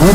चलो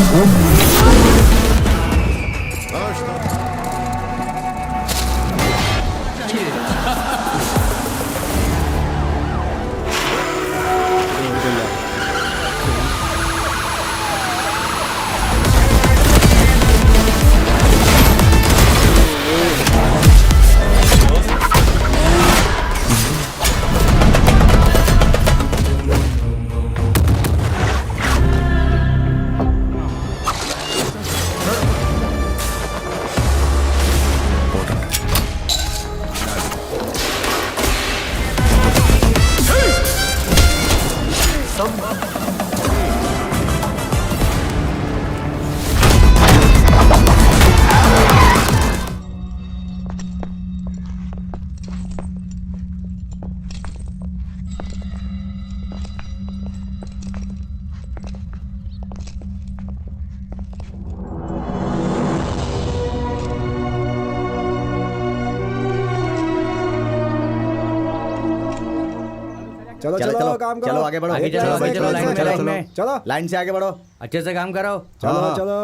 चलो चलो काम करो, चलो आगे बढ़ो, आगे चलो चलो, चलो लाइन चलो, में, चलो लाइन से आगे बढ़ो, अच्छे से काम करो। चलो हाँ। चलो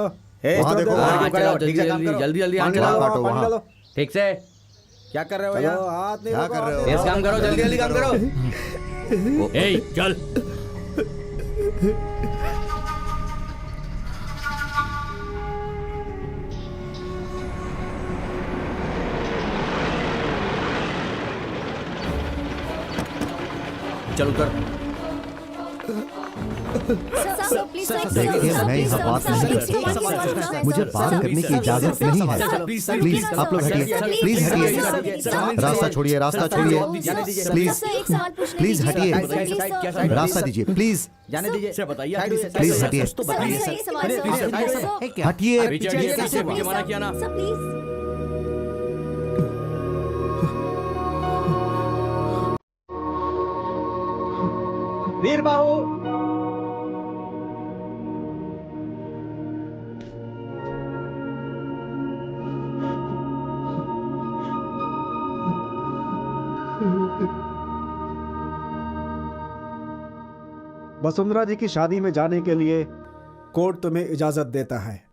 वहाँ देखो, हाँ, वहाँ चलो, ठीक से काम करो। जल्दी जल्दी पानी आगे डालो, बढ़ो। पानी डालो। ठीक से क्या कर रहे हो चलो यार? हाथ नहीं क्या रोको, कर रहे हो? हाथ नहीं तेज काम करो, जल्दी जल्दी काम करो। ए चल। चल उतर। देखिए मैं यहाँ बात नहीं कर सकता, मुझे बात करने की इजाजत नहीं है। प्लीज आप लोग हटिए, प्लीज हटिए, रास्ता छोड़िए, रास्ता छोड़िए, प्लीज प्लीज हटिए, रास्ता दीजिए, प्लीज जाने दीजिए, बताइए, प्लीज हटिए, हटिए। पीछे मुझे मना किया ना। वीर बाबू वसुंधरा जी की शादी में जाने के लिए कोर्ट तुम्हें इजाजत देता है।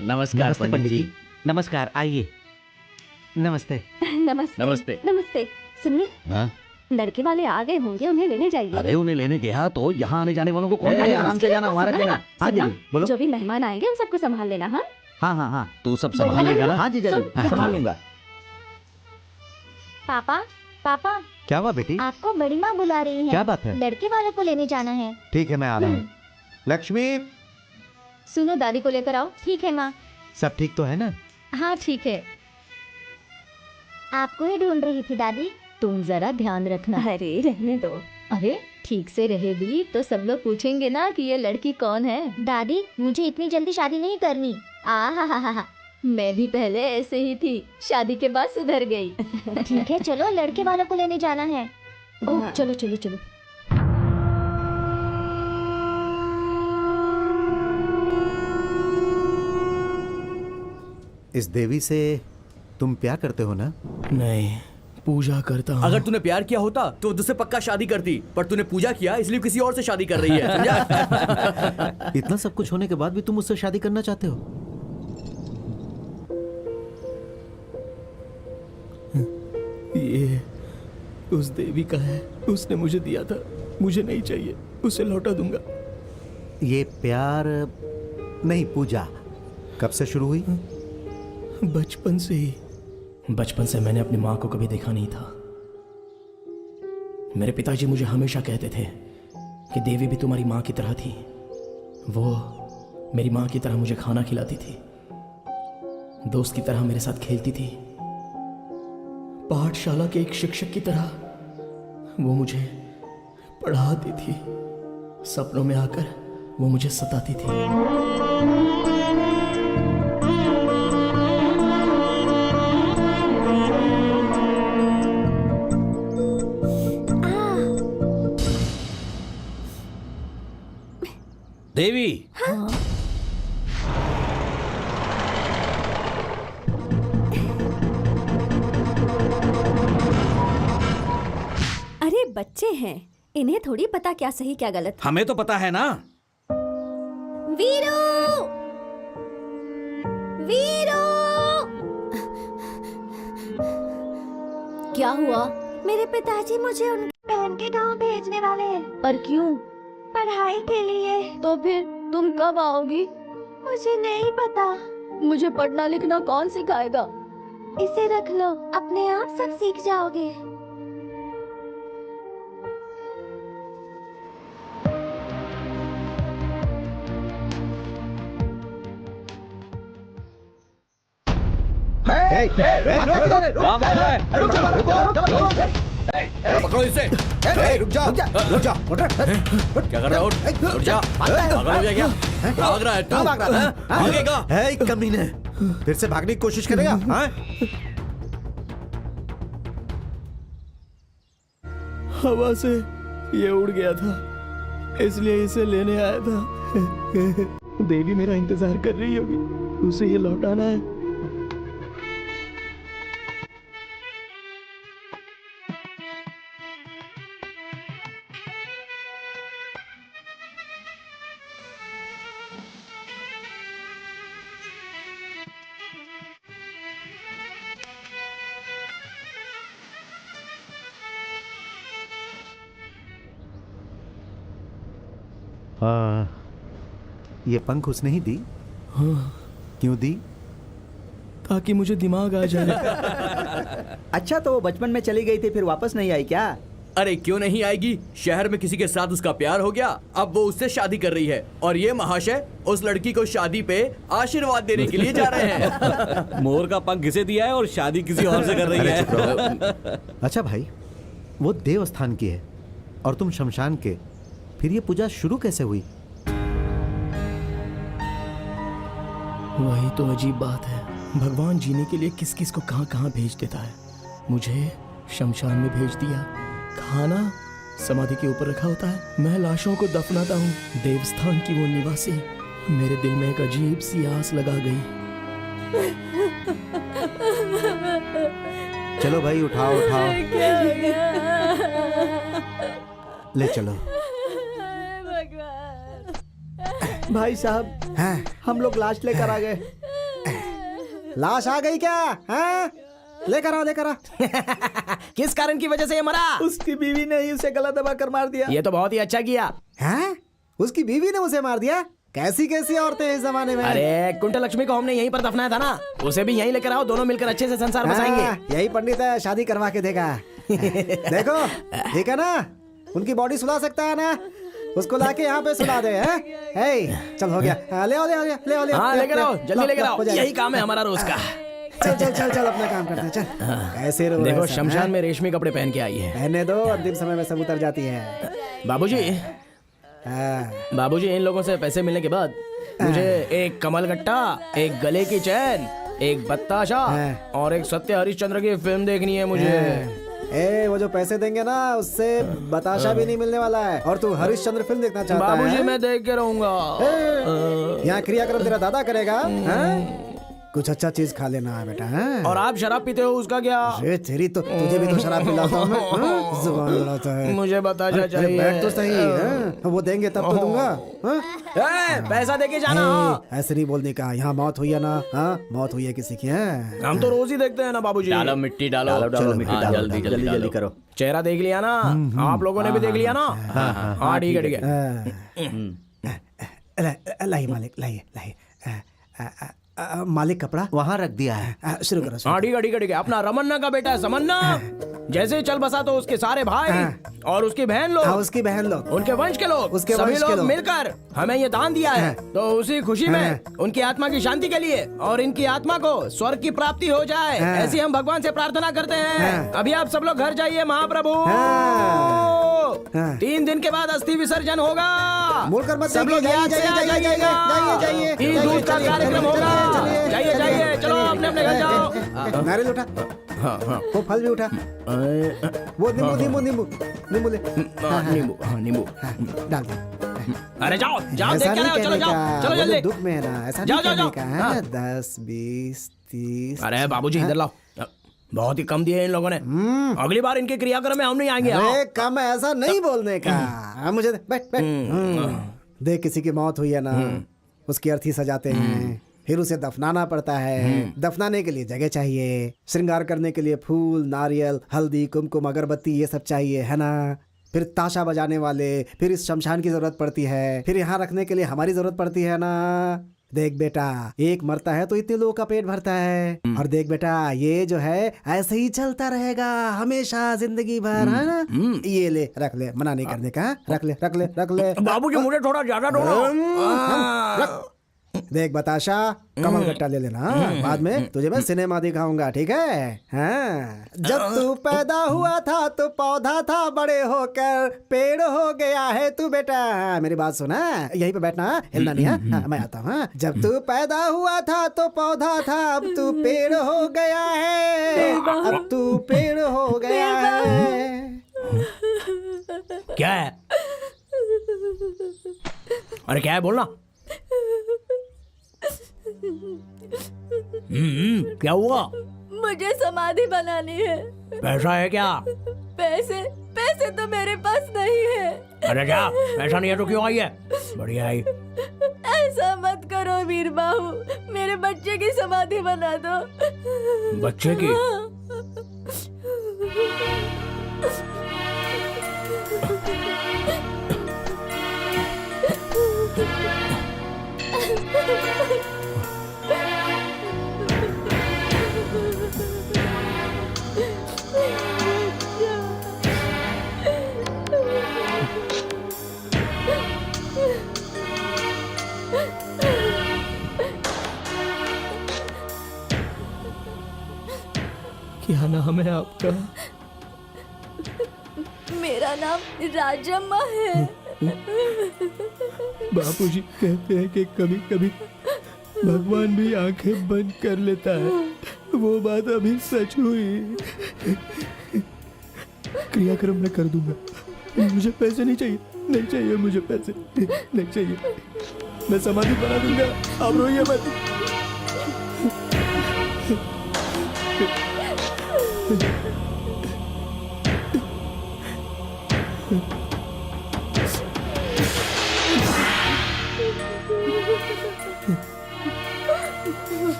नमस्कार पंडित जी। नमस्कार, आइए। नमस्ते। नमस्ते नमस्ते। नमस्ते। सुनिए, हाँ? लड़के वाले आ गए होंगे, उन्हें लेने जाइए। अरे उन्हें लेने गया तो यहाँ आने जाने वालों को कौन जाने? आराम से जाना, हमारा जाना। हाँ जी, बोलो। जो भी मेहमान आएंगे उन सबको संभाल लेना। हाँ हाँ हाँ हाँ, तू सब संभाल लेगा ना? हाँ जी जरूर, संभाल लूंगा। पापा पापा, क्या हुआ बेटी? आपको बड़ी माँ बुला रही है। क्या बात है? लड़के वाले को लेने जाना है। ठीक है मैं आ रहा हूँ। लक्ष्मी, सुनो, दादी को लेकर आओ। ठीक है माँ। सब ठीक तो है ना? हाँ ठीक है। आपको ही ढूंढ रही थी दादी। तुम जरा ध्यान रखना। अरे रहने दो। अरे ठीक से रहेगी तो सब लोग पूछेंगे ना कि ये लड़की कौन है। दादी, मुझे इतनी जल्दी शादी नहीं करनी। आ मैं भी पहले ऐसे ही थी, शादी के बाद सुधर गई। ठीक है चलो, लड़के वालों को लेने जाना है। ओह चलो चलो चलो। इस देवी से तुम प्यार करते हो ना? नहीं, पूजा करता हूँ। अगर तूने प्यार किया होता तो तुझसे पक्का शादी करती, पर तूने पूजा किया इसलिए किसी और से शादी कर रही है, समझा? इतना सब कुछ होने के बाद भी तुम मुझसे शादी करना चाहते हो? ये उस देवी का है, उसने मुझे दिया था, मुझे नहीं चाहिए, उसे लौटा दूंगा। ये प्यार नहीं, पूजा कब से शुरू हुई? बचपन से ही। बचपन से मैंने अपनी माँ को कभी देखा नहीं था। मेरे पिताजी मुझे हमेशा कहते थे कि देवी भी तुम्हारी माँ की तरह थी। वो मेरी माँ की तरह मुझे खाना खिलाती थी, दोस्त की तरह मेरे साथ खेलती थी, पाठशाला के एक शिक्षक की तरह वो मुझे पढ़ाती थी। सपनों में आकर वो मुझे सताती थी। देवी, अरे बच्चे हैं, इन्हें थोड़ी पता क्या सही क्या गलत। हमें तो पता है ना। वीरू, वीरू, क्या हुआ? मेरे पिताजी मुझे उनकी बहन के गांव भेजने वाले हैं। पर क्यों? पढ़ाई के लिए। तो फिर तुम कब आओगी? मुझे नहीं पता। मुझे पढ़ना लिखना कौन सिखाएगा? इसे रख लो, अपने आप सब सीख जाओगे। पकड़ो इसे। रुक जा, रुक जा। क्या कर रहा है? उठ जा। पागल हो गया क्या? भाग रहा है तू? भाग रहा है? भागेगा? है कमीने, फिर से भागने की कोशिश करेगा? हाँ? हवा से ये उड़ गया था, इसलिए इसे लेने आया था। देवी मेरा इंतजार कर रही होगी, उसे ये लौटाना है। ये पंख उसने ही दी? हाँ, क्यों दी? ताकि मुझे दिमाग आ जाए। अच्छा, तो वो बचपन में चली गई थी, फिर वापस नहीं आई क्या? अरे क्यों नहीं आएगी? शहर में किसी के साथ उसका प्यार हो गया, अब वो उससे शादी कर रही है और ये महाशय उस लड़की को शादी पे आशीर्वाद देने के लिए जा रहे हैं। मोर का पंख किसे दिया है और शादी किसी और से कर रही है। अच्छा भाई, वो देवस्थान की है और तुम शमशान के, फिर ये पूजा शुरू कैसे हुई? वही तो अजीब बात है, भगवान जीने के लिए किस किस को कहां कहां भेज देता है। मुझे शमशान में भेज दिया, खाना समाधि के ऊपर रखा होता है, मैं लाशों को दफनाता हूँ। देवस्थान की वो निवासी, मेरे दिल में एक अजीब सी आस लगा गई। चलो भाई, उठाओ उठाओ, ले चलो। भाई साहब, हम लोग लाश लेकर आ गए। लाश आ गई क्या? हाँ? लेकर आओ, लेकर आओ। किस कारण की वजह से ये मरा? उसकी बीवी ने ही उसे गला दबा कर मार दिया। ये तो बहुत ही अच्छा किया। हैं? उसकी बीवी ने उसे मार दिया? कैसी कैसी औरतें हैं इस जमाने में। अरे कुंठ लक्ष्मी को हमने यहीं पर दफनाया था ना, उसे भी यहीं लेकर आओ, दोनों मिलकर अच्छे से संसार बसाएंगे। यही पंडित है, शादी करवा के देगा। देखो, ठीक है ना? उनकी बॉडी सुला सकता है ना? उसको लाके यहाँ पे सुला दे। हैं? चल हो गया। ले आओ, ले आओ, ले आओ, ले आओ। हाँ लेकर आओ, जल्दी लेकर आओ, हो जाएगा। यही काम है हमारा रोज का। चल चल चल चल, अपना काम करते हैं, चल। कैसे रो रहे देखो हैं सब, शमशान हैं? में रेशमी कपड़े पहन के आई है। पहने दो, अंतिम समय में सब उतर जाती है। बाबूजी, हाँ। बाबूजी, इन लोगों से पैसे मिलने के बाद मुझे एक कमल गट्टा, एक गले की चैन, एक बत्ताशा और एक सत्य हरिश्चंद्र की फिल्म देखनी है मुझे। वो जो पैसे देंगे ना, उससे बताशा भी नहीं मिलने वाला है। और तू हरिश्चंद्र फिल्म देखना चाहता है? बाबूजी, मैं देख के रहूंगा। यहाँ क्रियाक्रम तेरा दादा करेगा। हाँ? कुछ अच्छा चीज खा लेना है बेटा। हाँ? और आप शराब पीते हो, उसका क्या? अरे तेरी तो, तुझे भी तो शराब पिलाता हूँ मैं। हाँ? जुबान लड़ाता है। मुझे बताशा अरे चाहिए। बैठ तो सही। हाँ? वो देंगे तब तो दूंगा। हाँ? पैसा देके जाना। ऐसे नहीं बोलने का। यहाँ मौत हुई है ना? हाँ, मौत हुई है किसी की। हम तो रोज ही देखते हैं ना बाबूजी। डालो मिट्टी, डालो डालो मिट्टी, हाँ, डालो, जल्दी जल्दी जल्दी करो। चेहरा देख लिया ना? आप लोगों ने भी देख लिया ना? हाँ ठीक है, ठीक है। लाइए मालिक, लाइए लाइए। मालिक कपड़ा वहां रख दिया है। शुरू करो। हाँ ठीक है, ठीक है, ठीक है। अपना रमन्ना का बेटा है समन्ना, जैसे ही चल बसा तो उसके सारे भाई और उसकी बहन लोग, उसकी बहन लोग, उनके वंश के लोग, उसके सभी वंश के लोग लोग मिलकर हमें ये दान दिया है। तो उसी खुशी में उनकी आत्मा की शांति के लिए और इनकी आत्मा को स्वर्ग की प्राप्ति हो जाए, ऐसी हम भगवान से प्रार्थना करते हैं। अभी आप सब लोग घर जाइए महाप्रभु। 3 दिन के बाद अस्थि विसर्जन होगा। सब लोग याद से आ जाइएगा। तीन दूध का कार्यक्रम होगा। जाइए जाइए, चलो अपने अपने घर जाओ। नारियल उठा। हाँ हाँ, वो फल भी उठा। वो नींबू नींबू नींबू नींबू ले। नींबू, हाँ नींबू डाल दे। अरे जाओ जाओ, देख ऐसा क्या नहीं रहे हो, चलो कहने जाओ का, चलो वो जल्दी। दुख में है ना, ऐसा जाओ, नहीं जाओ, कहने का जाओ। है। 10, 20, 30। अरे बाबूजी इधर लाओ, बहुत ही कम दिए इन लोगों ने। अगली बार इनके क्रियाक्रम में हम नहीं आएंगे। अरे कम है, ऐसा नहीं बोलने का। मुझे दे, बैठ बैठ। देख किसी की मौत हुई है ना, उसकी अर्थी सजाते हैं, फिर उसे दफनाना पड़ता है। दफनाने के लिए जगह चाहिए, श्रृंगार करने के लिए फूल, नारियल, हल्दी, कुमकुम, अगरबत्ती, ये सब चाहिए, है ना। फिर ताशा बजाने वाले, फिर इस शमशान की जरूरत पड़ती है, फिर यहाँ रखने के लिए हमारी जरूरत पड़ती है ना। देख बेटा, एक मरता है तो इतने लोगों का पेट भरता है। और देख बेटा, ये जो है ऐसे ही चलता रहेगा हमेशा, जिंदगी भर, है ना। ये ले, रख ले, मना नहीं करने का, रख ले रख ले रख ले। बाबूजी मुझे थोड़ा ज्यादा दो। रख। देख बताशा, कमल गट्टा ले लेना, बाद में तुझे मैं सिनेमा दिखाऊंगा, ठीक है। हाँ। जब तू पैदा हुआ था तो पौधा था, बड़े होकर पेड़ हो गया है तू बेटा। मेरी बात सुना, यहीं पे बैठना, हिलना नहीं है। हाँ, मैं आता हूँ। जब तू पैदा हुआ था तो पौधा था, अब तू पेड़ हो गया है, अब तू पेड़ हो गया है। क्या है? अरे क्या है, बोलना। क्या हुआ? मुझे समाधि बनानी है। पैसा है क्या? पैसे पैसे तो मेरे पास नहीं है। अरे क्या, पैसा नहीं है तो क्यों आई है? बढ़िया आई। ऐसा मत करो वीर बाहू, मेरे बच्चे की समाधि बना दो। बच्चे की? क्या नाम है आपका? मेरा नाम राजम्मा है। बापूजी कहते हैं कि कभी कभी भगवान भी आंखें बंद कर लेता है। वो बात अभी सच हुई। क्रियाक्रम मैं कर दूंगा। मुझे पैसे नहीं चाहिए, नहीं चाहिए मुझे पैसे, नहीं चाहिए। मैं समाधि बना दूंगा, आप रोइए मत।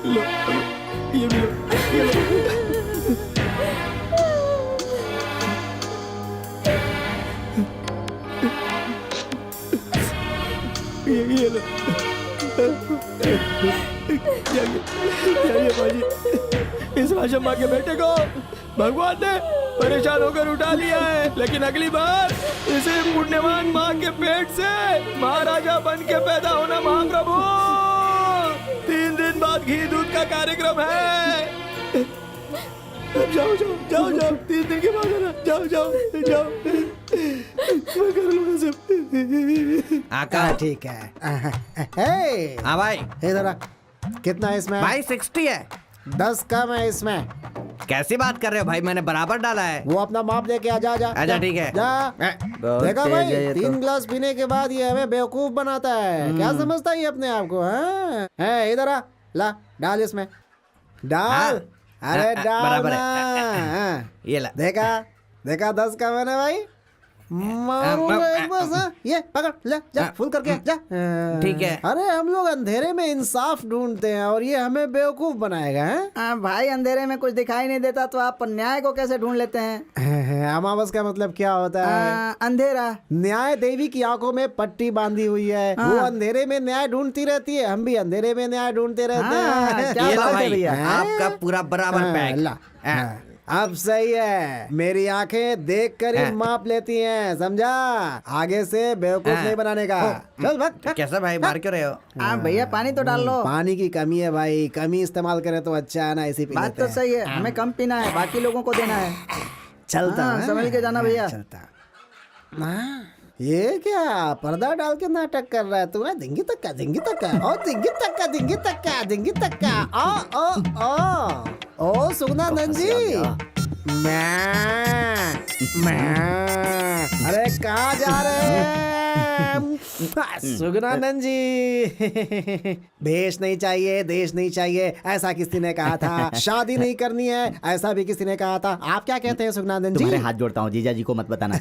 लो, ये भी लो, ये लो। ये लो। जाइए बाजी, इस राजम्मा के बेटे को भगवान ने परेशान होकर उठा लिया है, लेकिन अगली बार इसे पुण्यवान माँ के पेट से महाराजा बन के पैदा होना महाप्रभु। 3 दिन बाद घी दूध का कार्यक्रम है। जाओ जाओ जाओ जाओ, 3 दिन के बाद आना। जाओ जाओ जाओ, मैं कर लूंगा सब। आका ठीक है। हाँ भाई, इधर आ। कितना है इसमें? भाई 60 है। 10 कम है इसमें। कैसी बात कर रहे हो भाई, मैंने बराबर डाला है। वो अपना माप लेके आ, जा जा आजा, जा, ठीक है। जा। बहुत देखा तेज भाई, है ये 3 तो। गिलास पीने के बाद ये हमें बेवकूफ बनाता है। क्या समझता है ये अपने आप को? हाँ? है, इधर आ, ला डाल इसमें, डाल। अरे डाल बराबर है। ना। हाँ। ये ला। देखा देखा, 10 का मैंने भाई मारूंगा एक बस। हाँ, ये पकड़ ले, जा फुल करके जा। ठीक है। अरे हम लोग अंधेरे में इंसाफ ढूंढते हैं और ये हमें बेवकूफ बनाएगा। हैं? भाई अंधेरे में कुछ दिखाई नहीं देता तो आप न्याय को कैसे ढूंढ लेते हैं? अमावस का मतलब क्या होता है? अंधेरा। न्याय देवी की आंखों में पट्टी बांधी हुई है। वो अंधेरे में न्याय ढूंढती रहती है, हम भी अंधेरे में न्याय ढूंढते रहते हैं। क्या ये लो बात है भाई, भैया। आपका पूरा बराबर हाँ, पैक। ला। हाँ, अब सही है। मेरी आंखें देख कर ही माप लेती हैं, समझा? आगे से बेवकूफ नहीं बनाने का। चल भाग। कैसा भाई, मार क्यों रहे हो? भैया पानी तो डाल लो। पानी की कमी है भाई, कमी इस्तेमाल करें तो अच्छा है ना, इसी पी बात लेते तो हैं। सही है, हमें कम पीना है, बाकी लोगों को देना है। चलता हाँ, है। संभल के जाना भैया। चलता। हाँ, ये क्या पर्दा डाल के नाटक कर रहा है तू? दिंगी तक्का, दिंगी तक्का, ओ दिंगी तक्का, दिंगी तक्का, दिंगी तक्का। ओ सुगना नंद जी, अरे कहाँ जा रहे हैं सुगनानंद जी? देश नहीं चाहिए, देश नहीं चाहिए, ऐसा किसी ने कहा था। शादी नहीं करनी है, ऐसा भी किसी ने कहा था। आप क्या कहते हैं सुगनानंद जी? तुम्हारे हाथ जोड़ता हूँ, जीजा जी को मत बताना।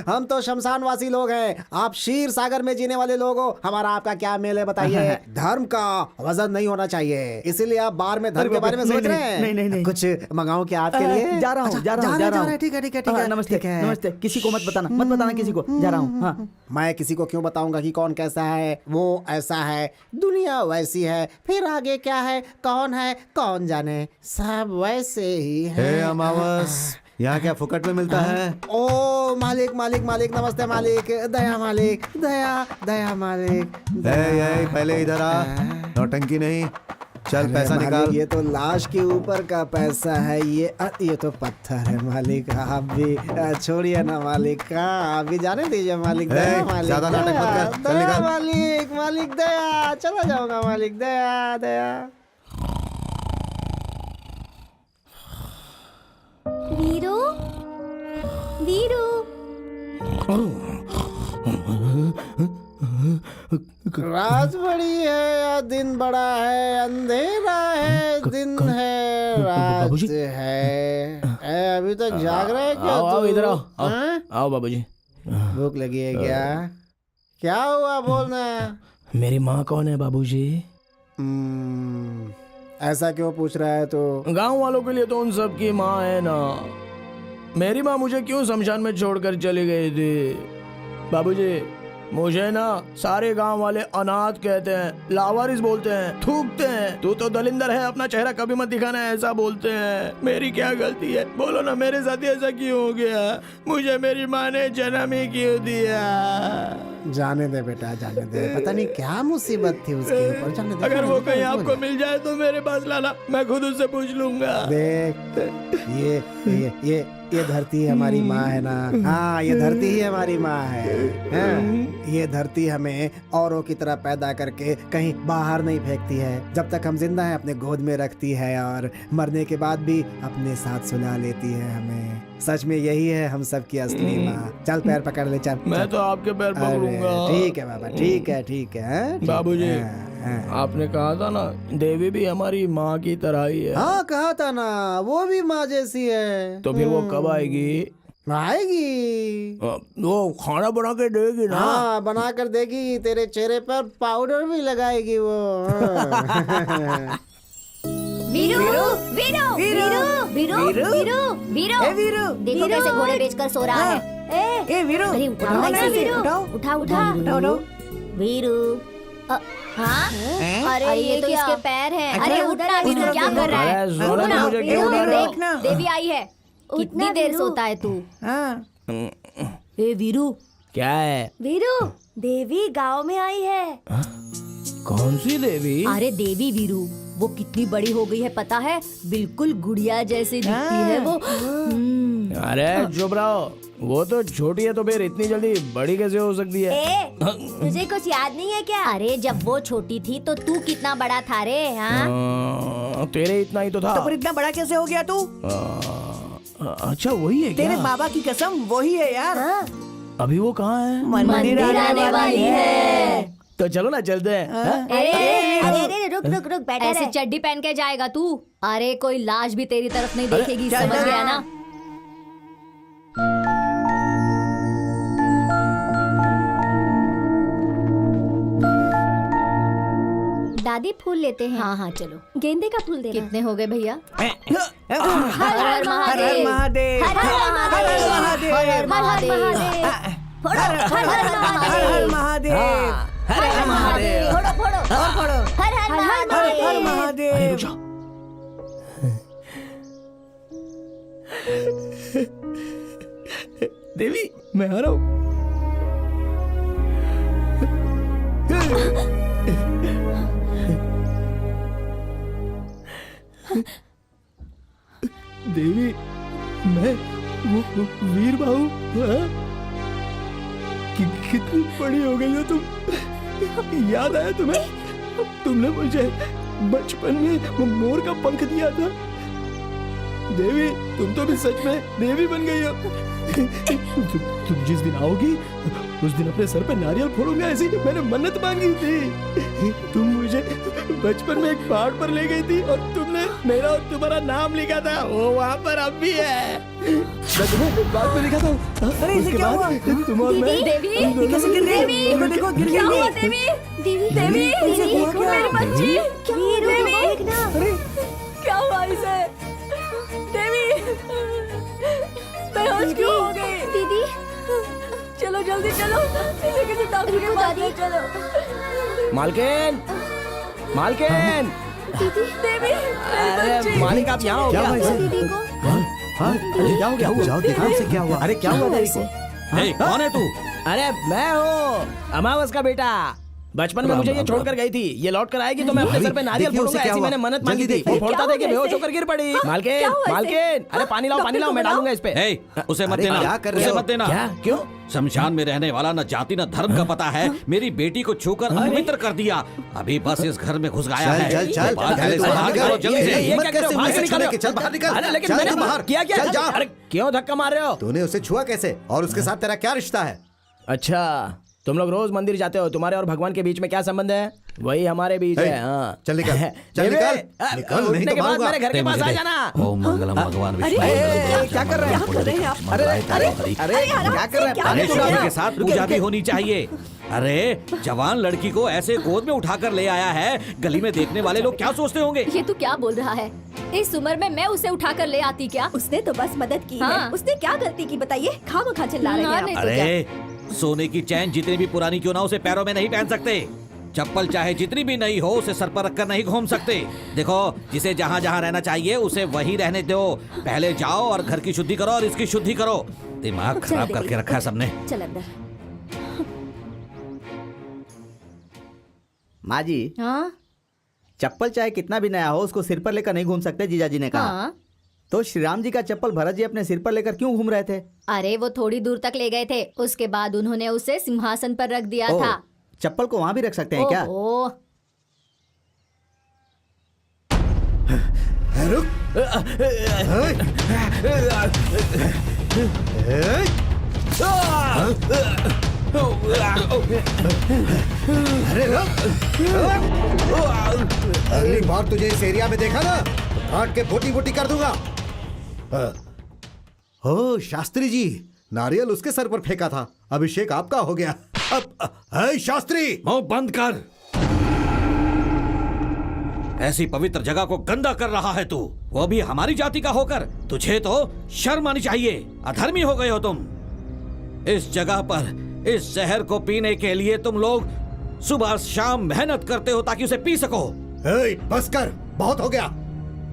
हम तो शमशानवासी लोग हैं, आप क्षीर सागर में जीने वाले लोग हो। हमारा आपका क्या मेल है बताइए? धर्म का वजन नहीं होना चाहिए, इसीलिए आप बार में धर्म के बारे में सोच रहे हैं। नहीं। कुछ मंगाऊं क्या आपके लिए? जा रहा हूँ, जा रहा हूँ। ठीक है। नमस्ते, नमस्ते। किसी को मत बताना किसी को। जा रहा हूँ। हाँ। मैं किसी को क्यों बताऊंगा कि कौन कैसा है? वो ऐसा है, दुनिया वैसी है, फिर आगे क्या है, कौन है, कौन जाने, सब वैसे ही है। हे अमावस, यहाँ क्या फुकट में मिलता है? ओ मालिक, नमस्ते मालिक। दया मालिक, दया मालिक। ए, पहले इधर आ, नौटंकी नहीं। चल पैसा निकाल। ये तो लाश के ऊपर का पैसा है। ये तो पत्थर है मालिक। आप भी छोड़िए ना मालिक, आप भी जाने दीजिए मालिक। दया मालिक, ज्यादा नाटक मत कर, चल निकाल। मालिक दया, चला जाऊंगा मालिक। दया। वीरू रात बड़ी है या दिन बड़ा है, अंधेरा है दिन है रात है। अभी तक जाग रहे हैं क्या? आओ इधर आओ, हाँ? आओ बाबूजी। भूख लगी है क्या हुआ बोलना? मेरी माँ कौन है बाबूजी? ऐसा क्यों पूछ रहा है? तो गांव वालों के लिए तो उन सब की माँ है ना। मेरी माँ मुझे क्यों शमशान में छोड़कर चली गई थी बाबूजी? मुझे ना सारे गांव वाले अनाथ कहते हैं, लावारिस बोलते हैं, थूकते हैं। तू तो दलिंदर है, अपना चेहरा कभी मत दिखाना, ऐसा बोलते हैं। मेरी क्या गलती है? बोलो ना, मेरे साथ ऐसा क्यों हो गया? मुझे मेरी माँ ने जन्म ही क्यों दिया? जाने दे बेटा, जाने दे। पता नहीं क्या मुसीबत थी उसके ऊपर। जाने दे। अगर वो कहीं आपको मिल जाए तो मेरे पास लाना, मैं खुद उससे पूछ लूंगा। देख, ये धरती हमारी माँ है ना। हाँ, ये धरती ही हमारी माँ है। हाँ? ये धरती हमें औरों की तरह पैदा करके कहीं बाहर नहीं फेंकती है। जब तक हम जिंदा हैं अपने गोद में रखती है, और मरने के बाद भी अपने साथ सुला लेती है हमें। सच में यही है हम सब की असली माँ। चल पैर पकड़ ले, चल। मैं तो आपके पैर पकड़ूंगा। ठीक है बाबा, ठीक है। बाबूजी, आपने कहा था ना देवी भी हमारी माँ की तरह ही है। हाँ कहा था ना, वो भी माँ जैसी है। तो फिर वो कब आएगी? वो खाना बना के देगी ना? हाँ, बना कर देगी। तेरे चेहरे पर पाउडर भी लगाएगी वो। वीरू देखो कैसे घोड़े बेचकर सो रहा है। वीरू, अरे उठाओ। वीरू, हाँ? अरे ये तो इसके पैर हैं। अरे उठना वीरू, क्या कर रहा है? देखना, देवी आई है। कितनी देर सोता है तू? ए वीरू, क्या है? वीरू, देवी गांव में आई है। कौन सी देवी? अरे देवी वीरू, वो कितनी बड़ी हो गई है पता है? बिल्कुल गुड़िया जैसी दिखती है वो। अरे चुप रहो, वो तो छोटी है तो फिर इतनी जल्दी बड़ी कैसे हो सकती है? तुझे कुछ याद नहीं है क्या? अरे जब वो छोटी थी तो तू कितना बड़ा था रे? हाँ, तेरे इतना ही तो था। तो फिर इतना बड़ा कैसे हो गया तू? अच्छा वही है क्या? तेरे बाबा की कसम वही है यार। अभी वो कहाँ है? मंदिर आने वाली है। तो चलो ना, चलते हैं। अरे रुक बैठे ऐसे चड्डी पहन के जाएगा तू? अरे कोई लाश भी तेरी तरफ नहीं देखेगी, समझ गया ना? दादी फूल लेते हैं। हाँ चलो। गेंदे का फूल देना। कितने हो गए भैया? हर हर महादेव, हर हर महादेव, हर हर महादेव, हर हर महादेव, हर हर महादेव, हर हर महादेव। देवी, मैं आ रहा हूँ। देवी, मैं वो वीर बाहू, कितनी बड़ी हो गई हो तुम। याद आया तुम्हें? तुमने मुझे बचपन में मोर का पंख दिया था। देवी, तुम तो भी सच में देवी बन गई हो। तुम जिस दिन आओगी उस दिन अपने सर पे नारियल फोड़ूंगा, ऐसी मैंने मन्नत मांगी थी। तुम मुझे बचपन में एक पहाड़ पर ले गई थी और तुमने मेरा और तुम्हारा नाम लिखा था, वो वहाँ पर अब भी है। मैं तुम्हें बाद में लिखा था। अरे इसे क्या हुआ? तुम और मैं देवी, ये कैसे गिर गई? देखो देखो गिर क्या हुआ गई। देवी? देवी, इसे हुआ क्या? मेरी बच्ची, देवी, अरे क्या हुआ इसे? देवी, बेहोश क्यों हो गई? दीदी, चलो जल्दी चलो, इसे किसी डॉक्टर के पास ले चलो। मालकिन, मालकिन, देवी, अरे मालिक आप यहाँ हो क्या क्या? हुआ इसे? दीदी को हाँ, अरे क्या हो गया? जाओ देखो इसे क्या हुआ। अरे क्या हुआ भाई को? कौन है तू? अरे मैं हूँ अमावस का बेटा। बचपन में मुझे ये छोड़कर गई थी, ये लौट कर आएगी तो मैं अपने सर पे नारियल देखिए उसे फोड़ूंगा, क्या ऐसी हुआ। मैंने मन्नत मांगी जल्दी थी। वो देखिए। फोड़ता था कि बेहोश होकर गिर पड़ी। मालकिन, मालकिन, अरे पानी लाओ, मैं डालूंगा इस पे। उसे मत अरे देना, क्या कर रहे उसे हो? मत देना। क्या? क्यों? शमशान में रहने वाला न जाति न धर्म का पता है, मेरी बेटी को छूकर अपवित्र कर दिया। अभी बस इस घर में घुस गया है। चल चल बाहर चल, गले से तू बाहर बाहर निकलो, निकल। जल्दी से। ये हिम्मत क्या कैसे कर रहे हो? हुई? बाहर इसे निकालो। चल बाहर निकल। अरे लेकिन चल मैंने तू बाहर। किया क्या? चल जा। अरे क्यों धक्का मार रहे हो? तूने उसे छुआ कैसे और उसके साथ तेरा क्या रिश्ता है? अच्छा, तुम लोग रोज मंदिर जाते हो, तुम्हारे और भगवान के बीच में क्या संबंध है? वही हमारे बीच हे, है। हाँ। चल निकल, चल देवी, निकल, निकल, नहीं उठने तो के बाद मारूंगा। मेरे घर के पास आ जाना। ओम मंगलम भगवान विष्णु। क्या कर रहे हैं आप? अरे क्या कर रहे हैं? अरे शादी के साथ पूजा भी होनी चाहिए। अरे जवान लड़की को ऐसे गोद में उठाकर ले आया है, गली में देखने वाले लोग क्या सोचते होंगे? ये तू क्या बोल रहा है? इस उम्र में मैं उसे उठाकर ले आती क्या? उसने तो बस मदद की हाँ। है। उसने क्या गलती की बताइए? खामखा चिल्ला रहे हाँ, हैं नहीं आप। तो क्या? अरे सोने की चैन जितनी भी पुरानी क्यों ना, उसे पैरों में नहीं पहन सकते। चप्पल चाहे जितनी भी नई हो, उसे सर पर रखकर नहीं घूम सकते। देखो, जिसे जहाँ जहाँ रहना चाहिए उसे वही रहने दो। पहले जाओ और घर की शुद्धि करो और इसकी शुद्धि करो। दिमाग खराब करके रखा है सबने। चल अंदर। माँ जी, हाँ चप्पल चाहे कितना भी नया हो उसको सिर पर लेकर नहीं घूम सकते, जीजा जी ने कहा। हाँ। तो श्री राम जी का चप्पल भरत जी अपने सिर पर लेकर क्यों घूम रहे थे? अरे वो थोड़ी दूर तक ले गए थे, उसके बाद उन्होंने उसे सिंहासन पर रख दिया ओह, था। चप्पल को वहाँ भी रख सकते हैं क्या? ओहो, रुक। अरे अगली बार तुझे इस एरिया में देखा ना तो काट के बोटी बोटी कर दूंगा। ओ शास्त्री जी, नारियल उसके सर पर फेंका था, अभिषेक आपका हो गया। अब शास्त्री, मुंह बंद कर। ऐसी पवित्र जगह को गंदा कर रहा है तू, वो भी हमारी जाति का होकर। तुझे तो शर्म आनी चाहिए, अधर्मी हो गए हो तुम। इस जगह पर इस जहर को पीने के लिए तुम लोग सुबह शाम मेहनत करते हो ताकि उसे पी सको। बस कर, बहुत हो गया।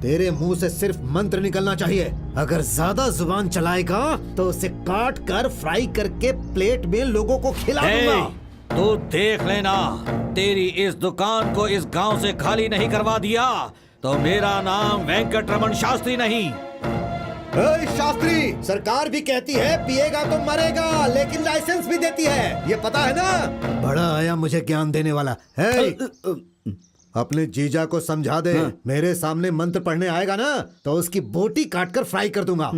तेरे मुंह से सिर्फ मंत्र निकलना चाहिए। अगर ज्यादा जुबान चलाएगा तो उसे काट कर फ्राई करके प्लेट में लोगों को खिला दूंगा। तू देख लेना, तेरी इस दुकान को इस गांव से खाली नहीं करवा दिया तो मेरा नाम वेंकटरमण शास्त्री नहीं। शास्त्री, सरकार भी कहती है पिएगा तो मरेगा, लेकिन लाइसेंस भी देती है, ये पता है ना? बड़ा आया मुझे ज्ञान देने वाला है। अपने जीजा को समझा दे, मेरे सामने मंत्र पढ़ने आएगा ना तो उसकी बोटी काटकर फ्राई कर दूंगा।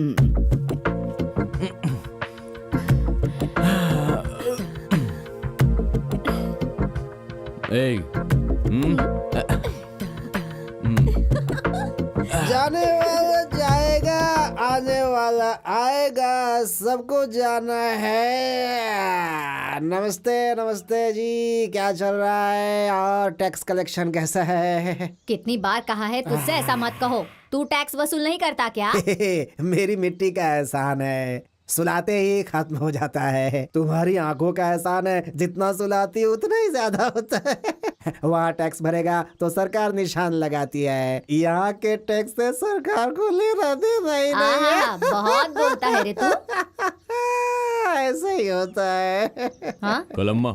जाने वाला जाएगा, आने वाला आएगा, सबको जाना है। नमस्ते नमस्ते जी, क्या चल रहा है और टैक्स कलेक्शन कैसा है? कितनी बार कहा है तुझसे ऐसा मत कहो। तू टैक्स वसूल नहीं करता क्या? मेरी मिट्टी का एहसान है, सुलाते ही खत्म हो जाता है। तुम्हारी आंखों का एहसान है, जितना सुलाती उतना ही ज्यादा होता है। वहाँ टैक्स भरेगा तो सरकार निशान लगाती है, यहाँ के टैक्स से सरकार को लेना देना ही नहीं है। बहुत बोलता है रे तू। ऐसा ही होता है। हाँ? कलम्मा,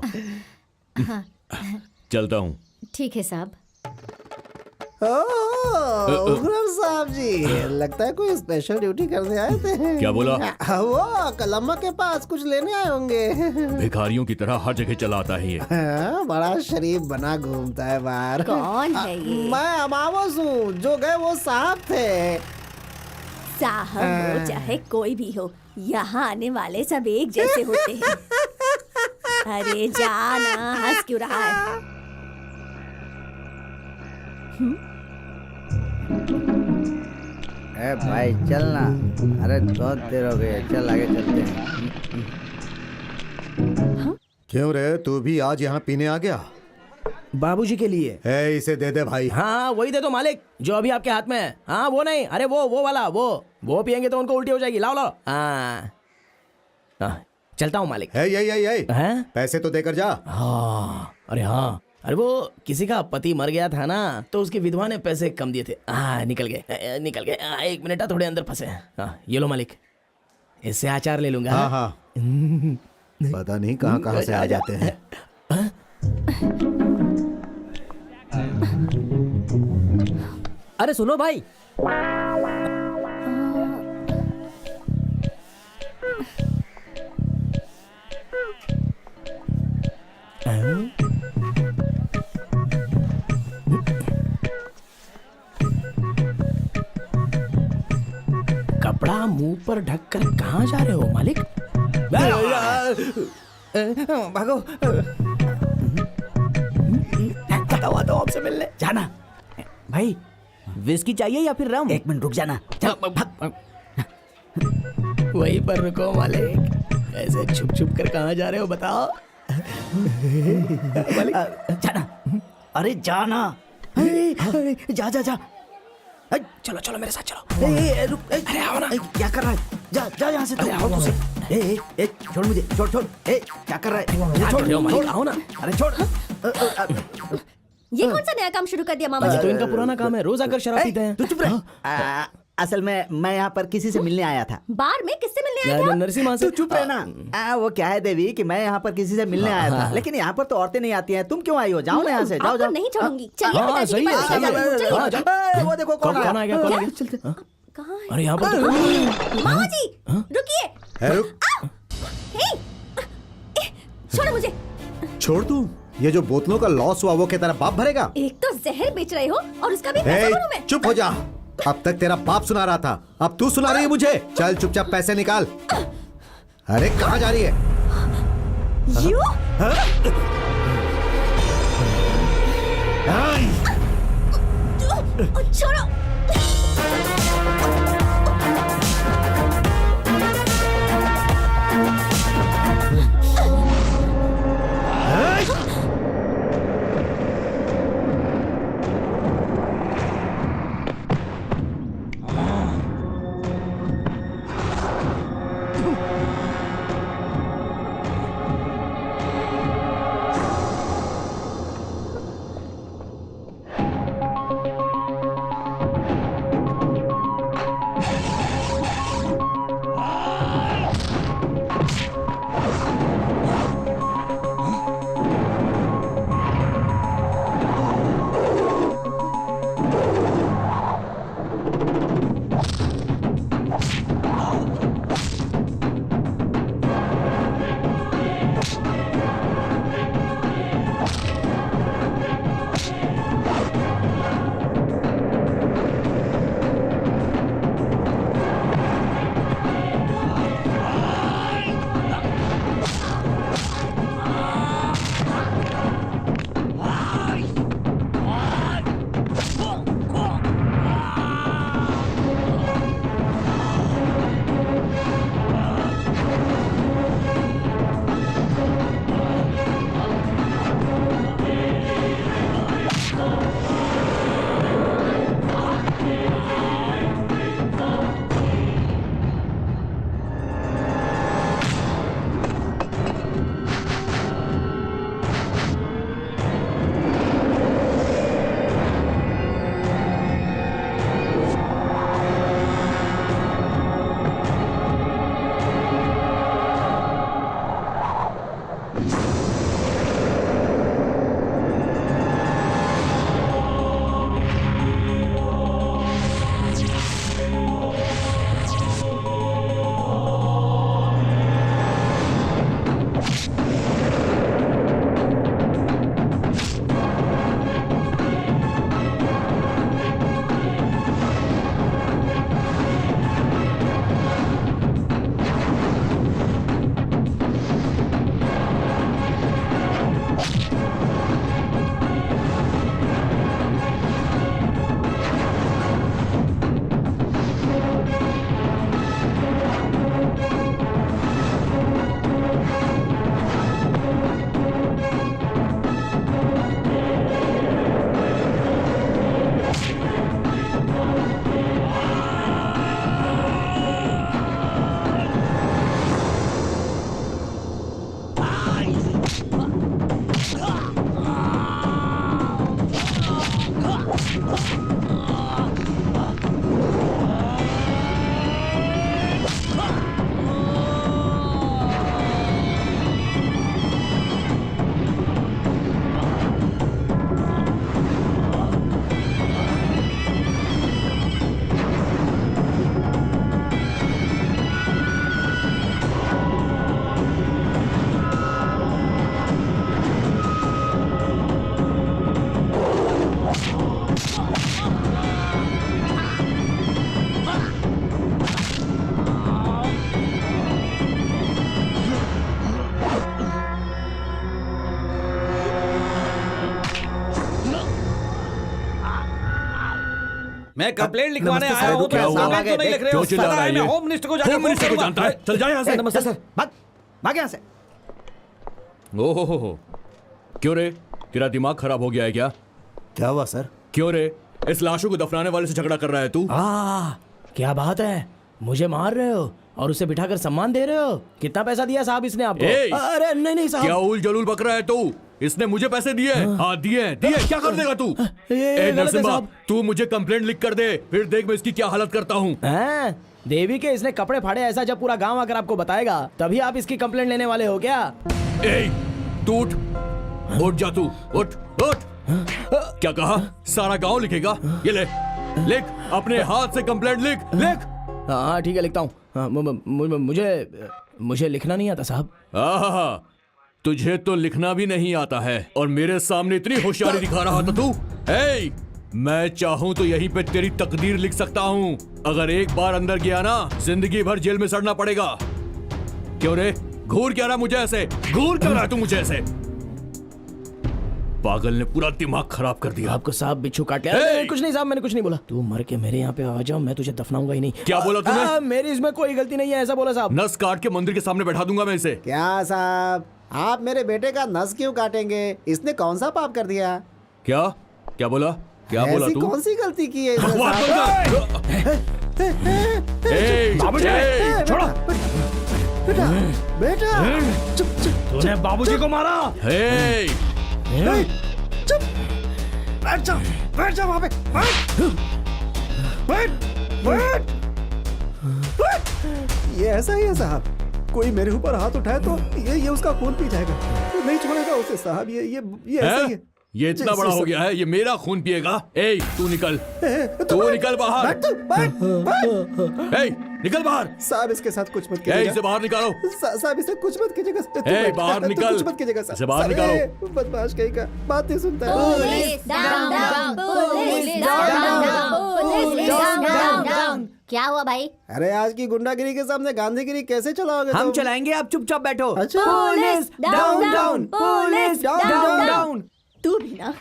चलता हूँ। ठीक है साहब। उग्रम साहब जी, लगता है कोई स्पेशल ड्यूटी करने आए थे। क्या बोला? वो कलम्मा के पास कुछ लेने आए होंगे। भिखारियों की तरह हर जगह चलाता है ये। बड़ा शरीफ बना घूमता है बाहर। कौन है ये? मैं अमावस हूँ, जो गए वो साहब थे। साहब हो चाहे कोई भी हो, यहाँ आने वाले सब एक जैसे होते हैं। अरे जाना, हंस क्यों रहा है? ए भाई चलना, अरे बहुत देर हो गई है, चल आगे चलते हैं। क्यों रे, तू भी आज यहाँ पीने आ गया? बाबूजी के लिए। ए, इसे दे दे भाई। हाँ वही दे दो मालिक, जो अभी आपके हाथ में है। हाँ वो नहीं, अरे वो वाला, वो पियेंगे तो उनको उल्टी हो जाएगी। लाओ लाओ। हाँ चलता हूँ मालिक। है हैं? पैसे तो देकर जा। हाँ अरे हाँ, अरे वो किसी का पति मर गया था ना, तो उसकी विधवा ने पैसे कम दिए थे। निकल गए। 1 मिनट, थोड़े अंदर फंसे। ये लो मालिक, इससे अचार ले लूंगा। हाँ हाँ पता नहीं कहाँ कहाँ से आ जाते हैं। अरे सुनो भाई, कपड़ा मुंह पर ढककर कहाँ जा रहे हो मालिक? भागो। हुआ तो आपसे मिलने जाना भाई, विस्की चाहिए या फिर रम? 1 मिनट रुक जाना। वहीं पर रुको मालिक, ऐसे छुप छुप कर कहाँ जा रहे हो बताओ? जाना, अरे जाना। जा जा जा, चलो चलो मेरे साथ चलो। रुक, अरे आओ ना। क्या कर रहा है? जा जा यहाँ से। आओ तुझे। छोड़ मुझे, छोड़। क्या कर रहा है? छोड़, आओ ना। अरे छोड़। ये कौन सा नया काम शुरू कर दिया मामा जी? तो इनका पुराना काम है, रोज आकर शराब पीते हैं। तू चुप रह। असल में मैं यहाँ पर किसी से मिलने आया था। बार में किससे मिलने आया था? नरसिम्हा से। तू चुप रहना। वो क्या है देवी कि मैं यहाँ पर किसी से मिलने आया था, लेकिन यहाँ पर तो औरतें नहीं आती हैं। तुम क्यों आई हो? जाओ ना यहाँ से, जाओ जाओ। नहीं छोड़ूंगी। चलिए पिताजी सही के है, पास सही है। चलिए। हाँ, जाओ। वो देखो कौन कौन आ गया? चलते। कहाँ है? अरे यहाँ पर तो मामा जी रुकिए। छोड़ो मुझे। छोड़ तू, ये जो बोतलों का लॉस हुआ वो क्या तेरा बाप भरेगा? एक तो जहर बेच रहे हो और उसका भी पैसा भरूं मैं? चुप हो जा। अब तक तेरा बाप सुना रहा था, अब तू सुना रही है मुझे। चल चुपचाप पैसे निकाल। अरे कहाँ जा रही है? यू? छोड़ो। मैं कंप्लेंट लिखवाने नमस्ते आया सर, हूँ, क्या तो हुआ? सामने क्यों नहीं लिख रहे हो? क्यों चिल्ला पता रहा है, है मैं ये? होम मिनिस्टर को जाके होम फोन मिनिस्टर को करूंगा। जानता है, चल जा यहाँ से। नमस्ते सर, भाग भाग यहाँ से। ओहो, क्यों रे, तेरा दिमाग खराब हो गया है क्या? क्या हुआ सर? क्यों रे, इस लाशों को दफनाने वाले से झगड़ा कर रहा है तू? क्या बात है, मुझे मार रहे हो और उसे बिठाकर सम्मान दे रहे हो? कितना पैसा दिया साहब इसने आपको? ए, अरे नहीं नहीं साहब, क्या उल जलूल बक रहा है तू? इसने मुझे पैसे दिए? हाँ दिए, क्या कर देगा तू? ये ए गलत है नरसिम्हा, साहब। तू मुझे कंप्लेंट लिख कर दे, फिर देख मैं इसकी क्या हालत करता हूँ। हैं? देवी के इसने कपड़े फाड़े ऐसा जब पूरा गांव आकर आपको बताएगा तभी आप इसकी कंप्लेंट लेने वाले हो क्या? ए, तू उठ जा, तू उठ उठ। क्या कहा? सारा गांव लिखेगा? ये ले, लिख, अपने हाथ से कंप्लेंट लिख। हाँ ठीक है, लिखता हूँ। हाँ, मुझे लिखना नहीं आता साहब। आहा, तुझे तो लिखना भी नहीं आता है और मेरे सामने इतनी होशियारी दिखा रहा था तू। ए, मैं चाहूं तो यहीं पे तेरी तकदीर लिख सकता हूं। अगर एक बार अंदर गया ना, जिंदगी भर जेल में सड़ना पड़ेगा। क्यों रे, घूर क्या रहा मुझे ऐसे? घूर क्यों रहा तू मुझे ऐसे? पागल ने पूरा दिमाग खराब कर दिया। आपको साहब बिच्छू काट लिया? कुछ नहीं साहब, मैंने कुछ नहीं बोला। तू मर के मेरे यहाँ पे आ जाओ, मैं तुझे दफनाऊंगा ही नहीं। क्या बोला तूने? मेरी इसमें कोई गलती नहीं है, ऐसा बोला साहब। नस काट के मंदिर के सामने बैठा दूंगा मैं इसे। क्या साहब, आप मेरे बेटे का नस क्यों काटेंगे? इसने कौन सा पाप कर दिया? क्या बोला? क्या बोला ऐसी तू? कौन सी गलती की है इसने बकवास साहब? बंद कर। ए, बाबूजी, छोड़ो बेटा, बेटा चुप चुप, तूने बाबूजी को मारा? ए, चुप, बैठ जा वहाँ पे, बैठ। ये ऐसा ही है साहब, कोई मेरे ऊपर हाथ उठाए तो ये उसका खून पी जाएगा, तो नहीं छोड़ेगा उसे साहब। ये ऐसा ही है। ये इतना बड़ा हो गया है, ये मेरा खून पिएगा। ए, तू निकल, तू निकल बाहर। ए, निकल बाहर। साहब इसके साथ कुछ मत ए, कीजिएगा। इसे बाहर निकालो। साहब इसे कुछ मत कीजिएगा। ए, बाहर निकल। कुछ मत कीजिएगा साहब। इसे बाहर निकालो। अरे, बदमाश कहीं का, बात नहीं सुनता है। Police down, police down. क्या हुआ भाई? अरे आज की गुंडागिरी के सामने गांधीगिरी कैसे चलाओगे हम तुम? चलाएंगे, आप चुपचाप बैठो। अच्छा, पुलिस डाउन, पुलिस डाउन। तू भी ना,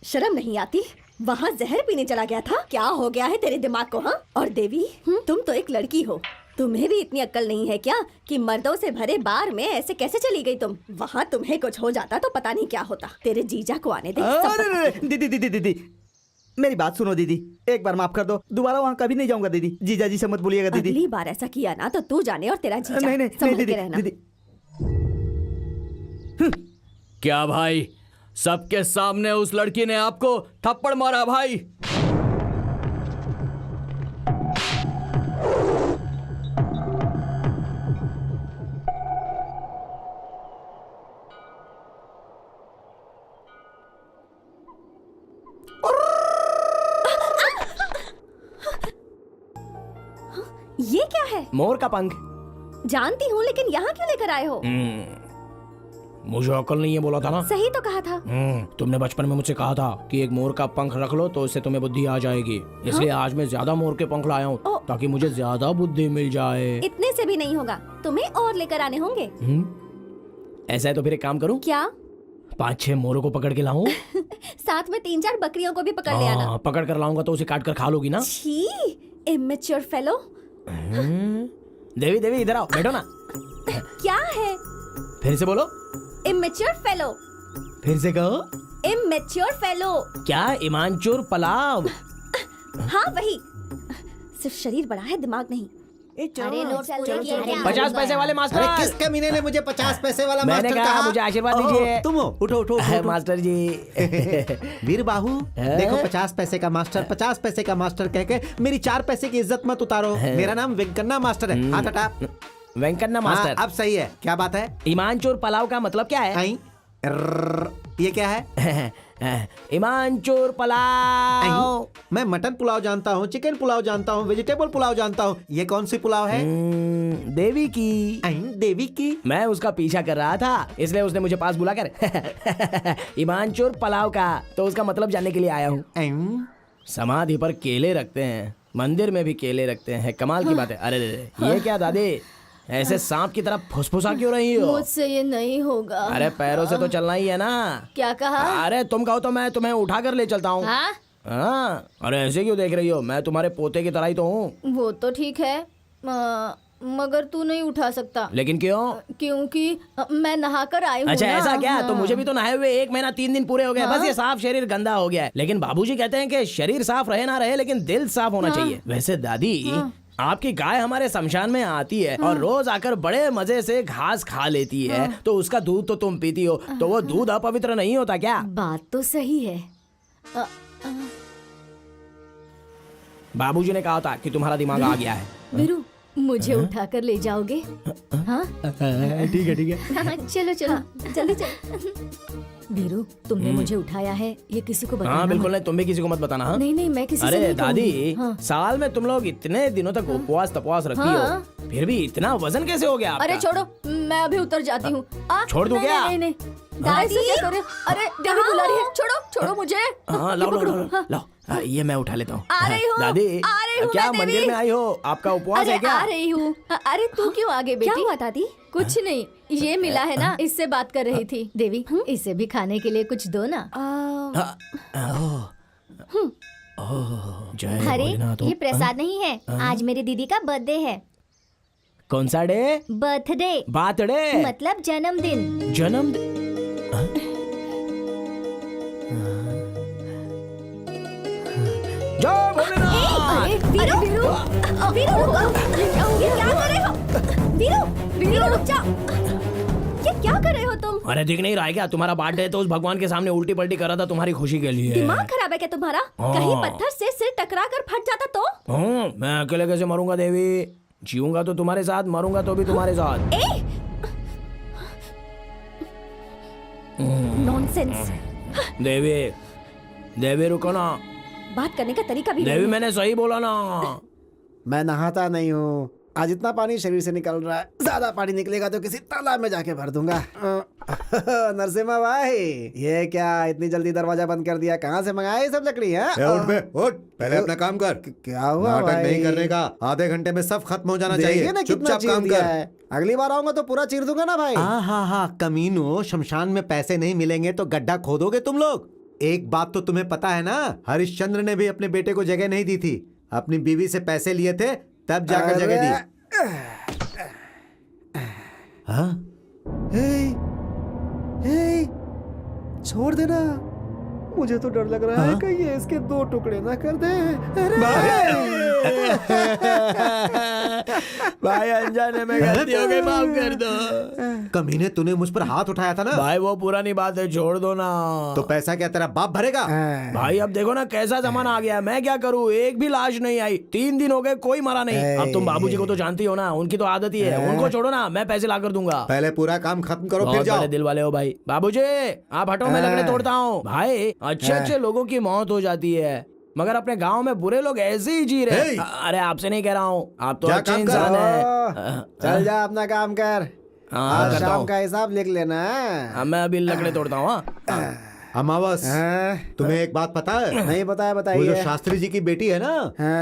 शर्म नहीं आती? वहाँ जहर पीने चला गया था। क्या हो गया है तेरे दिमाग को? हाँ, और देवी, तुम तो एक लड़की हो, तुम्हें भी इतनी अक्ल नहीं है क्या कि मर्दों से भरे बार में ऐसे कैसे चली गई तुम? वहाँ तुम्हें कुछ हो जाता तो पता नहीं क्या होता। तेरे जीजा को आने दे। सब पता है। दीदी, मेरी बात सुनो दीदी, एक बार माफ कर दो, दोबारा वहाँ कभी नहीं जाऊंगा दीदी। जीजा जी से मत बोलिएगा दीदी। अगली बार ऐसा किया ना तो तू जाने और तेरा जीजा। नहीं संभल के दीदी, रहना। दीदी। क्या भाई, सबके सामने उस लड़की ने आपको थप्पड़ मारा भाई? ये क्या है? मोर का पंख। जानती हूँ, लेकिन यहाँ क्यों लेकर आए हो? मुझे अकल नहीं है बोला था ना। सही तो कहा था। तुमने बचपन में मुझसे कहा था कि एक मोर का पंख रख लो तो इससे तुम्हें बुद्धि आ जाएगी। इसलिए आज मैं ज्यादा मोर के पंख लाया हूँ ताकि मुझे ज्यादा बुद्धि मिल जाए। इतने से भी नहीं होगा, तुम्हें और लेकर आने होंगे। ऐसा है तो फिर एक काम करूँ, क्या? 5-6 मोरों को पकड़ के लाऊं? साथ में 3-4 बकरियों को भी पकड़ ले आना। पकड़ कर लाऊंगा तो उसे काट कर खा लोगी ना? छी, इमेच्योर फेलो। देवी देवी इधर आओ, बैठो ना। क्या है? फिर से बोलो। Immature fellow. फिर से कहो। Immature fellow. क्या? ईमानचोर पलाव। हाँ वही, सिर्फ शरीर बड़ा है, दिमाग नहीं। अरे नोट 50 पैसे वाले मास्टर। अरे किस कमीने ने मुझे 50 पैसे वाला मैंने मास्टर कहा कहा? मुझे आशीर्वाद दीजिए। तुम हो, उठो। मास्टर जी। वीर बाहू, देखो 50 पैसे का मास्टर, 50 पैसे का मास्टर कह के मेरी 4 पैसे की इज्जत मत उतारो। मेरा नाम वेंकन्ना मास्टर है। हाथ हटा। वेंकन्ना मास्टर। अब सही है। क्या बात है? ईमानचोर पलाव का मतलब क्या है? ये क्या है? ईमानचोर पलाव। मैं मटन पुलाव जानता हूँ, चिकन पुलाव जानता हूँ, वेजिटेबल पुलाव जानता हूँ। ये कौन सी पुलाव है? देवी की। देवी की? मैं उसका पीछा कर रहा था, इसलिए उसने मुझे पास बुलाकर ईमानचोर पलाव का तो उसका मतलब जानने के लिए आया हूँ। समाधि पर केले रखते हैं, मंदिर में भी केले रखते हैं, कमाल की बात है। अरे ये क्या दादी, ऐसे सांप की तरह फुसफुसा क्यों रही हो? मुझसे ये नहीं होगा। अरे पैरों से तो चलना ही है ना। क्या कहा? अरे तुम कहो तो मैं तुम्हें उठा कर ले चलता हूँ। हाँ? हाँ, अरे ऐसे क्यों देख रही हो? मैं तुम्हारे पोते की तरह ही तो हूँ। वो तो ठीक है, मगर तू नहीं उठा सकता। लेकिन क्यों? क्योंकि मैं नहाकर आई हूँ। अच्छा ना। ऐसा क्या? हाँ। तो मुझे भी तो नहाए हुए 1 महीना 3 दिन पूरे हो गए। बस ये साफ शरीर गंदा हो गया है। लेकिन बाबूजी कहते हैं कि शरीर साफ रहे ना रहे, लेकिन दिल साफ होना चाहिए। वैसे दादी, आपकी गाय हमारे शमशान में आती है और रोज आकर बड़े मजे से घास खा लेती है, तो उसका दूध तो तुम पीती हो, तो वो दूध अपवित्र नहीं होता क्या? बात तो सही है। बाबूजी ने कहा था कि तुम्हारा दिमाग आ गया है। वीरू, मुझे उठाकर ले जाओगे? हाँ ठीक है ठीक है। चलो चलो जल्दी चलो। वीरू, तुमने मुझे उठाया है, ये किसी को बताना हाँ मत। बिल्कुल नहीं, तुम भी किसी को मत बताना। हाँ? नहीं नहीं, मैं किसी से अरे नहीं दादी, कहूंगी। हाँ। साल में तुम लोग इतने दिनों तक उपवास तपवास रखती हो, फिर भी इतना वजन कैसे हो गया आपका? अरे छोड़ो, मैं अभी उतर जाती हूँ। छोड़ दूं नहीं, क्या? नहीं नहीं, दादी क्या कर रहे हो? अरे देवी बुला रही है, छोड़ो छोड़ो मुझे। हाँ लाओ लाओ लाओ लाओ, ये मैं उठा लेता हूँ। आ रही हूँ, दादी, आ रही हूँ क्या मैं, मंदिर देवी। में आई हो? आपका उपवास अरे है क्या? आ रही हूँ। अरे तू क्यों आगे बेटी? क्या हुआ दादी? कुछ नहीं, ये मिला है ना, इससे बात कर रही थी। देवी, इसे भी खाने के लिए कुछ दो ना। जय अरे भोलेनाथ। ये प्रसाद नहीं है, आज मेरी दीदी का बर्थडे है। कौन सा डे? बर्थडे बर्थडे मतलब जन्मदिन। जन्म जय भोलेनाथ। अरे वीरू, वीरू, वीरू रुको। ये क्या कर रहे हो? वीरू, वीरू रुक जाओ। ये क्या कर रहे हो तुम? अरे दिख नहीं रहा है क्या? तुम्हारा बर्थडे है तो उस भगवान के सामने उल्टी पल्टी कर रहा था तुम्हारी खुशी के लिए। दिमाग खराब है क्या तुम्हारा? कहीं पत्थर से सिर टकरा कर फट जाता तो? मैं अकेले कैसे मरूंगा देवी? जीऊंगा तो तुम्हारे साथ, मरूंगा तो भी तुम्हारे साथ। नॉनसेंस। देवी, देवी रुको ना। बात करने का तरीका भी देवी नहीं। मैंने सही बोला ना। मैं नहाता नहीं हूँ। आज इतना पानी शरीर से निकल रहा है, ज्यादा पानी निकलेगा तो किसी तालाब में जाके भर दूंगा। नरसिम्हा भाई, ये क्या इतनी जल्दी दरवाजा बंद कर दिया? कहाँ से मंगाया ये सब लकड़ी है? उठ बे, उठ, पहले अपना काम कर। क्या हुआ नाटक भाई? नहीं करने का, आधे घंटे में सब खत्म हो जाना देखिए चाहिए। ना कितना चुपचाप चीर काम दिया कर। है। अगली बार आऊंगा तो पूरा चीर दूंगा ना भाई। हाँ कमीनो, शमशान में पैसे नहीं मिलेंगे तो गड्ढा खोदोगे तुम लोग। एक बात तो तुम्हें पता है ना, हरिश्चंद्र ने भी अपने बेटे को जगह नहीं दी थी। अपनी बीवी से पैसे लिए थे तब जाकर जगह दी। हाँ? छोड़ देना, मुझे तो डर लग रहा है कहीं ये इसके 2 टुकड़े ना कर दे। भाई अनजाने में गलती हो गई, माफ कर दो। कमीने, तूने मुझ पर हाथ उठाया था ना। भाई वो पुरानी बात है, छोड़ दो ना। तो पैसा क्या तेरा बाप भरेगा? भाई अब देखो ना कैसा जमाना आ गया, मैं क्या करूँ? एक भी लाश नहीं आई, 3 दिन हो गए, कोई मरा नहीं। अब तुम बाबूजी को तो जानती हो ना, उनकी तो आदत ही है। उनको छोड़ो ना, मैं पैसे ला कर दूंगा। पहले पूरा काम खत्म करो फिर बहुत जाओ। बड़े दिल वाले हो भाई। बाबूजी आप हटो, मैं लकड़े तोड़ता हूँ। भाई अच्छे अच्छे लोगों की मौत हो जाती है, मगर अपने गांव में बुरे लोग ऐसे ही जी रहे। अरे आपसे नहीं कह रहा हूँ, आप तो अच्छे इंसान है। चल जा अपना काम कर। आज शाम का हिसाब लिख लेना। मैं अभी लकड़े तोड़ता हूँ। अमावस, तुम्हें एक बात पता है? नहीं पता है, वो बताइए। जो शास्त्री जी की बेटी है ना,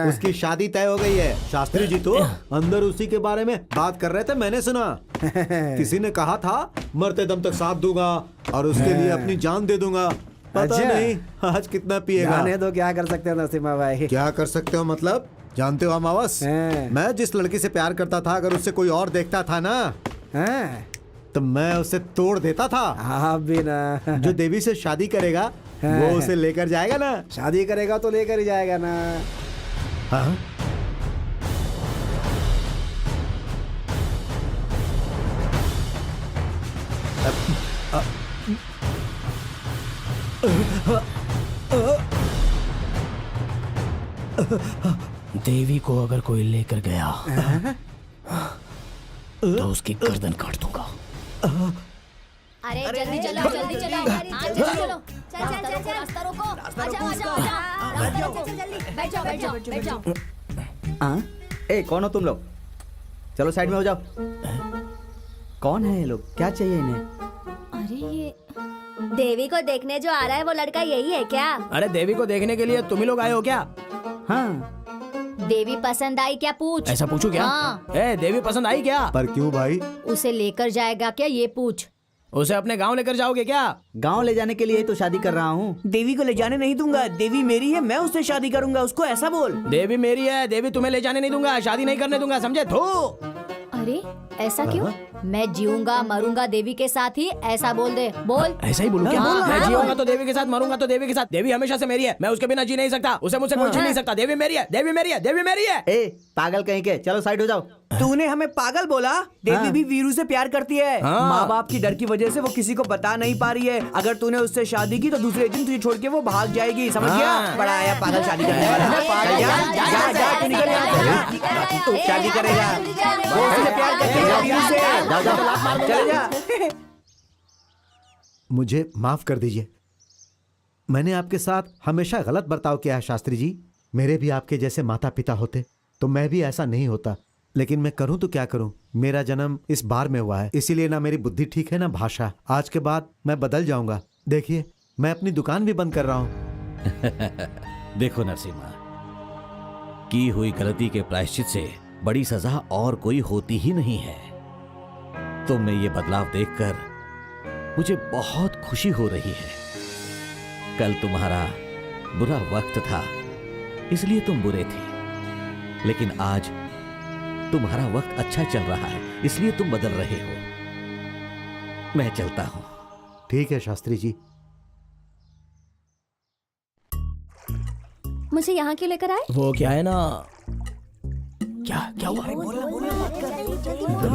उसकी शादी तय हो गई है। शास्त्री जी तो अंदर उसी के बारे में बात कर रहे थे, मैंने सुना। किसी ने कहा था मरते दम तक साथ दूंगा और उसके लिए अपनी जान दे दूंगा। पता नहीं आज कितना पिएगा। जाने दो, क्या कर सकते हो नरसिम्हा भाई? क्या कर सकते हो मतलब? जानते हो अमावस, मैं जिस लड़की से प्यार करता था, अगर उससे कोई और देखता था ना, तो मैं उसे तोड़ देता था। आप भी ना। जो देवी से शादी करेगा वो उसे लेकर जाएगा ना। शादी करेगा तो लेकर ही जाएगा ना। हाँ? देवी को अगर कोई लेकर गया तो उसकी गर्दन काट दूंगा। अरे जल्दी चलो, जल्दी चलो, जल्दी चलो, चल चल चल चल, रास्ता रोको, आ जाओ आ जाओ, रास्ता चल जल्दी, बैठ जाओ बैठ जाओ बैठ जाओ। ए कौन हो तुम लोग? चलो साइड में हो जाओ। कौन है ये लोग? क्या चाहिए इन्हें? अरे ये देवी को देखने जो आ रहा है वो लड़का यही है क्या? अरे देवी को देखने के लिए तुम ही लोग आए हो क्या? हाँ। देवी पसंद आई क्या पूछ? ऐसा पूछू क्या? हाँ। ए देवी पसंद आई क्या? पर क्यों भाई? उसे लेकर जाएगा क्या ये पूछ? उसे अपने गांव लेकर जाओगे क्या? गांव ले जाने के लिए ही तो शादी कर रहा हूँ। देवी को ले जाने नहीं दूंगा। देवी मेरी है, मैं उससे शादी करूंगा। उसको ऐसा बोल। देवी मेरी है, देवी तुम्हें ले जाने नहीं दूंगा, शादी नहीं करने दूंगा, समझे? थू। अरे ऐसा क्यों? मैं जीऊंगा मरूंगा देवी के साथ ही, ऐसा बोल दे। बोल। ऐसा ही बोलूं क्या? मैं जीऊंगा तो देवी के साथ, मरूंगा तो देवी के साथ। देवी हमेशा से मेरी है, मैं उसके बिना जी नहीं सकता। उसे मुझसे कोई छीन नहीं सकता। देवी मेरी है, देवी मेरी है, देवी मेरी है। ए पागल कहीं के, चलो साइड हो जाओ। तूने हमें पागल बोला? देवी भी वीरू से प्यार करती है। माँ बाप की डर की वजह से वो किसी को बता नहीं पा रही है। अगर तूने उससे शादी की तो दूसरे दिन तुझे छोड़ के वो भाग जाएगी, समझ गया? बड़ा आया पागल शादी करने वाला। जा जा तू निकल यहाँ। तू शादी करेगा, वो उससे प्यार करती है वीरू से। चल जा। मुझे माफ कर दीजिए, मैंने आपके साथ हमेशा गलत बर्ताव किया है शास्त्री जी। मेरे भी आपके जैसे माता पिता होते तो मैं भी ऐसा नहीं होता, लेकिन मैं करूं तो क्या करूं। मेरा जन्म इस बार में हुआ है, इसीलिए ना मेरी बुद्धि ठीक है ना भाषा। आज के बाद मैं बदल जाऊंगा। देखिए मैं अपनी दुकान भी बंद कर रहा हूं। देखो नरसिम्हा, की हुई गलती के प्रायश्चित से बड़ी सजा और कोई होती ही नहीं है। तुम में ये बदलाव देखकर मुझे बहुत खुशी हो रही है। कल तुम्हारा बुरा वक्त था, इसलिए तुम बुरे थे, लेकिन आज तुम्हारा वक्त अच्छा चल रहा है, इसलिए तुम बदल रहे हो। मैं चलता हूं। ठीक है शास्त्री जी। मुझे यहाँ क्यों लेकर आए? वो क्या है ना, क्या हुआ?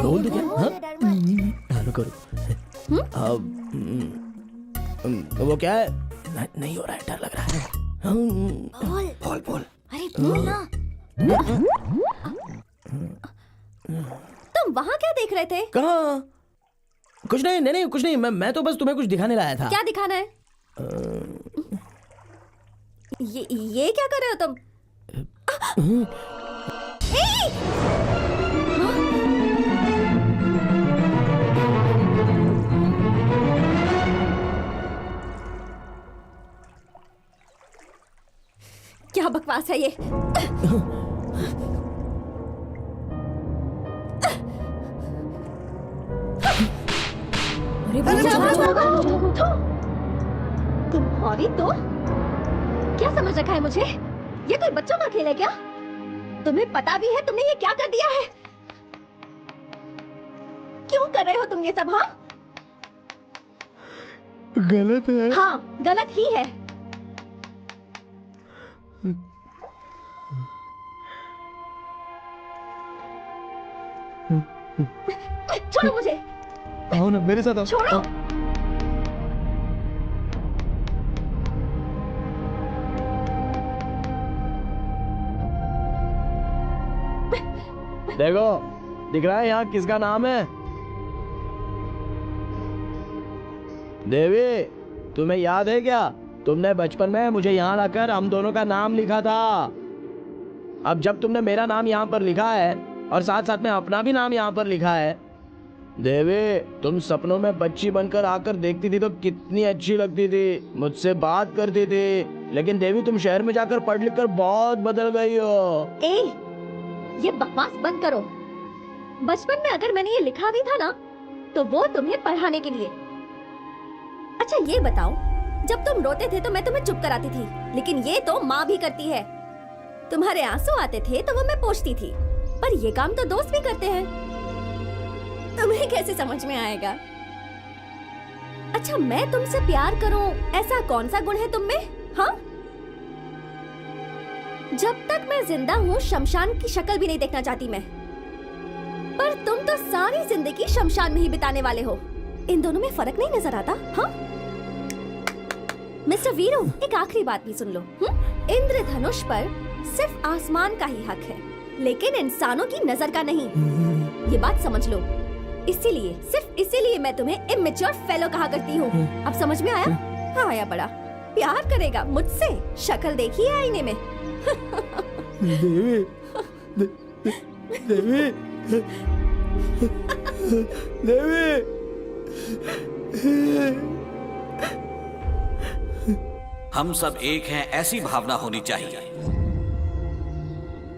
बोल दो क्या? वो क्या है? नहीं हो रहा है, डर लग रहा है। बोल। अरे बोल ना। तुम वहाँ क्या देख रहे थे? कहाँ? कुछ नहीं, कुछ नहीं। मैं तो बस तुम्हें कुछ दिखाने लाया था। क्या दिखाना है? ये क्या कर रहे हो तुम? क्या बकवास है ये? तुम्हारी तो क्या समझ रखा है मुझे? ये कोई बच्चों का खेल है क्या? तुम्हें पता भी है तुमने ये क्या कर दिया है? क्यों कर रहे हो तुम ये सब? हाँ गलत है। हाँ गलत ही है। छोड़ो मुझे। आओ ना मेरे साथ आओ। छोड़ो। देखो दिख रहा है यहाँ किसका नाम है? देवी, तुम्हें याद है क्या? तुमने बचपन में मुझे यहाँ लाकर हम दोनों का नाम लिखा था। अब जब तुमने मेरा नाम यहाँ पर लिखा है और साथ साथ में अपना भी नाम यहाँ पर लिखा है, देवी तुम सपनों में बच्ची बनकर आकर देखती थी तो कितनी अच्छी लगती थी, मुझसे बात करती थी। लेकिन देवी तुम शहर में जाकर पढ़ लिख कर बहुत बदल गई हो। ये बकवास बंद करो। बचपन में अगर मैंने ये लिखा भी था ना तो वो तुम्हें पढ़ाने के लिए। अच्छा ये बताओ, जब तुम रोते थे तो मैं तुम्हें चुप कराती थी, लेकिन ये तो माँ भी करती है। तुम्हारे आंसू आते थे तो वो मैं पोंछती थी, पर ये काम तो दोस्त भी करते हैं। तुम्हें कैसे समझ में आएगा? अच्छा मैं तुमसे प्यार करूं, ऐसा कौन सा गुण है तुम में? हाँ, जब तक मैं जिंदा हूँ शमशान की शक्ल भी नहीं देखना चाहती मैं। पर तुम तो सारी जिंदगी शमशान में ही बिताने वाले हो। इन दोनों में फर्क नहीं नजर आता? हाँ मिस्टर वीरू, एक आखिरी बात भी सुन लो। इंद्रधनुष पर सिर्फ आसमान का ही हक है, लेकिन इंसानों की नजर का नहीं। ये बात समझ लो। इसीलिए, सिर्फ इसीलिए मैं तुम्हें इमेच्योर फेलो कहा करती हूँ। अब समझ में आया? हाँ आया। बड़ा प्यार करेगा मुझसे, शक्ल देखी है आईने में। देवी, देवी, देवी। हम सब एक हैं, ऐसी भावना होनी चाहिए।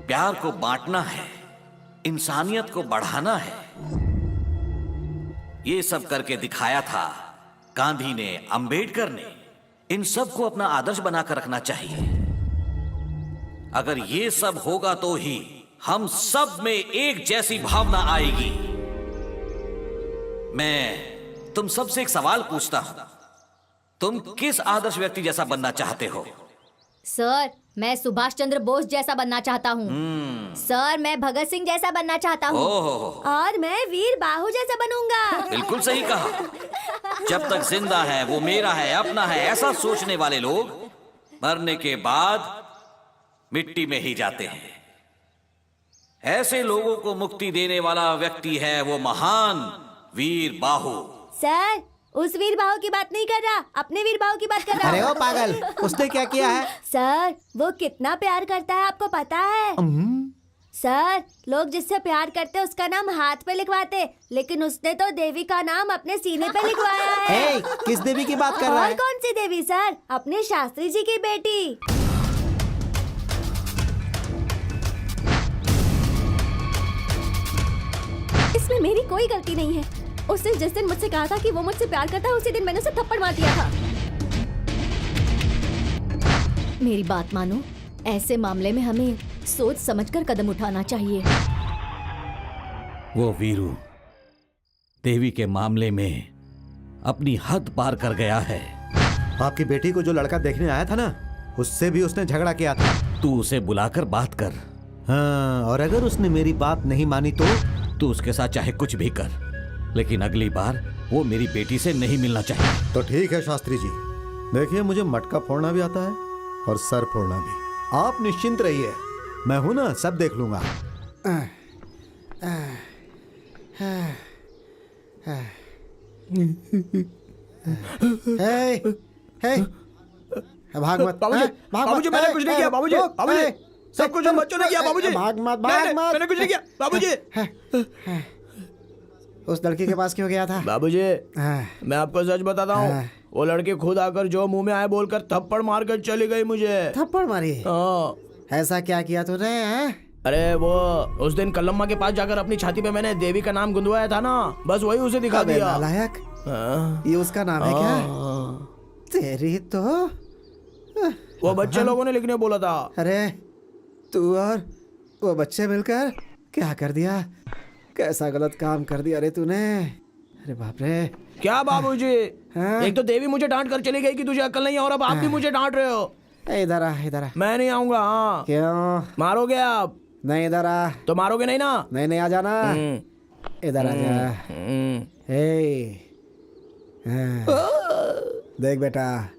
प्यार को बांटना है, इंसानियत को बढ़ाना है। ये सब करके दिखाया था। गांधी ने, अंबेडकर ने, इन सब को अपना आदर्श बनाकर रखना चाहिए। अगर ये सब होगा तो ही हम सब में एक जैसी भावना आएगी। मैं तुम सबसे एक सवाल पूछता हूं, तुम किस आदर्श व्यक्ति जैसा बनना चाहते हो? सर, मैं सुभाष चंद्र बोस जैसा बनना चाहता हूँ। सर, मैं भगत सिंह जैसा बनना चाहता हूँ। और मैं वीर बाहु जैसा बनूंगा। बिल्कुल सही कहा। जब तक जिंदा है वो मेरा है, अपना है, ऐसा सोचने वाले लोग मरने के बाद मिट्टी में ही जाते हैं। ऐसे लोगों को मुक्ति देने वाला व्यक्ति है वो महान वीर बाहु। सर, उस वीर बाहु की बात नहीं कर रहा, अपने वीर बाहु की बात कर रहा। अरे ओ पागल, उसने क्या किया है? सर, वो कितना प्यार करता है आपको पता है? सर, लोग जिससे प्यार करते उसका नाम हाथ पे लिखवाते, लेकिन उसने तो देवी का नाम अपने सीने पे लिखवाया है। किस देवी की बात कर रहा है? और कौन सी देवी सर? अपने शास्त्री जी की बेटी। इसमें मेरी कोई गलती नहीं है। उसने जिस दिन मुझसे कहा था कि वो मुझसे प्यार करता है, उसी दिन मैंने उसे थप्पड़ मार दिया था। मेरी बात मानो, ऐसे मामले में हमें सोच समझकर कदम उठाना चाहिए। वो वीरू देवी के मामले में अपनी हद पार कर गया है। आपकी बेटी को जो लड़का देखने आया था ना, उससे भी उसने झगड़ा किया था। तू उसे बुलाकर बात कर। हाँ, और अगर उसने मेरी बात नहीं मानी तो? तू उसके साथ चाहे कुछ भी कर, लेकिन अगली बार वो मेरी बेटी से नहीं मिलना चाहिए। तो ठीक है शास्त्री जी, देखिए मुझे मटका फोड़ना भी आता है और सर फोड़ना भी। आप निश्चिंत रहिए, मैं हूं ना, सब देख लूंगा। भाग मत बाबूजी। बाबूजी, मैंने कुछ नहीं किया बाबूजी। बाबूजी, सब कुछ हम बच्चों ने किया बाबूजी। भाग मत, मैंने कुछ नहीं किया बाबूजी। उस लड़की के पास क्यों गया था? बाबूजी, मैं आपको सच बताता हूँ, वो लड़की खुद आकर जो मुंह में आए बोलकर थप्पड़ मारकर चली गई मुझे। थप्पड़ मारी? ऐसा क्या किया तूने? अरे वो उस दिन कलम्मा के पास जाकर अपनी छाती पे मैंने देवी का नाम गुंदवाया था ना, बस वही उसे दिखा दिया। नालायक, ये उसका नाम है क्या? तेरी तो वो बच्चे लोगों ने लिखने बोला था। अरे तू और वो बच्चे मिलकर क्या कर दिया? कैसा गलत काम कर दिया रे तूने? अरे बाप रे। क्या बाबूजी? एक तो देवी मुझे डांट कर चली गई कि तुझे अक्ल नहीं है, और अब आप भी मुझे डांट रहे हो। इधर आ, इधर आ। मैं नहीं आऊंगा। हाँ। क्यों? मारोगे आप? नहीं, इधर आ। तो मारोगे नहीं ना? नहीं, आ जाना। इधर आ जा। देख बेटा,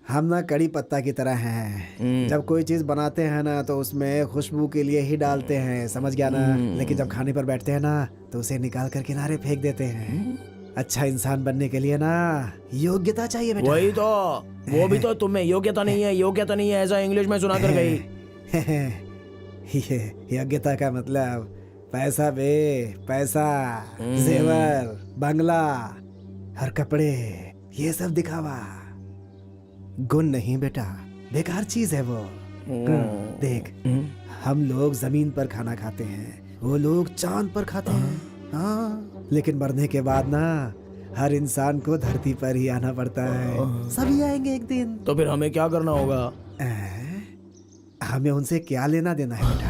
हम ना कड़ी पत्ता की तरह हैं। जब कोई चीज बनाते हैं ना तो उसमें खुशबू के लिए ही डालते हैं, समझ गया ना? लेकिन जब खाने पर बैठते हैं ना तो उसे निकाल कर किनारे फेंक देते हैं। अच्छा इंसान बनने के लिए ना योग्यता चाहिए बेटा। वही तो, वो भी तो तुम्हें योग्यता नहीं है, योग्यता नहीं है, ऐसा इंग्लिश में सुना कर गई। ये योग्यता का मतलब पैसा बे, पैसा, जेवर, बंगला और कपड़े, ये सब दिखावा। गुण नहीं बेटा, बेकार चीज है वो। देख, हम लोग जमीन पर खाना खाते हैं, वो लोग चांद पर खाते हैं। हाँ, लेकिन मरने के बाद ना हर इंसान को धरती पर ही आना पड़ता है। सभी आएंगे एक दिन। तो फिर हमें क्या करना होगा? हमें उनसे क्या लेना देना है बेटा?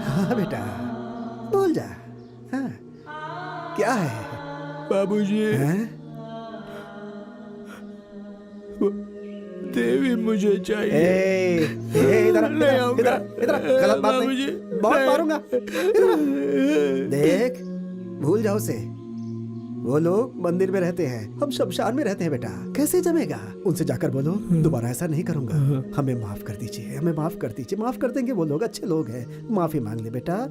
हाँ बेटा, बोल जा। हाँ, क्या है बाबूजी? देवी मुझे चाहिए। इधर गलत बात नहीं, बहुत मारूंगा। देख, भूल जाओ उसे। वो लोग मंदिर में रहते हैं, हम शमशान में रहते हैं बेटा, कैसे जमेगा? उनसे जाकर बोलो दोबारा ऐसा नहीं करूंगा, हमें माफ कर दीजिए, हमें माफ कर दीजिए। माफ कर देंगे, वो लोग अच्छे लोग हैं, माफी मांग ले बेटा।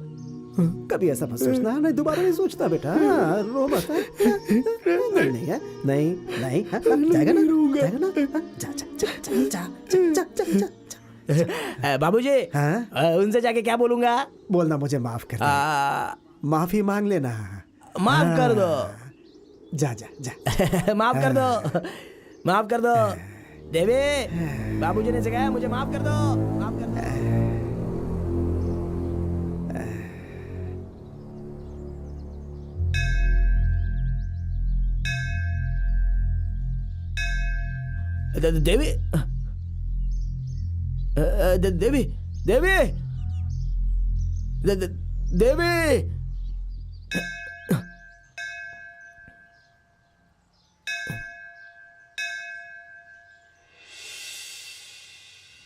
कभी ऐसा मत सोचना, नहीं दोबारा नहीं सोचना बेटा। रो मत। नहीं है, नहीं नहीं, जाएगा ना, जाएगा ना। जा जा जा जा जा जा जा। बाबूजी, उनसे जाके क्या बोलूंगा? बोलना मुझे माफ कर दे, माफी मांग लेना। माफ कर दो। जा जा जा। माफ कर दो, माफ कर दो। देवी, बाबूजी ने सिखाया मुझे माफ कर दो, माफ कर दो। देवी देवी देवी देवी।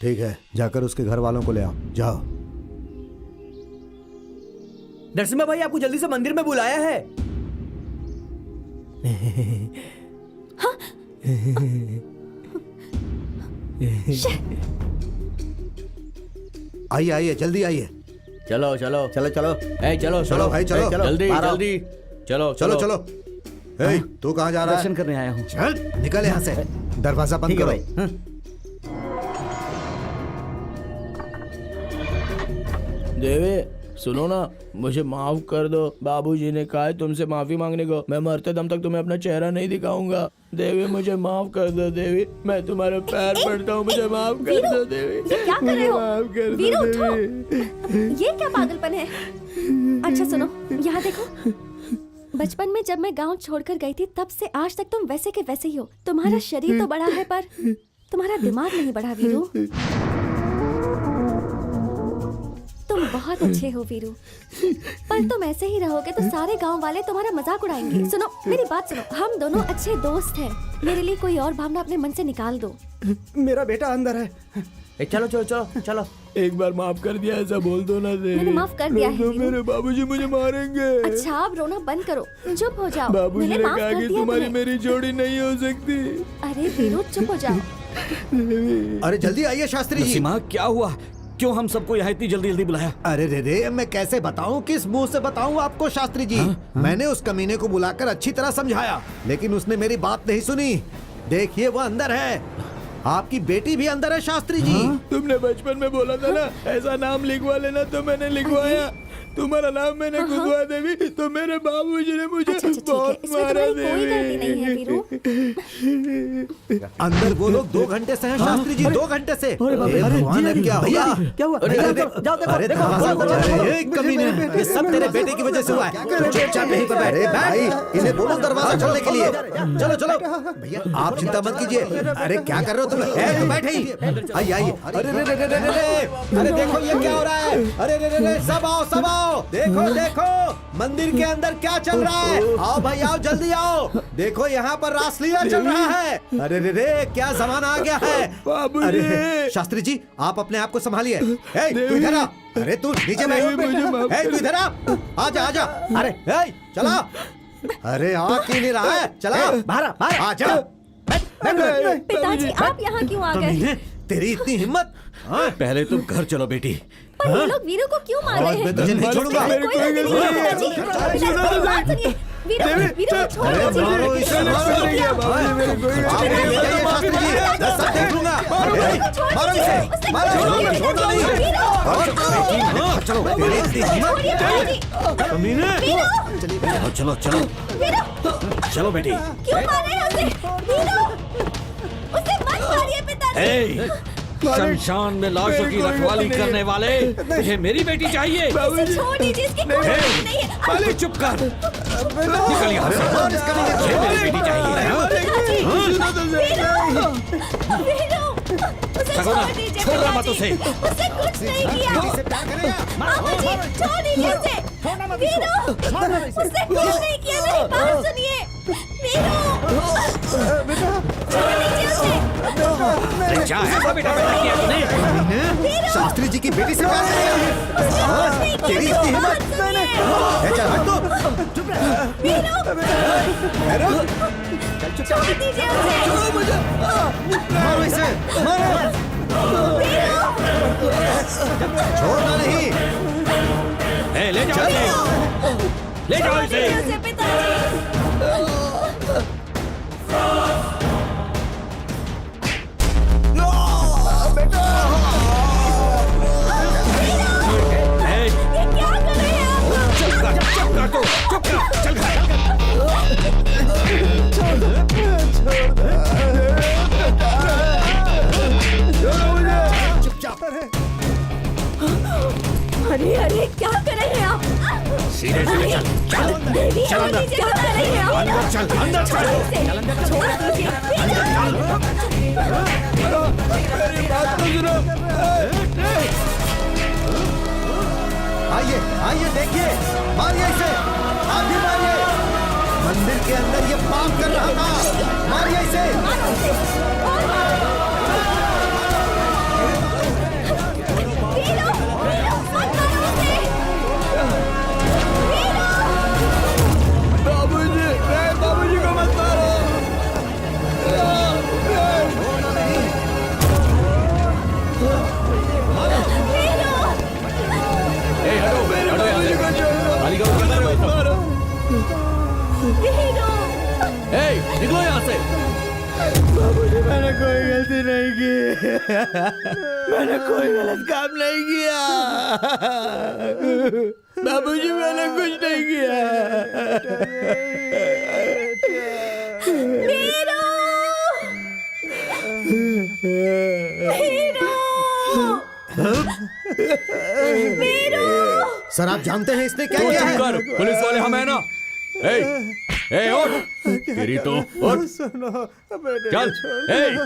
ठीक है, जाकर उसके घर वालों को ले आओ, जाओ। नरसिम्हा भाई आपको जल्दी से मंदिर में बुलाया है। आइए आइए, जल्दी आइए। चलो चलो चलो चलो ए चलो चलो भाई, चलो। जल्दी बाहर आओ। जल्दी चलो चलो चलो। ए, तू कहाँ जा रहा है? दर्शन करने आया हूँ। चल निकल यहाँ से, दरवाजा बंद ठीक है करो। भाई। हाँ। देवी सुनो ना, मुझे माफ कर दो। बाबूजी ने कहा है तुमसे माफी मांगने को। मैं मरते दम तक तुम्हें अपना चेहरा नहीं दिखाऊंगा। देवी मुझे माफ कर दो देवी, मैं तुम्हारे पैर पड़ता हूँ, मुझे माफ कर दो देवी। ये क्या कर रहे हो? माफ कर वीरू, दो उठो। देवी। ये क्या पागलपन है? अच्छा सुनो, यहाँ देखो। बचपन में जब मैं गांव छोड़कर गई थी, तब से आज तक तुम वैसे के वैसे ही हो। तुम्हारा शरीर तो बड़ा है, पर तुम्हारा दिमाग नहीं बढ़ा वीरू। तुम बहुत अच्छे हो वीरू, पर तुम ऐसे ही रहोगे तो सारे गांव वाले तुम्हारा मजाक उड़ाएंगे। सुनो मेरी बात सुनो, हम दोनों अच्छे दोस्त हैं। मेरे लिए कोई और भावना अपने मन से निकाल दो। मेरा बेटा अंदर है। चलो चलो चलो चलो। एक बार माफ कर दिया, ऐसा बोल दो ना देवी। मैंने माफ कर दिया है वीरू। मेरे बाबूजी मुझे मारेंगे। अच्छा अब रोना बंद करो, चुप हो जाओ। बाबूजी मैंने ने माफ कहा कर कि दिया तुम्हारी तुम्हें। मेरी जोड़ी नहीं हो सकती। अरे वीरू चुप हो जाओ। अरे जल्दी आइए शास्त्री जी। नरसिम्हा क्या हुआ? क्यों हम सबको यहाँ इतनी जल्दी जल्दी बुलाया? अरे रे, मैं कैसे बताऊं, किस मुंह से बताऊं आपको शास्त्री जी। मैंने उस कमीने को बुलाकर अच्छी तरह समझाया, लेकिन उसने मेरी बात नहीं सुनी। देखिए वो अंदर है, आपकी बेटी भी अंदर है शास्त्री जी। तुमने बचपन में बोला था ना ऐसा नाम लिखवा लेना, तो मैंने लिखवाया। तुम्हारा नाम मैंने खुदवा देवी, तो मेरे बाबूजी ने मुझे बहुत मारा देवी। अंदर वो लोग 2 घंटे से हैं शास्त्री जी, 2 घंटे से। भगवान, अब क्या हुआ? क्या हुआ? अरे दरवाजा, कमीने, ये सब तेरे बेटे की वजह से हुआ है। चुपचाप यहीं पर बैठ। भाई इन्हें बोलो दरवाजा खोलने के लिए। चलो चलो भैया, आप चिंता मत कीजिए। अरे क्या कर रहे हो तुम? तुम बैठे ही। आइए आइए। अरे रे रे रे रे रे, अरे देखो ये क्या हो रहा है। अरे रे रे रे, सब आओ सब आओ। देखो देखो मंदिर के अंदर क्या चल रहा है। आओ भाई आओ, जल्दी आओ। देखो यहाँ पर रासलीला चल रहा है। अरे रे रे, क्या जमाना आ गया है। अरे शास्त्री जी, आप अपने आप को संभालिए। तू इधर आ। अरे तू नीचे बैठ। तू इधर आ, आजा आजा। अरे चला। अरे आ क्यों नहीं रहा है? चला बाहर आजा। पिताजी आप यहाँ क्यों आ गए? तेरी इतनी हिम्मत? पहले तुम घर चलो बेटी। पर ये लोग वीरू को क्यों मार रहे हैं? मैं तुझे नहीं छोड़ूंगा। कोई गलती नहीं है पिताजी। पिताजी बात सुनिए, वीरू को छोड़ दीजिए। मारो इसे, मारो। शास्त्री जी, सब देख लूंगा। मारो इसे, मारो। छोड़ना नहीं। चलो तेरी इतनी हिम्मत। कमीने। चलो चलो चलो बेटी। क्यों मार रहे हैं उसे? वीरू, उसे मत मारिए पिताजी। शमशान में लाशों की रखवाली करने वाले, मुझे मेरी बेटी चाहिए। इसे छोड़ दीजिए, इसकी कोई गलती नहीं है। पाले चुप कर, निकल यहाँ से। मुझे मेरी बेटी चाहिए। सगुना, छोड़ मत उसे। उसने कुछ नहीं किया। मामा जी, छोड़ दीजिए उसे। वीरू, उसने कुछ नहीं किया। मेरी बात सुनिए। वीरू, छोड़ दीजिए उसे। क्या है बेटा किया तूने? शास्त्री जी की बेटी से प्यार करेगा? तेरी इतनी हिम्मत? चल हट तू। चुप रह। वीरू, छोड़ दीजिए उसे। मारो इसे, मारो। छोड़ना नहीं। ले जाओ इसे, ले जाओ इसे। ये क्या कर रहे हैं आप? चुप कर तू, चुप कर, चल अरे अरे क्या कर रहे हैं आप? सीधे सीधे चल चल चल अंदर अंदर चल अंदर चल मेरी बात तो सुनो। आइए आइए देखिए, मारिए इसे, आप भी मारिए। मंदिर के अंदर ये पाप कर रहा था, मारिए इसे। बाबूजी को मत मारो। निकलो यहाँ से। बाबूजी मैंने कोई गलती नहीं की, मैंने कोई गलत काम नहीं किया। बाबूजी मैंने कुछ नहीं किया। सर आप जानते हैं इसने क्या किया है? पुलिस वाले हम है ना। उठ, तेरी तो उठ। चल,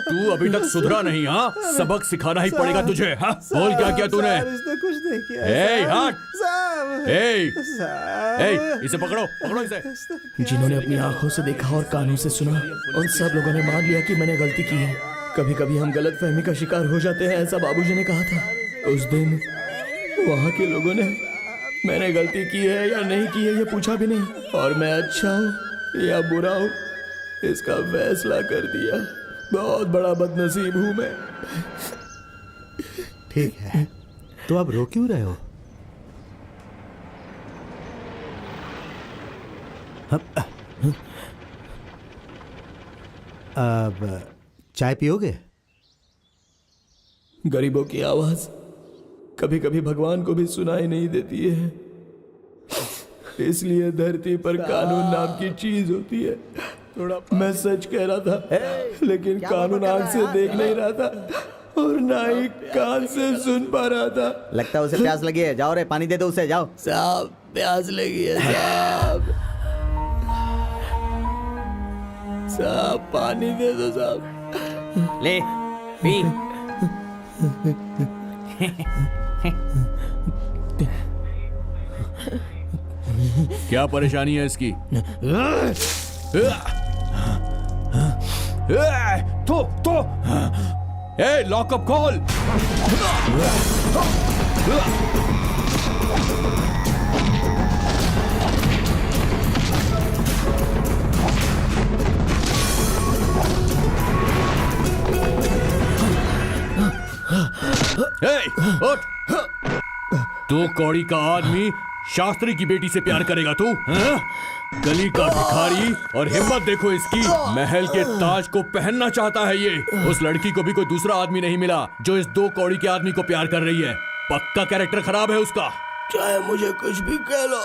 तू अभी तक सुधरा नहीं। हाँ, सबक सिखाना ही पड़ेगा तुझे। हाँ, बोल क्या किया तूने? इसने कुछ नहीं किया। हट। इसे पकड़ो, पकड़ो इसे। जिन्होंने अपनी आंखों से देखा और कानों से सुना, उन सब लोगों ने मान लिया कि मैंने गलती की है। कभी कभी हम गलत फहमी का शिकार हो जाते हैं, ऐसा बाबूजी ने कहा था। उस दिन वहाँ के लोगों ने मैंने गलती की है या नहीं की है ये पूछा भी नहीं, और मैं अच्छा हूँ या बुरा हूँ इसका फैसला कर दिया। बहुत बड़ा बदनसीब हूँ मैं। ठीक है, तो अब रो क्यों रहे हो? अब चाय पियोगे? गरीबों की आवाज कभी कभी भगवान को भी सुनाई नहीं देती है, इसलिए धरती पर कानून नाम की चीज होती है। थोड़ा मैं सच कह रहा था, लेकिन कानून आंख से देख नहीं रहा था और ना ही कान से सुन पा रहा था। लगता है उसे प्यास लगी है। जाओ रे, पानी दे दो उसे, जाओ। साहब प्यास लगी है साहब। साहब पानी दे दो साहब। ले पी। क्या परेशानी है इसकी? तो लॉकअप खोल। उठ। तू कौड़ी का आदमी शास्त्री की बेटी से प्यार करेगा तू? गली का भिखारी, और हिम्मत देखो इसकी, महल के ताज को पहनना चाहता है ये। उस लड़की को भी कोई दूसरा आदमी नहीं मिला जो इस 2 कौड़ी के आदमी को प्यार कर रही है। पक्का कैरेक्टर खराब है उसका। चाहे मुझे कुछ भी कह लो,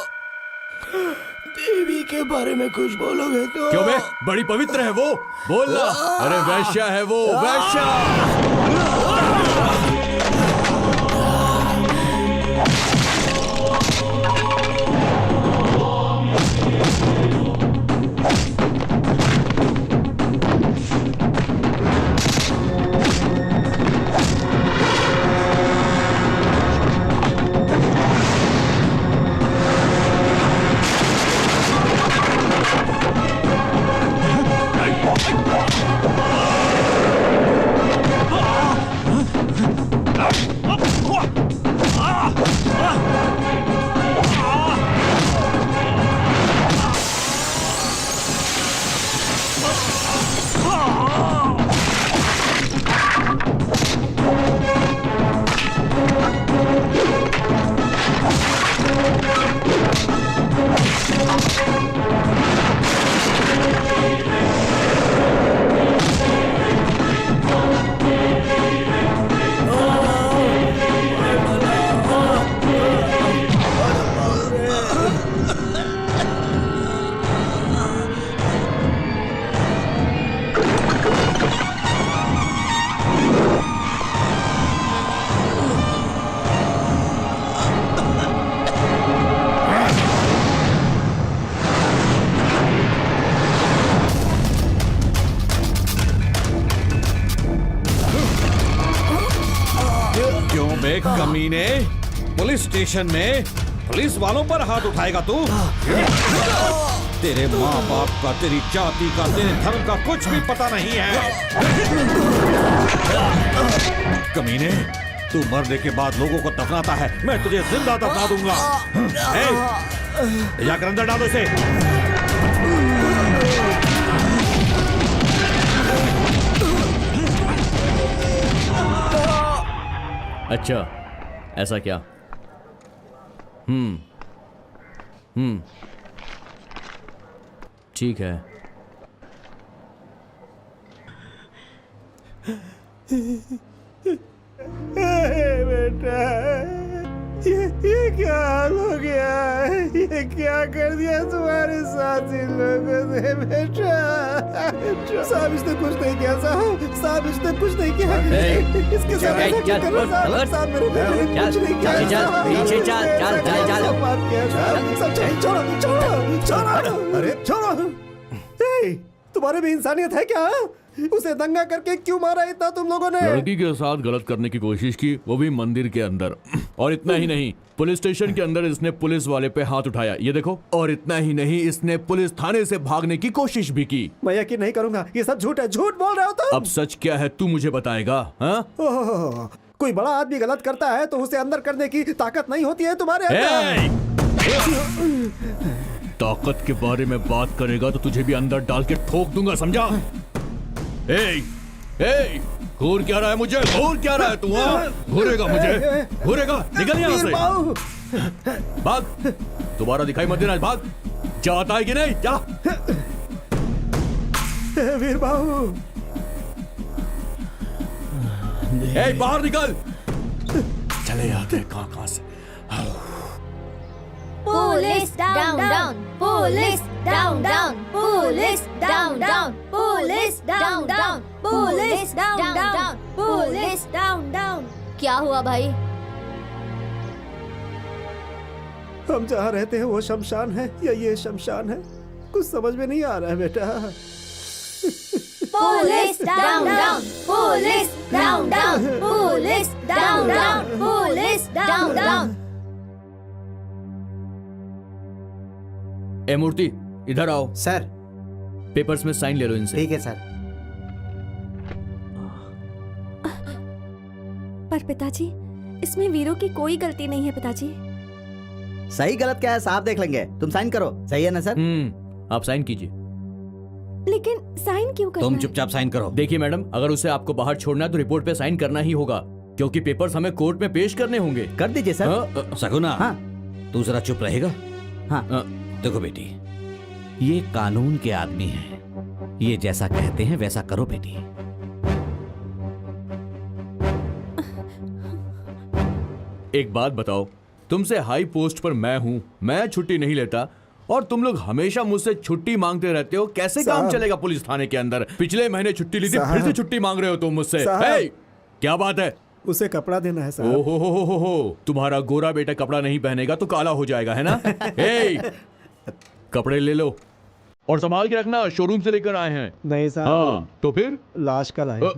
देवी के बारे में कुछ बोलोगे तो। क्यों बे? बड़ी पवित्र है वो, बोलना। अरे वैश्या है वो, वैश्या। कमीने, पुलिस स्टेशन में पुलिस वालों पर हाथ उठाएगा तू? तेरे माँ बाप का, तेरी जाति का, तेरे धर्म का कुछ भी पता नहीं है। कमीने, तू मरने के बाद लोगों को दफनाता है, मैं तुझे जिंदा दफना दूंगा। जाकर अंदर डालो इसे। अच्छा, ऐसा क्या? ठीक है। बेटा, ये क्या हाल हो गया है? ये क्या कर दिया तुम्हारे साथ इन लोगों ने? बेटा, साहब इसने कुछ नहीं किया। साहब इसने कुछ नहीं किया। इसके साथ ऐसा क्यों कर रहे हो? साहब मेरे बेटे ने कुछ नहीं किया। छोड़ो। अरे छोड़ो, तुम्हारे भी इंसानियत है क्या? उसे दंगा करके क्यों मारा इतना तुम लोगों ने? लड़की के साथ गलत करने की कोशिश की, वो भी मंदिर के अंदर। और इतना ही नहीं, पुलिस स्टेशन के अंदर इसने पुलिस वाले पे हाथ उठाया, ये देखो। और इतना ही नहीं, इसने पुलिस थाने से भागने की कोशिश भी की। मैं यकीन नहीं करूंगा, ये सब झूठ है। झूठ बोल रहे हो तुम। अब सच क्या है तू मुझे बताएगा? हाँ? कोई बड़ा आदमी गलत करता है तो उसे अंदर करने की ताकत नहीं होती है तुम्हारे अंदर। ताकत के बारे में बात करेगा तो तुझे भी अंदर डाल के ठोक दूंगा, समझा? घूर क्या रहा है मुझे? घूर क्या रहा है तू? घूरेगा मुझे? घूरेगा? निकल यहाँ से। भाग, दोबारा दिखाई मत देना। भाग, जाता है कि नहीं? जा। वीर बाबू, बाहर निकल। चले जाते हैं कहाँ से। Police down down, police down down, police down down, police down down, police down down, police down down. क्या हुआ भाई? हम जहाँ रहते हैं वो शमशान है या ये शमशान है? कुछ समझ में नहीं आ रहा है बेटा। Police down down, police down down, police down down, police down down. ए मूर्ति, इधर आओ। सर, पेपर्स में साइन ले लो इनसे। ठीक है सर। पर पिताजी, इसमें वीरू की कोई गलती नहीं है पिताजी। सही गलत क्या है साहब देख लेंगे, तुम साइन करो। सही है ना सर? आप साइन कीजिए। लेकिन साइन क्यों करना तुम है? चुपचाप साइन करो। देखिए मैडम, अगर उसे आपको बाहर छोड़ना है तो रिपोर्ट पे साइन करना ही होगा, क्योंकि पेपर्स हमें कोर्ट में पेश करने होंगे। कर दीजिए सर। सगुना, हाँ। तू जरा चुप रहेगा? हाँ। देखो बेटी, ये कानून के आदमी हैं, ये जैसा कहते हैं वैसा करो बेटी। एक बात बताओ, तुमसे हाई पोस्ट पर मैं हूं, मैं छुट्टी नहीं लेता और तुम लोग हमेशा मुझसे छुट्टी मांगते रहते हो। कैसे काम चलेगा पुलिस थाने के अंदर? पिछले महीने छुट्टी ली थी, फिर से छुट्टी मांग रहे हो तुम मुझसे। क्या बात है? उसे कपड़ा देना है साहब। ओहो, तुम्हारा गोरा बेटा कपड़ा नहीं पहनेगा तो काला हो जाएगा, है ना? कपड़े ले लो और संभाल के रखना, शोरूम से लेकर आए हैं। नहीं साहब। हाँ, तो फिर लाश का लाए।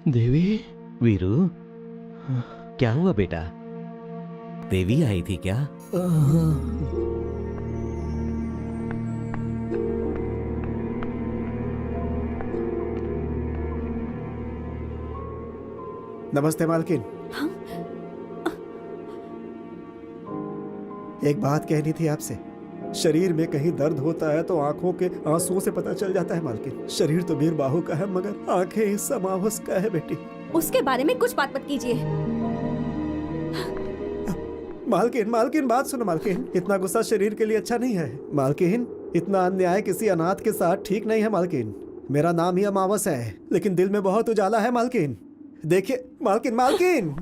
देवी। वीरू, क्या हुआ बेटा? देवी आई थी क्या? नमस्ते मालकिन। एक बात कहनी थी आपसे। शरीर में कहीं दर्द होता है तो आंखों के आंसुओं से पता चल जाता है मालकिन। शरीर तो वीर बाहु का है मगर आंखें इस अमावस का है बेटी। उसके बारे में कुछ बात मत कीजिए। मालकिन बात सुनो मालकिन, इतना गुस्सा शरीर के लिए अच्छा नहीं है मालकिन। इतना अन्याय किसी अनाथ के साथ ठीक नहीं है मालकिन। मेरा नाम ही अमावस है लेकिन दिल में बहुत उजाला है मालकिन। देखिए मालकिन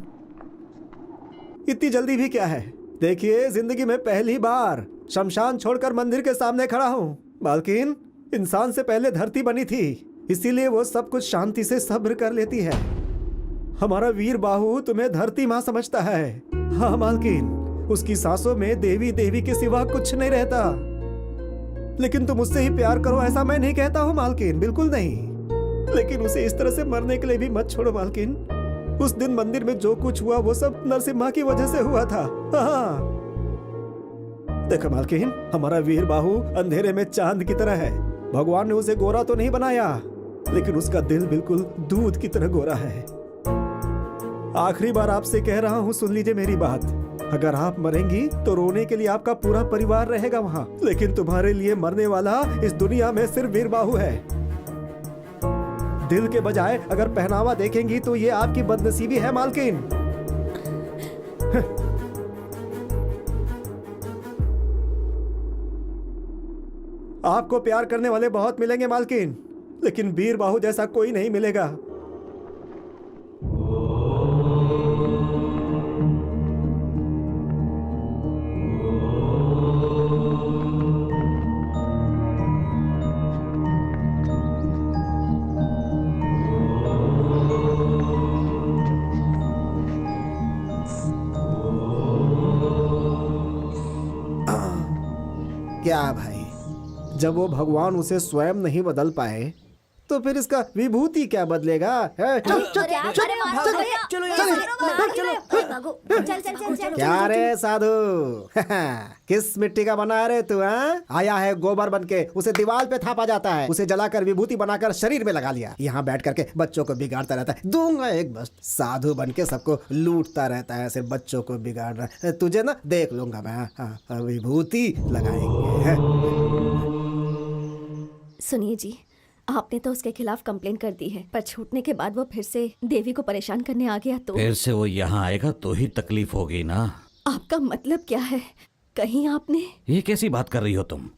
इतनी जल्दी भी क्या है। देखिए जिंदगी में पहली बार शमशान छोड़कर मंदिर के सामने खड़ा हूँ मालकिन। इंसान से पहले धरती बनी थी, इसीलिए वो सब कुछ शांति से सब्र कर लेती है। हमारा वीर बाहु तुम्हें धरती माँ समझता है। हाँ मालकिन, उसकी सांसों में देवी देवी के सिवा कुछ नहीं रहता। लेकिन तुम उससे ही प्यार करो ऐसा मैं नहीं कहता हूँ मालकिन, बिल्कुल नहीं। लेकिन उसे इस तरह से मरने के लिए भी मत छोड़ो मालकिन। उस दिन मंदिर में जो कुछ हुआ वो सब नरसिम्हा की वजह से हुआ था। हाँ देखो मालकिन, हमारा वीर बाहु अंधेरे में चांद की तरह है। भगवान ने उसे गोरा तो नहीं बनाया लेकिन उसका दिल बिल्कुल दूध की तरह गोरा है। आखिरी बार आपसे कह रहा हूँ, सुन लीजिए मेरी बात। अगर आप मरेंगी तो रोने के लिए आपका पूरा परिवार रहेगा वहाँ, लेकिन तुम्हारे लिए मरने वाला इस दुनिया में सिर्फ वीर बाहु है। दिल के बजाय अगर पहनावा देखेंगी तो ये आपकी बदनसीबी है मालकिन। आपको प्यार करने वाले बहुत मिलेंगे मालकिन, लेकिन वीर बाहु जैसा कोई नहीं मिलेगा। क्या भाई, जब वो भगवान उसे स्वयं नहीं बदल पाए तो फिर इसका विभूति क्या बदलेगा? क्या रे साधु किस मिट्टी का बना रे तू? आया है गोबर बनके, उसे दीवार पे थापा जाता है, उसे जलाकर विभूति बनाकर शरीर में लगा लिया। यहाँ बैठ करके बच्चों को बिगाड़ता रहता है। दूंगा एक बस। साधु बनके सबको लूटता रहता है, सिर्फ बच्चों को बिगाड़ रहा है। तुझे ना देख लूंगा मैं। विभूति लगाएंगे। सुनिए जी, आपने तो उसके खिलाफ कंप्लेंट कर दी है, पर छूटने के बाद वो फिर से देवी को परेशान करने आ गया तो फिर से वो यहाँ आएगा तो ही तकलीफ होगी ना। आपका मतलब क्या है? कहीं आपने ये कैसी बात कर रही हो तुम?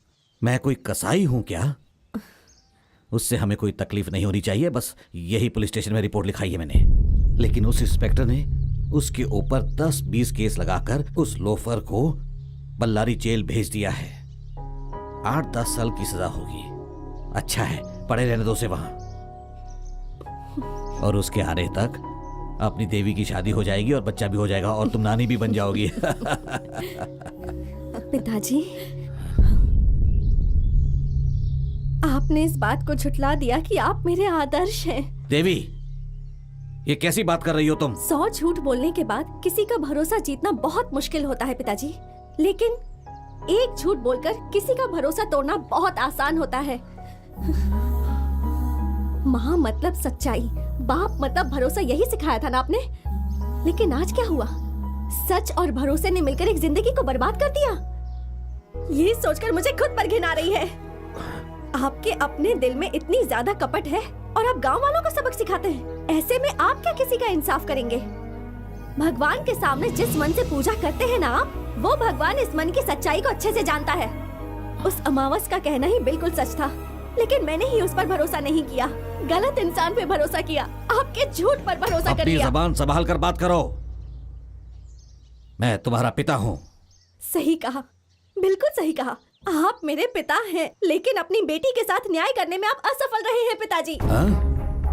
मैं कोई कसाई हूँ क्या? उससे हमें कोई तकलीफ नहीं होनी चाहिए, बस यही पुलिस स्टेशन में रिपोर्ट लिखाई है मैंने। लेकिन उस इंस्पेक्टर ने उसके ऊपर 10-20 केस लगाकर उस लोफर को बल्लारी जेल भेज दिया है। 8-10 साल की सजा होगी। अच्छा है, पड़े रहने दो उसे वहां, और उसके आने तक अपनी देवी की शादी हो जाएगी और बच्चा भी हो जाएगा और तुम नानी भी बन जाओगी। पिताजी, आपने इस बात को झुठला दिया कि आप मेरे आदर्श हैं। देवी, ये कैसी बात कर रही हो तुम? 100 झूठ बोलने के बाद किसी का भरोसा जीतना बहुत मुश्किल होता है पिताजी, लेकिन एक झूठ बोलकर किसी का भरोसा तोड़ना बहुत आसान होता है। माँ मतलब सच्चाई, बाप मतलब भरोसा, यही सिखाया था ना आपने। लेकिन आज क्या हुआ? सच और भरोसे ने मिलकर एक जिंदगी को बर्बाद कर दिया। ये सोचकर मुझे खुद पर घिन आ रही है। आपके अपने दिल में इतनी ज्यादा कपट है और आप गांव वालों को सबक सिखाते हैं। ऐसे में आप क्या किसी का इंसाफ करेंगे? भगवान के सामने जिस मन से पूजा करते हैं ना आप, वो भगवान इस मन की सच्चाई को अच्छे से जानता है। उस अमावस का कहना ही बिल्कुल सच था, लेकिन मैंने ही उस पर भरोसा नहीं किया। गलत इंसान पे भरोसा किया, आपके झूठ पर भरोसा कर लिया। अपनी जबान संभाल कर बात करो। मैं तुम्हारा पिता हूँ। सही कहा, बिल्कुल सही कहा। आप मेरे पिता हैं, लेकिन अपनी बेटी के साथ न्याय करने में आप असफल रहे हैं पिताजी।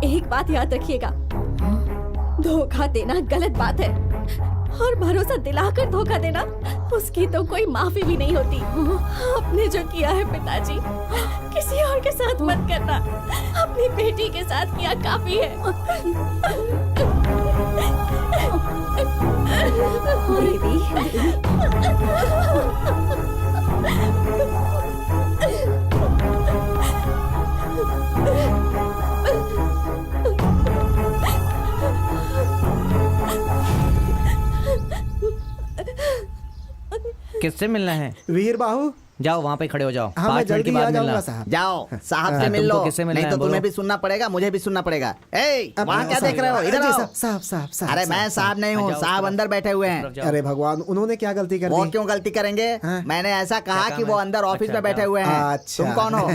एक बात याद रखिएगा, धोखा देना गलत बात है और भरोसा दिलाकर धोखा देना, उसकी तो कोई माफी भी नहीं होती। आपने जो किया है पिताजी, किसी और के साथ मत करना। अपनी बेटी के साथ किया काफी है। किससे मिलना है? वीर बाहु, जाओ वहाँ पे खड़े हो जाओ। हाँ, मैं 5 मिनट के जल्दी आ बाद जाऊंगा मिलना। साहब। जाओ साहब से मिल लो, नहीं तो तुम्हें भी सुनना पड़ेगा, मुझे भी सुनना पड़ेगा। वहाँ क्या देख रहे हो, इधर आओ। साहब साहब साहब। अरे मैं साहब नहीं हूँ, साहब अंदर बैठे हुए हैं। अरे भगवान, उन्होंने क्या गलती कर दी? वो क्यों गलती करेंगे? मैंने ऐसा कहा कि वो अंदर ऑफिस में बैठे हुए हैं। अच्छा। तुम कौन हो?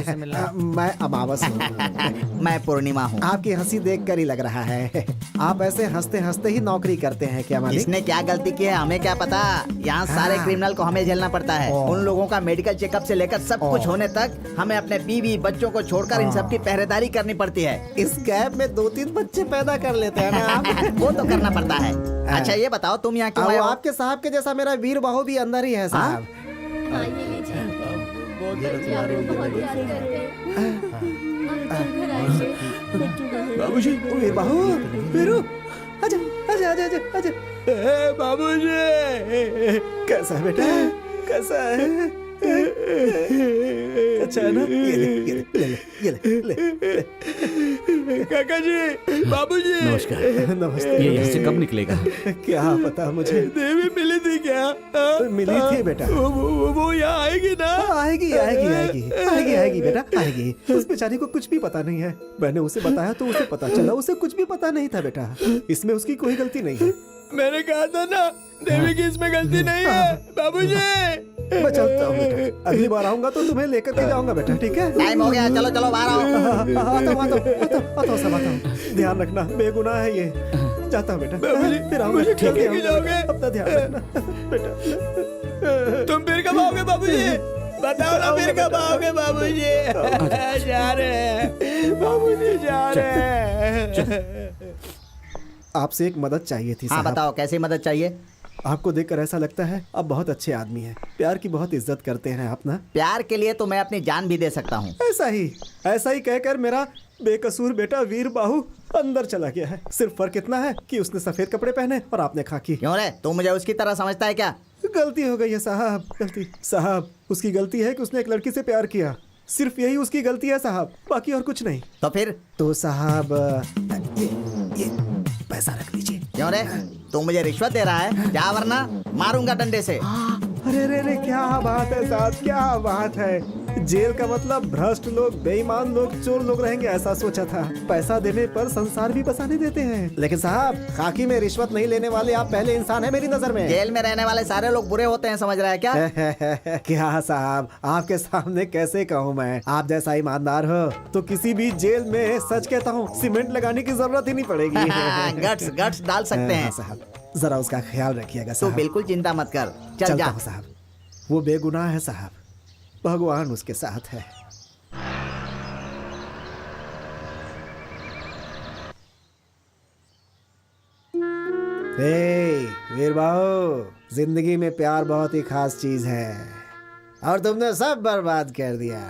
मैं अमावस हूँ। मैं पूर्णिमा हूँ। आपकी हंसी देख कर ही लग रहा है आप ऐसे हंसते हंसते ही नौकरी करते हैं क्या मालिक? किसने क्या गलती की है हमें क्या पता। यहाँ सारे क्रिमिनल को हमें झेलना पड़ता है। उन लोगों का मेडिकल चेकअप से लेकर सब कुछ होने तक हमें अपने बीवी बच्चों को छोड़कर इन सब की पहरेदारी करनी पड़ती है। इस गैप में 2-3 बच्चे पैदा कर लेते हैं ना आप। वो तो करना पड़ता है। अच्छा ये बताओ तुम यहाँ क्यों आए हो? आपके साहब के जैसा मेरा वीर बाहु भी अंदर ही है साहब। बाबूजी, वीर बाहु, वीरू, आजा आजा आजा आजा आजा। बाबूजी, कैसा है बेटा, कैसा है? अच्छा है ना? ये ले, ये ले, ले ले, ले। काका जी, बाबूजी। नमस्कार। नमस्ते। ये यहाँ से कब निकलेगा? क्या पता मुझे। देवी मिली थी क्या? मिली थी बेटा। वो यहाँ आएगी ना? आएगी आएगी आएगी आएगी आएगी बेटा, आएगी। उस बेचारी को कुछ भी पता नहीं है। मैंने उसे बताया तो उसे पता चला, उसे कुछ भी पता नहीं था बेटा। इसमें उसकी कोई गलती नहीं है। मैंने कहा था ना, देवी की इसमें गलती नहीं है। बाबूजी, मैं चलता हूँ बेटा, अगली बार आऊंगा तो तुम्हें लेकर के जाऊंगा बेटा, ठीक है? टाइम हो गया, चलो चलो बाहर आओ। आता हूँ। ध्यान रखना, बेगुनाह है ये। जाता हूँ बेटा, फिर आऊंगा। ठीक है, जाओगे? अपना ध्यान रखना बेटा। तुम फिर कब आओगे बाबूजी? बताओ ना, फिर कब आओगे बाबूजी? जा रहे हैं बाबूजी, जा रहे हैं। आपसे एक मदद चाहिए थी। हाँ बताओ, कैसी मदद चाहिए? आपको देखकर ऐसा लगता है आप बहुत अच्छे आदमी हैं, प्यार की बहुत इज्जत करते हैं आप ना। प्यार के लिए तो मैं अपनी जान भी दे सकता हूँ। ऐसा ही कहकर मेरा बेकसूर बेटा वीर बाहु अंदर चला गया है। सिर्फ फर्क इतना है कि उसने सफेद कपड़े पहने और आपने खाकी। क्यों रे, तू मुझे उसकी तरह समझता है क्या? गलती हो गई है साहब, गलती। साहब, उसकी गलती है कि उसने एक लड़की से प्यार किया। सिर्फ यही उसकी गलती है साहब, बाकी और कुछ नहीं। तो फिर? तो साहब ये पैसा रख लीजिए। क्यों रे, तू मुझे रिश्वत दे रहा है? जा वरना मारूंगा डंडे से। अरे रे रे, क्या बात है साहब, क्या बात है। जेल का मतलब भ्रष्ट लोग, बेईमान लोग, चोर लोग रहेंगे ऐसा सोचा था। पैसा देने पर संसार भी बसाने देते हैं। लेकिन साहब, खाकी में रिश्वत नहीं लेने वाले आप पहले इंसान है मेरी नजर में। जेल में रहने वाले सारे लोग बुरे होते हैं, समझ रहा है क्या? क्या साहब, आपके सामने कैसे कहूँ मैं। आप जैसा ईमानदार हो तो किसी भी जेल में, सच कहता हूँ, सीमेंट लगाने की जरूरत ही नहीं पड़ेगी। गट्स डाल सकते हैं साहब, जरा उसका ख्याल रखिएगा तू साहब। बिल्कुल चिंता मत कर, चल चलता जा हूं साहब। वो बेगुनाह है साहब, भगवान उसके साथ है। वीर बाबू, जिंदगी में प्यार बहुत ही खास चीज है और तुमने सब बर्बाद कर दिया।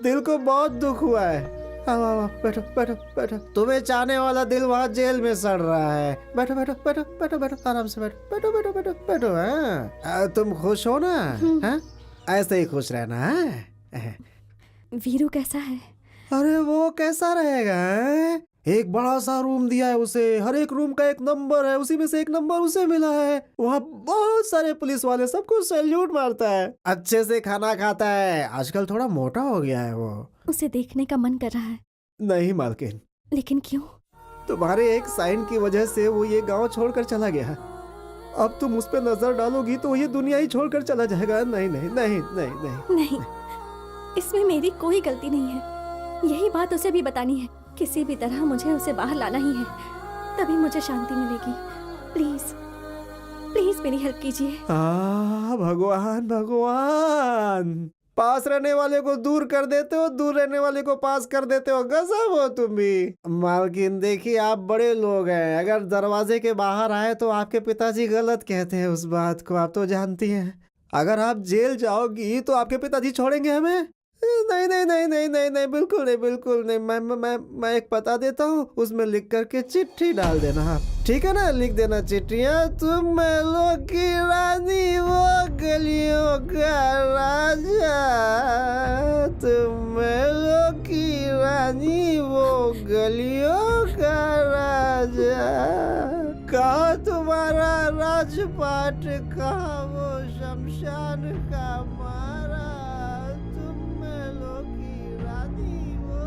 दिल को बहुत दुख हुआ है। बैठो बैठो बैठो। तुम्हें चाहने वाला दिल वहाँ जेल में सड़ रहा है। बैठो बैठो बैठो बैठो बैठो, आराम से बैठो बैठो बैठो बैठो बैठो। हाँ, तुम खुश हो ना? हाँ, ऐसे ही खुश रहना है। वीरू कैसा है? अरे वो कैसा रहेगा? एक बड़ा सा रूम दिया है उसे, हर एक रूम का एक नंबर है, उसी में से एक नंबर उसे मिला है। वहाँ बहुत सारे पुलिस वाले सबको सैल्यूट मारता है, अच्छे से खाना खाता है। आजकल थोड़ा मोटा हो गया है वो। उसे देखने का मन कर रहा है। नहीं मालकिन। लेकिन क्यों? तुम्हारे एक साइन की वजह से वो ये गांव छोड़कर चला गया। अब तुम उस पर नजर डालोगी तो ये दुनिया ही छोड़कर चला जाएगा। नहीं नहीं नहीं नहीं नहीं नहीं, इसमें मेरी कोई गलती नहीं है। यही बात उसे भी बतानी है। किसी भी तरह मुझे उसे बाहर लाना ही है, तभी मुझे शांति मिलेगी। प्लीज प्लीज मेरी हेल्प कीजिए। भगवान भगवान, पास रहने वाले को दूर कर देते हो, दूर रहने वाले को पास कर देते हो। गजब हो तुम भी। मालकिन देखिए, आप बड़े लोग हैं, अगर दरवाजे के बाहर आए तो आपके पिताजी गलत कहते हैं उस बात को, आप तो जानती हैं। अगर आप जेल जाओगी तो आपके पिताजी छोड़ेंगे हमें? नहीं नहीं नहीं नहीं नहीं नहीं, बिल्कुल नहीं बिल्कुल नहीं। मैं एक पता देता हूँ, उसमें लिख करके चिट्ठी डाल देना आप, ठीक है ना? लिख देना चिट्ठियाँ, तुम महलों की रानी, वो गलियों का राजा। तुम महलों की रानी, वो गलियों का राजा। कहाँ तुम्हारा राजपाट, कहाँ वो शमशान का मारा, तुम महलों की रानी वो।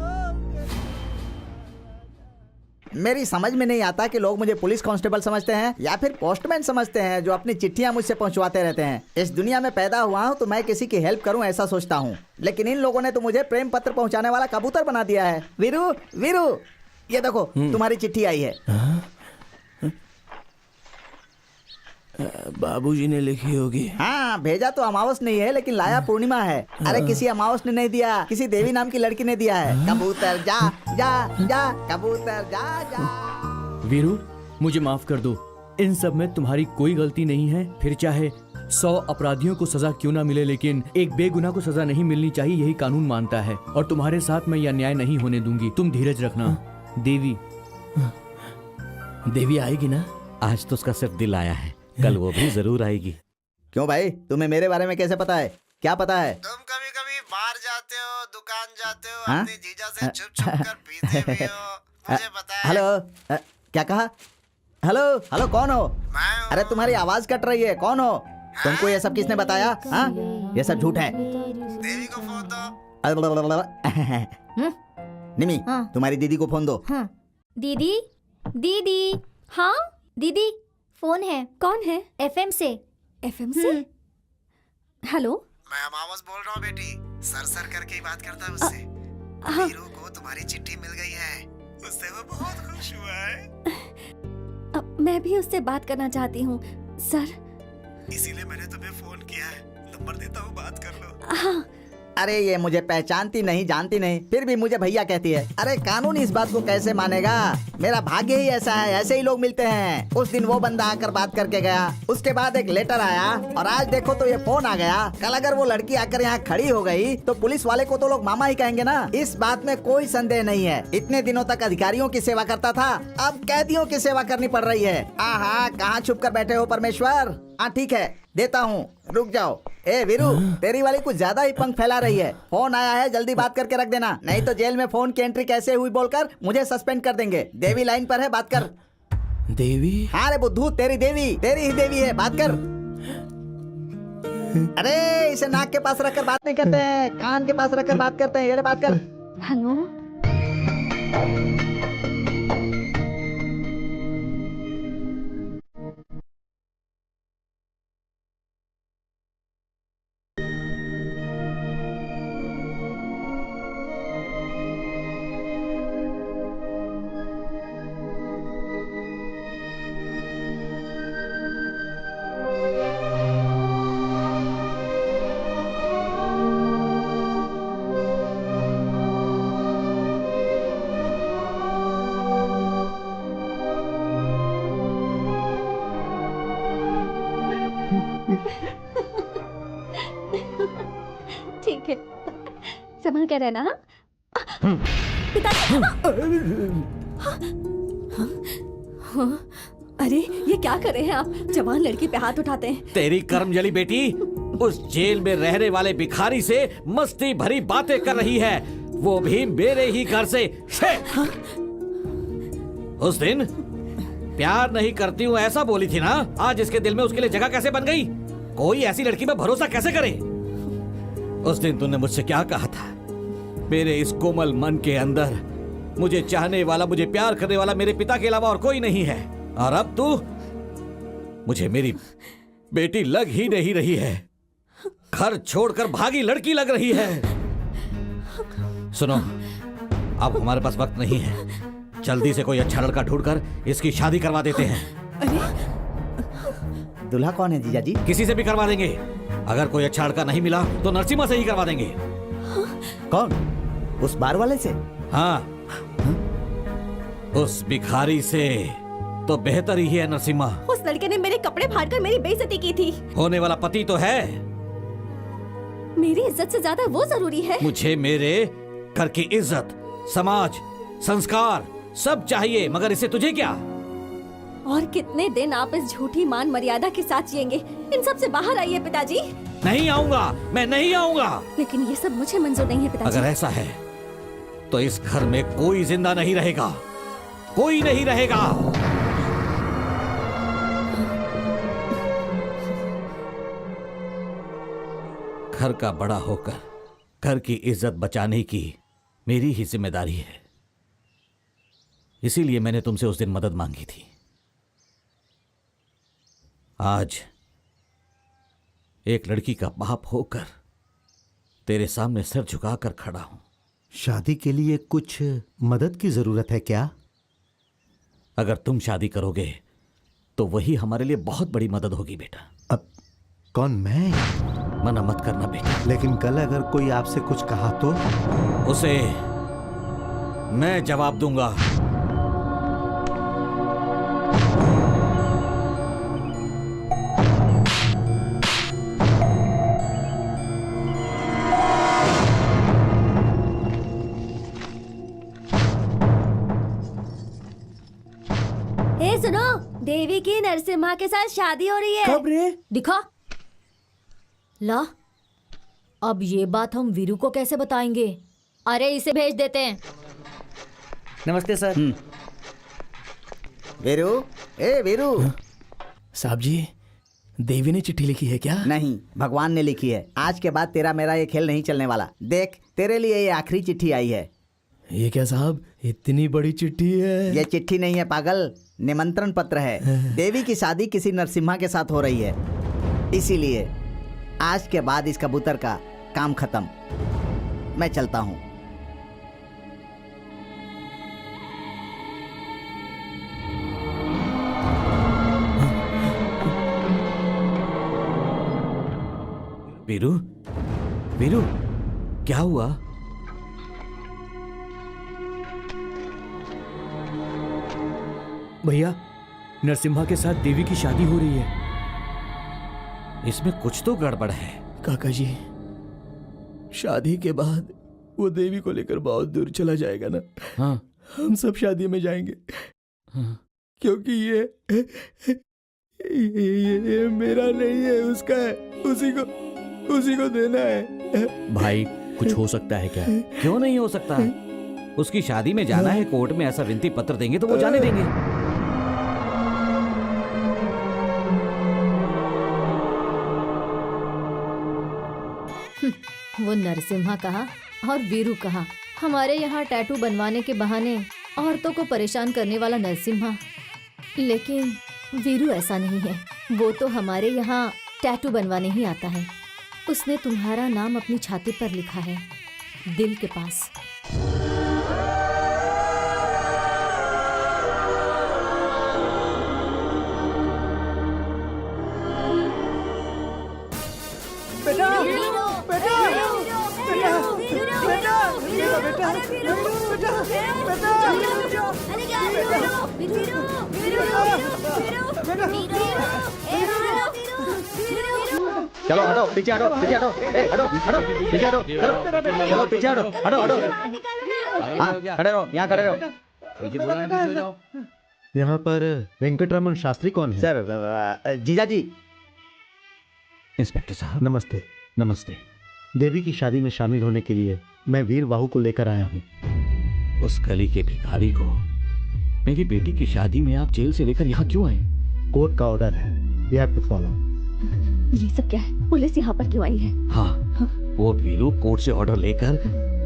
मेरी समझ में नहीं आता कि लोग मुझे पुलिस कांस्टेबल समझते हैं या फिर पोस्टमैन समझते हैं जो अपनी चिट्ठियां मुझसे पहुंचवाते रहते हैं। इस दुनिया में पैदा हुआ हूं तो मैं किसी की हेल्प करूं ऐसा सोचता हूं, लेकिन इन लोगों ने तो मुझे प्रेम पत्र पहुंचाने वाला कबूतर बना दिया है। वीरू वीरू, ये देखो तुम्हारी चिट्ठी आई है। बाबूजी ने लिखी होगी। हाँ, भेजा तो अमावस नहीं है लेकिन लाया पूर्णिमा है। अरे किसी अमावस ने नहीं दिया, किसी देवी नाम की लड़की ने दिया है। कबूतर जा जा जा, कबूतर जा जा। वीरू, मुझे माफ कर दो, इन सब में तुम्हारी कोई गलती नहीं है। फिर चाहे 100 अपराधियों को सजा क्यों ना मिले, लेकिन एक बेगुनाह को सजा नहीं मिलनी चाहिए, यही कानून मानता है। और तुम्हारे साथ मैं यह अन्याय नहीं होने दूंगी। तुम धीरज रखना। देवी, देवी आएगी ना? आज तो उसका सिर्फ दिल आया है, कल वो भी जरूर आएगी। क्यों भाई, तुम्हें मेरे बारे में कैसे पता है? क्या पता है? तुम कभी कभी बाहर जाते हो, दुकान जाते हो, हाँ? अपनी जीजा से छुप छुप कर पीते भी हो, मुझे पता है। हेलो, क्या कहा? हेलो हेलो, कौन हो? अरे तुम्हारी आवाज कट रही है, कौन हो? तुमको ये सब किसने बताया? हाँ, ये सब झूठ है। देवी को फोन दो। निमी, तुम्हारी दीदी को फोन दो। दीदी दीदी, हाँ दीदी, फोन है। कौन है? एफएम से। एफएम से? हेलो, मैं अमावस बोल रहा हूँ बेटी, सर सर करके ही बात करता है उससे। वीरू को तुम्हारी चिट्ठी मिल गई है, उससे वो बहुत खुश हुआ है। मैं भी उससे बात करना चाहती हूँ सर, इसीलिए मैंने तुम्हें फोन किया है। नंबर देता हूँ, बात कर लो। हाँ। अरे ये मुझे पहचानती नहीं, जानती नहीं, फिर भी मुझे भैया कहती है। अरे कानून इस बात को कैसे मानेगा? मेरा भाग्य ही ऐसा है, ऐसे ही लोग मिलते हैं। उस दिन वो बंदा आकर बात करके गया, उसके बाद एक लेटर आया, और आज देखो तो ये फोन आ गया। कल अगर वो लड़की आकर यहाँ खड़ी हो गई तो पुलिस वाले को तो लोग मामा ही कहेंगे ना। इस बात में कोई संदेह नहीं है। इतने दिनों तक अधिकारियों की सेवा करता था, अब कैदियों की सेवा करनी पड़ रही है। आहा, कहाँ छुप कर बैठे हो परमेश्वर? हाँ ठीक है, देता हूँ, रुक जाओ। ए वीरू, तेरी वाली कुछ ज्यादा ही पंख फैला रही है। फोन आया है, जल्दी बात करके रख देना, नहीं तो जेल में फोन की एंट्री कैसे हुई बोलकर मुझे सस्पेंड कर देंगे। देवी लाइन पर है, बात कर। देवी? हाँ रे बुद्धू, तेरी देवी, तेरी ही देवी है, बात कर। अरे इसे नाक के पास रखकर बात नहीं करते हैं, कान के पास रखकर बात करते हैं। ये बात कर। हेलो, ठीक है, संभल के रहना। पिताजी, अरे ये क्या कर रहे हैं आप? जवान लड़की पे हाथ उठाते हैं। तेरी कर्मजली बेटी उस जेल में रहने वाले भिखारी से मस्ती भरी बातें कर रही है, वो भी मेरे ही घर से। उस दिन प्यार नहीं करती हूँ ऐसा बोली थी ना, आज इसके दिल में उसके लिए जगह कैसे बन गई? कोई ऐसी लड़की पे भरोसा कैसे करे? उस दिन तूने मुझसे क्या कहा था? मेरे इस कोमल मन के अंदर मुझे चाहने वाला, मुझे प्यार करने वाला मेरे पिता के अलावा और कोई नहीं है। और अब तू मुझे मेरी बेटी लग ही नहीं रही है, घर छोड़कर भागी लड़की लग रही है। सुनो, अब हमारे पास वक्त नहीं है, जल्दी से कोई अच्छा लड़का ढूंढकर इसकी शादी करवा देते हैं। दूल्हा कौन है जीजा जी? किसी से भी करवा देंगे। अगर कोई अच्छा लड़का नहीं मिला तो नरसिम्हा से ही करवा देंगे। कौन? उस बार वाले से? हाँ, उस भिखारी से तो बेहतर ही है नरसिम्हा। उस लड़के ने मेरे कपड़े फाड़कर मेरी बेइज्जती की थी। होने वाला पति तो है। मेरी इज्जत से ज्यादा वो जरूरी है। मुझे मेरे घर की इज्जत, समाज, संस्कार सब चाहिए, मगर इससे तुझे क्या? और कितने दिन आप इस झूठी मान मर्यादा के साथ जिएंगे? इन सब से बाहर आइए पिताजी। नहीं आऊंगा, मैं नहीं आऊंगा। लेकिन ये सब मुझे मंजूर नहीं है पिताजी। अगर ऐसा है तो इस घर में कोई जिंदा नहीं रहेगा, कोई नहीं रहेगा। घर का बड़ा होकर घर की इज्जत बचाने की मेरी ही जिम्मेदारी है। इसीलिए मैंने तुमसे उस दिन मदद मांगी थी। आज एक लड़की का बाप होकर तेरे सामने सिर झुकाकर खड़ा हूं। शादी के लिए कुछ मदद की जरूरत है क्या? अगर तुम शादी करोगे तो वही हमारे लिए बहुत बड़ी मदद होगी बेटा। अब कौन? मैं? मना मत करना बेटा। लेकिन कल अगर कोई आपसे कुछ कहा तो? उसे मैं जवाब दूंगा। सुनो, देवी की नरसिम्हा के साथ शादी हो रही है। कब रे? दिखा ला। अब ये बात हम वीरू को कैसे बताएंगे? अरे इसे भेज देते हैं। नमस्ते सर। वीरू, ए वीरू। साहब जी, देवी ने चिट्ठी लिखी है क्या? नहीं, भगवान ने लिखी है। आज के बाद तेरा मेरा ये खेल नहीं चलने वाला। देख, तेरे लिए ये आखिरी चिट्ठी आई है। ये क्या साहब, इतनी बड़ी चिट्ठी है? ये चिट्ठी नहीं है पागल, निमंत्रण पत्र है। देवी की शादी किसी नरसिम्हा के साथ हो रही है, इसीलिए आज के बाद इस कबूतर का काम खत्म। मैं चलता हूँ। वीरू, वीरू, क्या हुआ? भैया, नरसिम्हा के साथ देवी की शादी हो रही है। इसमें कुछ तो गड़बड़ है। काका जी, शादी के बाद वो देवी को लेकर बहुत दूर चला जाएगा ना। हाँ। हम सब शादी में जाएंगे। हाँ। क्योंकि ये मेरा नहीं है, उसका है। उसी को देना है। भाई, कुछ हो सकता है क्या? क्यों नहीं हो सकता? उसकी शादी में जाना है, कोर्ट में ऐसा विनती पत्र देंगे तो वो जाने देंगे। वो नरसिम्हा कहा और वीरू कहा। हमारे यहाँ टैटू बनवाने के बहाने औरतों को परेशान करने वाला नरसिम्हा, लेकिन वीरू ऐसा नहीं है। वो तो हमारे यहाँ टैटू बनवाने ही आता है। उसने तुम्हारा नाम अपनी छाती पर लिखा है, दिल के पास। बेटा, बेटा, बेटा, बेटा, चलो हटो, पीछे हटो, पीछे हटो, हटो, हटो, पीछे हटो, चलो पीछे हटो, हटो, हटो, खड़े रहो, यहाँ खड़े रहो। यहाँ पर वेंकटरमन शास्त्री कौन है? सर, जीजा जी। इंस्पेक्टर साहब, नमस्ते। नमस्ते। देवी की शादी में शामिल होने के लिए मैं वीर बाहू को लेकर आया हूँ। उस गली के भिखारी को मेरी बेटी की शादी में आप जेल से लेकर यहाँ क्यों आए? कोर्ट का ऑर्डर है, वी हैव टू फॉलो। ये सब क्या है? पुलिस यहाँ पर क्यों आई है? हाँ, वो वीरू कोर्ट से ऑर्डर लेकर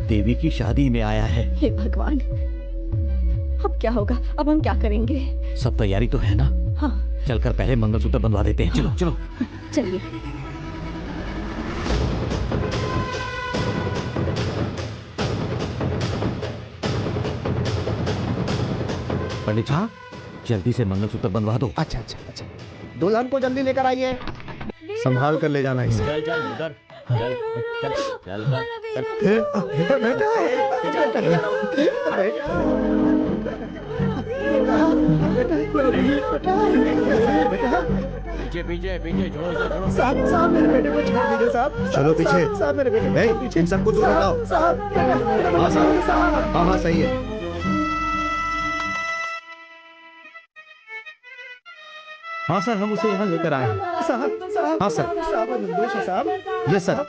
देवी की शादी में आया है। हे भगवान, अब क्या होगा? अब हम क्या करेंगे? सब तैयारी तो है ना? हाँ। चलकर पहले मंगलसूत्र बंधवा देते हैं। चलो चलो चलिए। पंडित जी, जल्दी से मंगलसूत्र बंधवा दो। अच्छा अच्छा अच्छा, दुल्हन को जल्दी लेकर आइए, संभाल कर ले जाना इसे। पीछे पीछे पीछे, जोर से जोर। साहब, मेरे बेटे को छोड़ दीजिए साहब। चलो पीछे। साहब, मेरे बेटे को इन सबको दूर हटाओ। हाँ साहब, हाँ हाँ सही है। हाँ सर, हम उसे यहाँ लेकर आए हैं। साहब, हाँ सर। साहब, निर्दोष है साहब। Yes sir.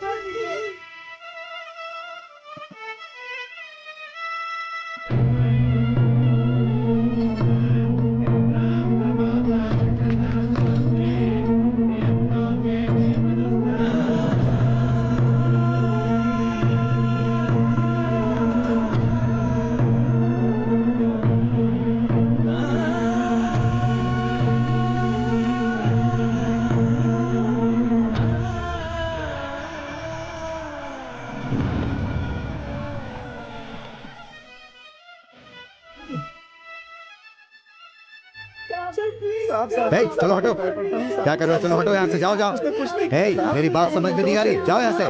चलो हटो, क्या कर रहे हो? चलो हटो यहाँ से, जाओ जाओ। मेरी बात समझ में नहीं आ रही, जाओ यहाँ से।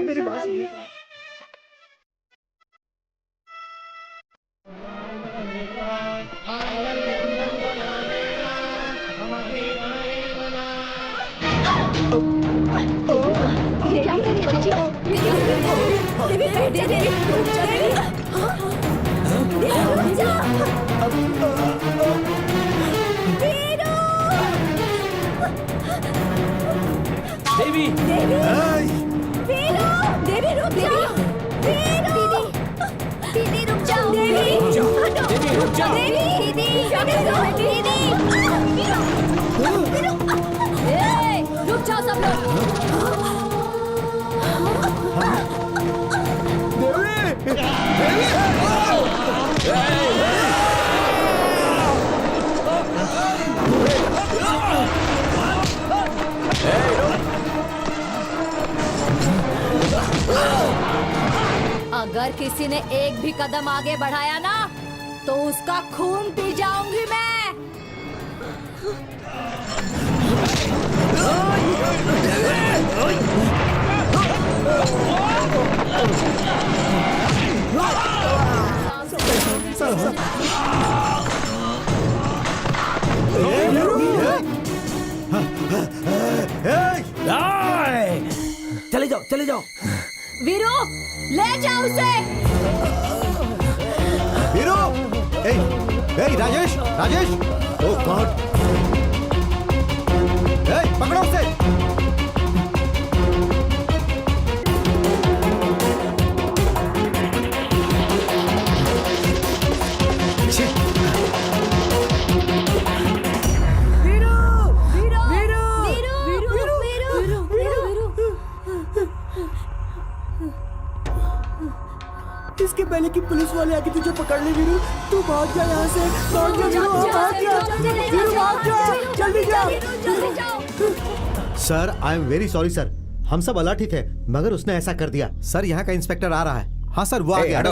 देवी देवी रुक जाओ। दीदी रुक जाओ। देवी रुक जाओ। रुक जाओ सब लोग। अगर किसी ने एक भी कदम आगे बढ़ाया ना तो उसका खून पी जाऊंगी मैं। चले जाओ। वीरू ले जाओ उसे। वीरू, राजेश, ओह गॉड, पकड़ो उसे। इसके पहले कि पुलिस वाले आके तुझे पकड़ ले वीरू, तू भाग जा यहाँ से। भाग जा, जल्दी जा। Sir I am very sorry sir, हम सब अलर्ट ही थे मगर उसने ऐसा कर दिया। सर यहाँ का इंस्पेक्टर आ रहा है। हाँ सर वो आ गया।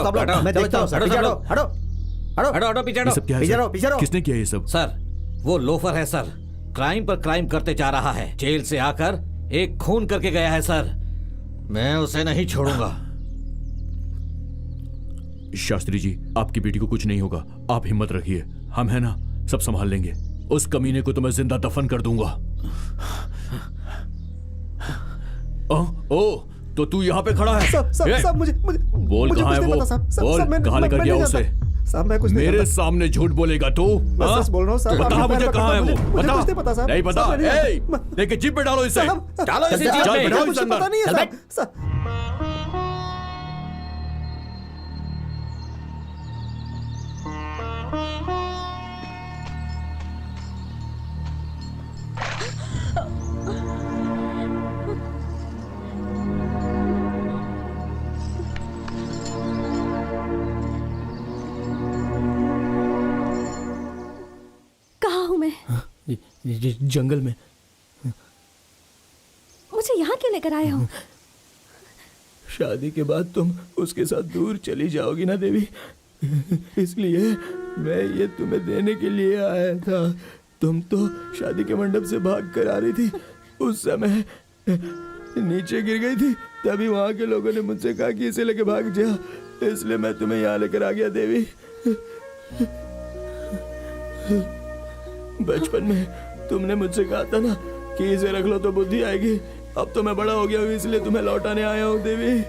मैं देखता हूँ। हटो पीछे हटो। किसने किया ये सब? सर वो लोफर है सर, क्राइम पर क्राइम करते जा रहा है। जेल से आकर एक खून करके गया है सर, मैं उसे नहीं छोड़ूंगा। शास्त्री जी, आपकी बेटी को कुछ नहीं होगा, आप हिम्मत रखिए, हम है ना, सब संभाल लेंगे। उस कमीने को तो मैं जिंदा दफन कर दूंगा। ओ तो तू यहाँ पे खड़ा है? सब मुझे बोल कहाँ है वो? बोल कहाँ लेकर गया उसे? मैं कुछ मेरे सामने झूठ बोलेगा तू? सच बोल रहा हूँ साहब। बता मुझे कहाँ है वो? मुझे कुछ नहीं पता साहब। नहीं पता? लेके जीप पे डालो इसे। डालो इसे जीप पे। डालो इसे अंदर। पता नहीं है साहब। जंगल में। मुझे यहाँ क्यों लेकर आए हो? शादी के बाद तुम उसके साथ दूर चली जाओगी ना देवी, इसलिए मैं ये तुम्हें देने के लिए आया था। तुम तो शादी के मंडप से भाग कर आ रही थी, उस समय नीचे गिर गई थी, तभी वहाँ के लोगों ने मुझसे कहा कि इसे लेके भाग जा, इसलिए मैं तुम्हें यहाँ लेकर आ गया देवी। बचपन में तुमने मुझसे कहा था ना कि इसे रख लो तो बुद्धि आएगी। अब तो मैं बड़ा हो गया हूँ, इसलिए तुम्हें लौटाने आया हूँ देवी।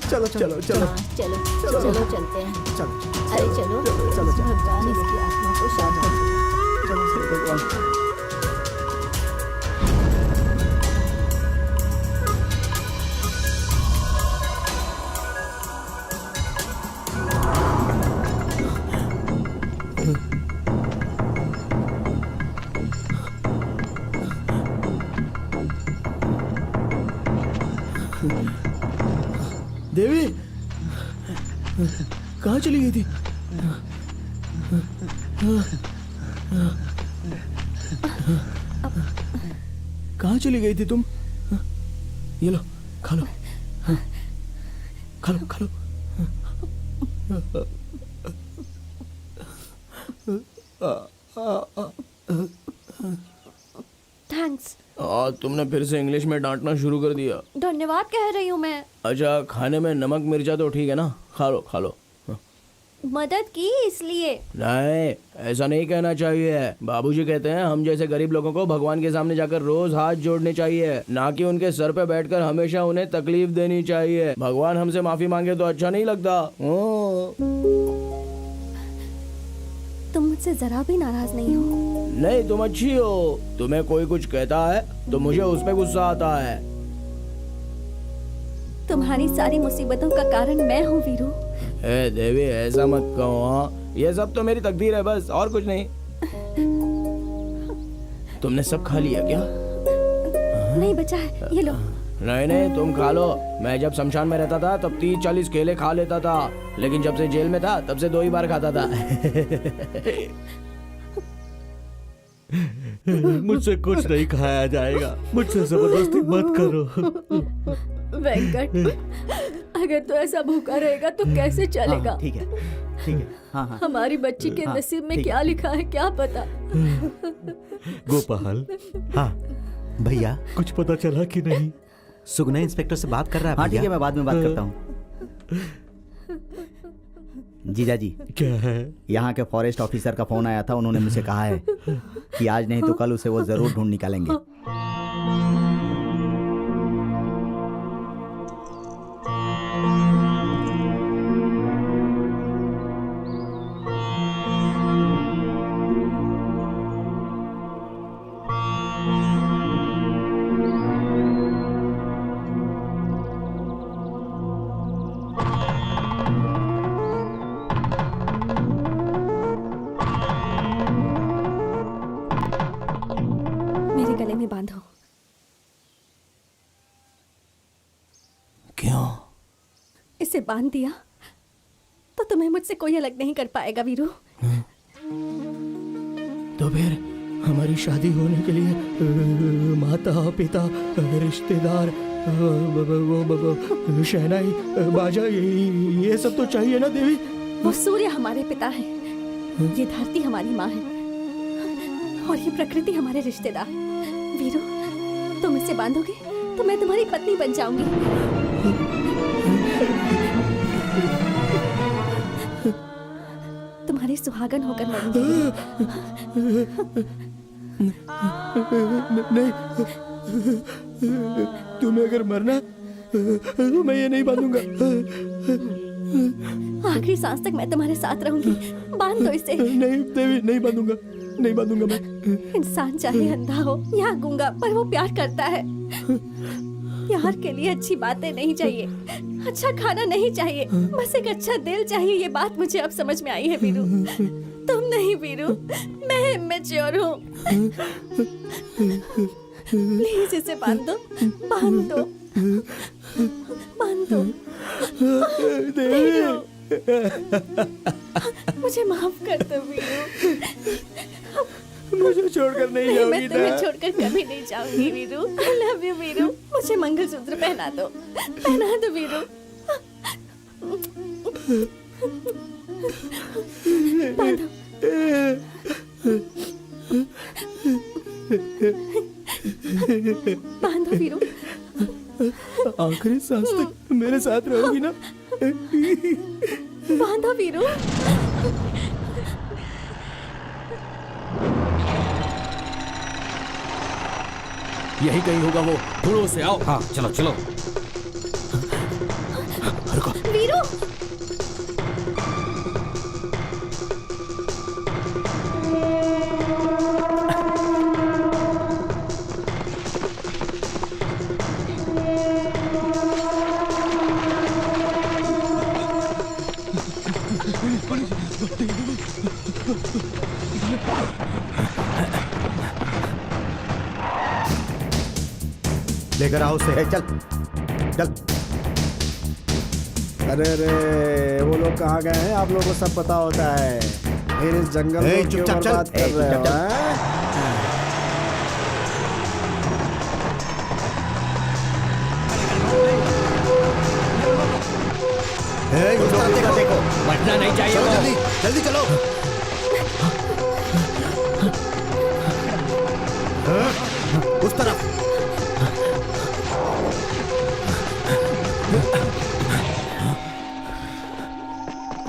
चलो चलो चलते हैं। अरे चलो भगवान इसकी आत्मा को शांत करे। भगवान। देवी कहाँ चली गई थी? कहाँ चली गई थी तुम? ये लो, खा लो। खा लो खा लो। थैंक्स। तुमने फिर से इंग्लिश में डांटना शुरू कर दिया। धन्यवाद कह रही हूँ मैं। अच्छा, खाने में नमक मिर्चा तो ठीक है ना? खा लो खा लो। मदद की इसलिए। नहीं, ऐसा नहीं कहना चाहिए। बाबूजी कहते हैं हम जैसे गरीब लोगों को भगवान के सामने जाकर रोज हाथ जोड़ने चाहिए, ना कि उनके सर पे बैठकर हमेशा उन्हें तकलीफ देनी चाहिए। भगवान हमसे माफी मांगे तो अच्छा नहीं लगता। तुम मुझसे जरा भी नाराज नहीं हो? नहीं, तुम अच्छी हो। तुम्हें कोई कुछ कहता है तो मुझे उस पे गुस्सा आता है। तुम्हारी सारी मुसीबतों का कारण मैं हूँ वीरू। ए देवी, ऐसा मत कहो। हाँ, ये सब तो मेरी तकदीर है बस, और कुछ नहीं। तुमने सब खा लिया क्या? नहीं बचा है, ये लो। नहीं नहीं, तुम खा लो। मैं जब शमशान में रहता था तब 30-40 केले खा लेता था, लेकिन जब से जेल में था तब से 2 ही बार खाता था। मुझसे कुछ नहीं खाया जाएगा, मुझसे जबरदस्ती मत करो। वेंकट, अगर तू ऐसा भूखा रहेगा तो कैसे चलेगा? ठीक है ठीक है। हाँ। हमारी बच्ची के नसीब में क्या लिखा है क्या पता। गोपाल। हाँ भैया, कुछ पता चला कि नहीं? सुगना इंस्पेक्टर से बात कर रहा है। हाँ ठीक है, मैं बाद में बात करता हूँ। जीजा जी, क्या है? यहाँ के फॉरेस्ट ऑफिसर का फोन आया था। उन्होंने मुझे कहा है कि आज नहीं तो कल उसे वो जरूर ढूंढ निकालेंगे। गले में बांधो। क्यों? इसे बांध दिया तो तुम्हें मुझसे कोई अलग नहीं कर पाएगा वीरू। तो फिर हमारी शादी होने के लिए माता पिता रिश्तेदार शहनाई बाजा ये सब तो चाहिए ना देवी? वो सूर्य हमारे पिता है, ये धरती हमारी माँ है और ये प्रकृति हमारे रिश्तेदार। वीरू, तुम इसे बांधोगे तो मैं तुम्हारी पत्नी बन जाऊंगी। तुम्हारी सुहागन होकर मरूंगी। नहीं, तुम्हें अगर मरना तो मैं ये नहीं बांधूंगा। आखिरी सांस तक मैं तुम्हारे साथ रहूंगी। बांध दो इसे। नहीं देवी, नहीं बांधूंगा, नहीं बांधूंगा मैं। इंसान चाहे अंधा हो या गूंगा, पर वो प्यार करता है। प्यार के लिए अच्छी बातें नहीं चाहिए, अच्छा खाना नहीं चाहिए, बस एक अच्छा दिल चाहिए। ये बात मुझे अब समझ में आई है वीरू। तुम नहीं वीरू, मैं इमेच्योर हूँ। प्लीज इसे बांध दो, बांध दो, बांध दो। वीरू, मुझे माफ कर दो वीरू। मुझे छोड़कर नहीं जाऊंगी। मैं तुम्हें छोड़कर कभी नहीं जाऊंगी Veeru. I love you Veeru. मुझे मंगलसूत्र पहना दो, पहना दो वीरू। बांधो। बांधो वीरू। आखिरी सांस तक मेरे साथ रहोगी ना? बांधो वीरू। यही कहीं होगा वो, ढूंढो उसे। आओ। हाँ चलो चलो। वीरू, लेकर आओ उसे। चल चल। अरे रे, वो लोग कहाँ गए हैं? आप लोगों को सब पता होता है। फिर इस जंगल को क्यों बर्बाद कर रहे हो? नहीं चाहिए चलो वो। जल्दी जल्दी चलो। उस तरफ।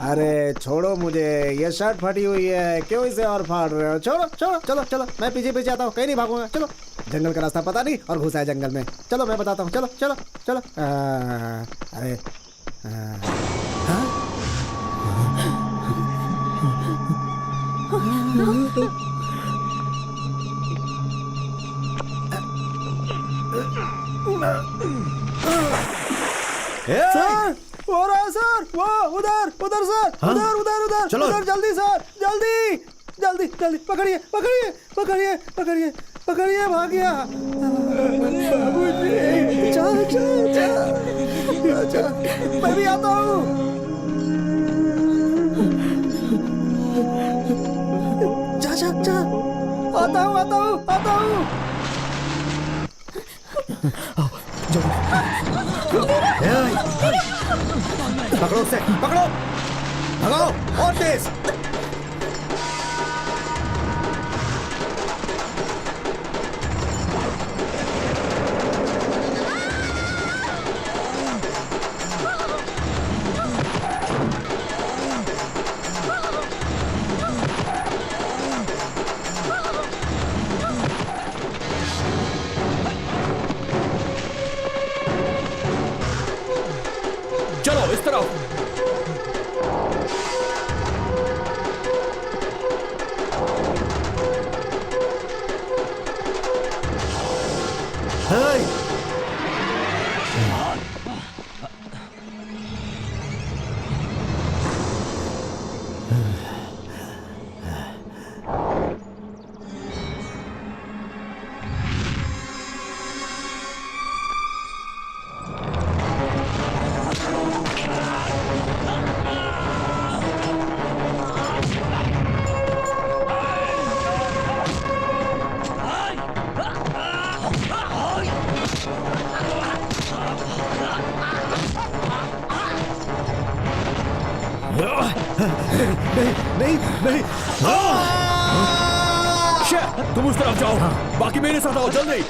अरे छोड़ो मुझे, ये शर्ट फटी हुई है, क्यों इसे और फाड़ रहे हो? छोड़ो छोड़ो, चलो चलो, मैं पीछे पीछे आता हूँ, कहीं नहीं भागूंगा। चलो, जंगल का रास्ता पता नहीं और घुसा है जंगल में। चलो मैं बताता हूँ, चलो चलो चलो। अरे हाँ? सर, हो रहा है सर, वो उधर उधर सर, उधर उधर उधर चलो। उधर, जल्दी सर, जल्दी जल्दी जल्दी, पकड़िए पकड़िए पकड़िए पकड़िए पकड़िए, भाग गया बाबूजी। चल चल चल चल, मैं भी आता हूँ। जा जा जा, आता हूँ आता हूँ आता हूँ। पकड़ो उसे, पकड़ो, भगाओ और तेज। चलो इस तरफ। नहीं नहीं। तुम उस तरफ जाओ, बाकी मेरे साथ आओ जल्दी।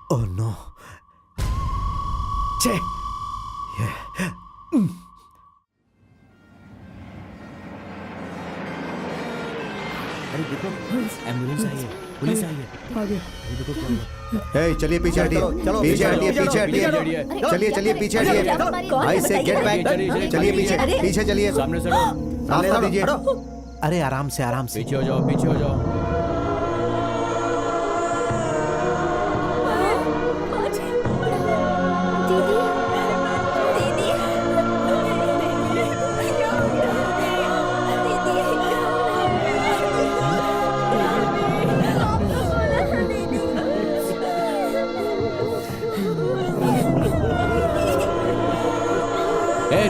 Oh no. छे। अरे देखो एम्बुलेंस आई है, पुलिस आई है। हे चलिए पीछे हटिए, पीछे हटिए, पीछे हटिए, चलिए चलिए पीछे हटिए, आई से गेट बैक, चलिए पीछे पीछे चलिए, सामने से रास्ता दीजिए। अरे आराम से आराम से। पीछे हो जाओ, पीछे हो जाओ।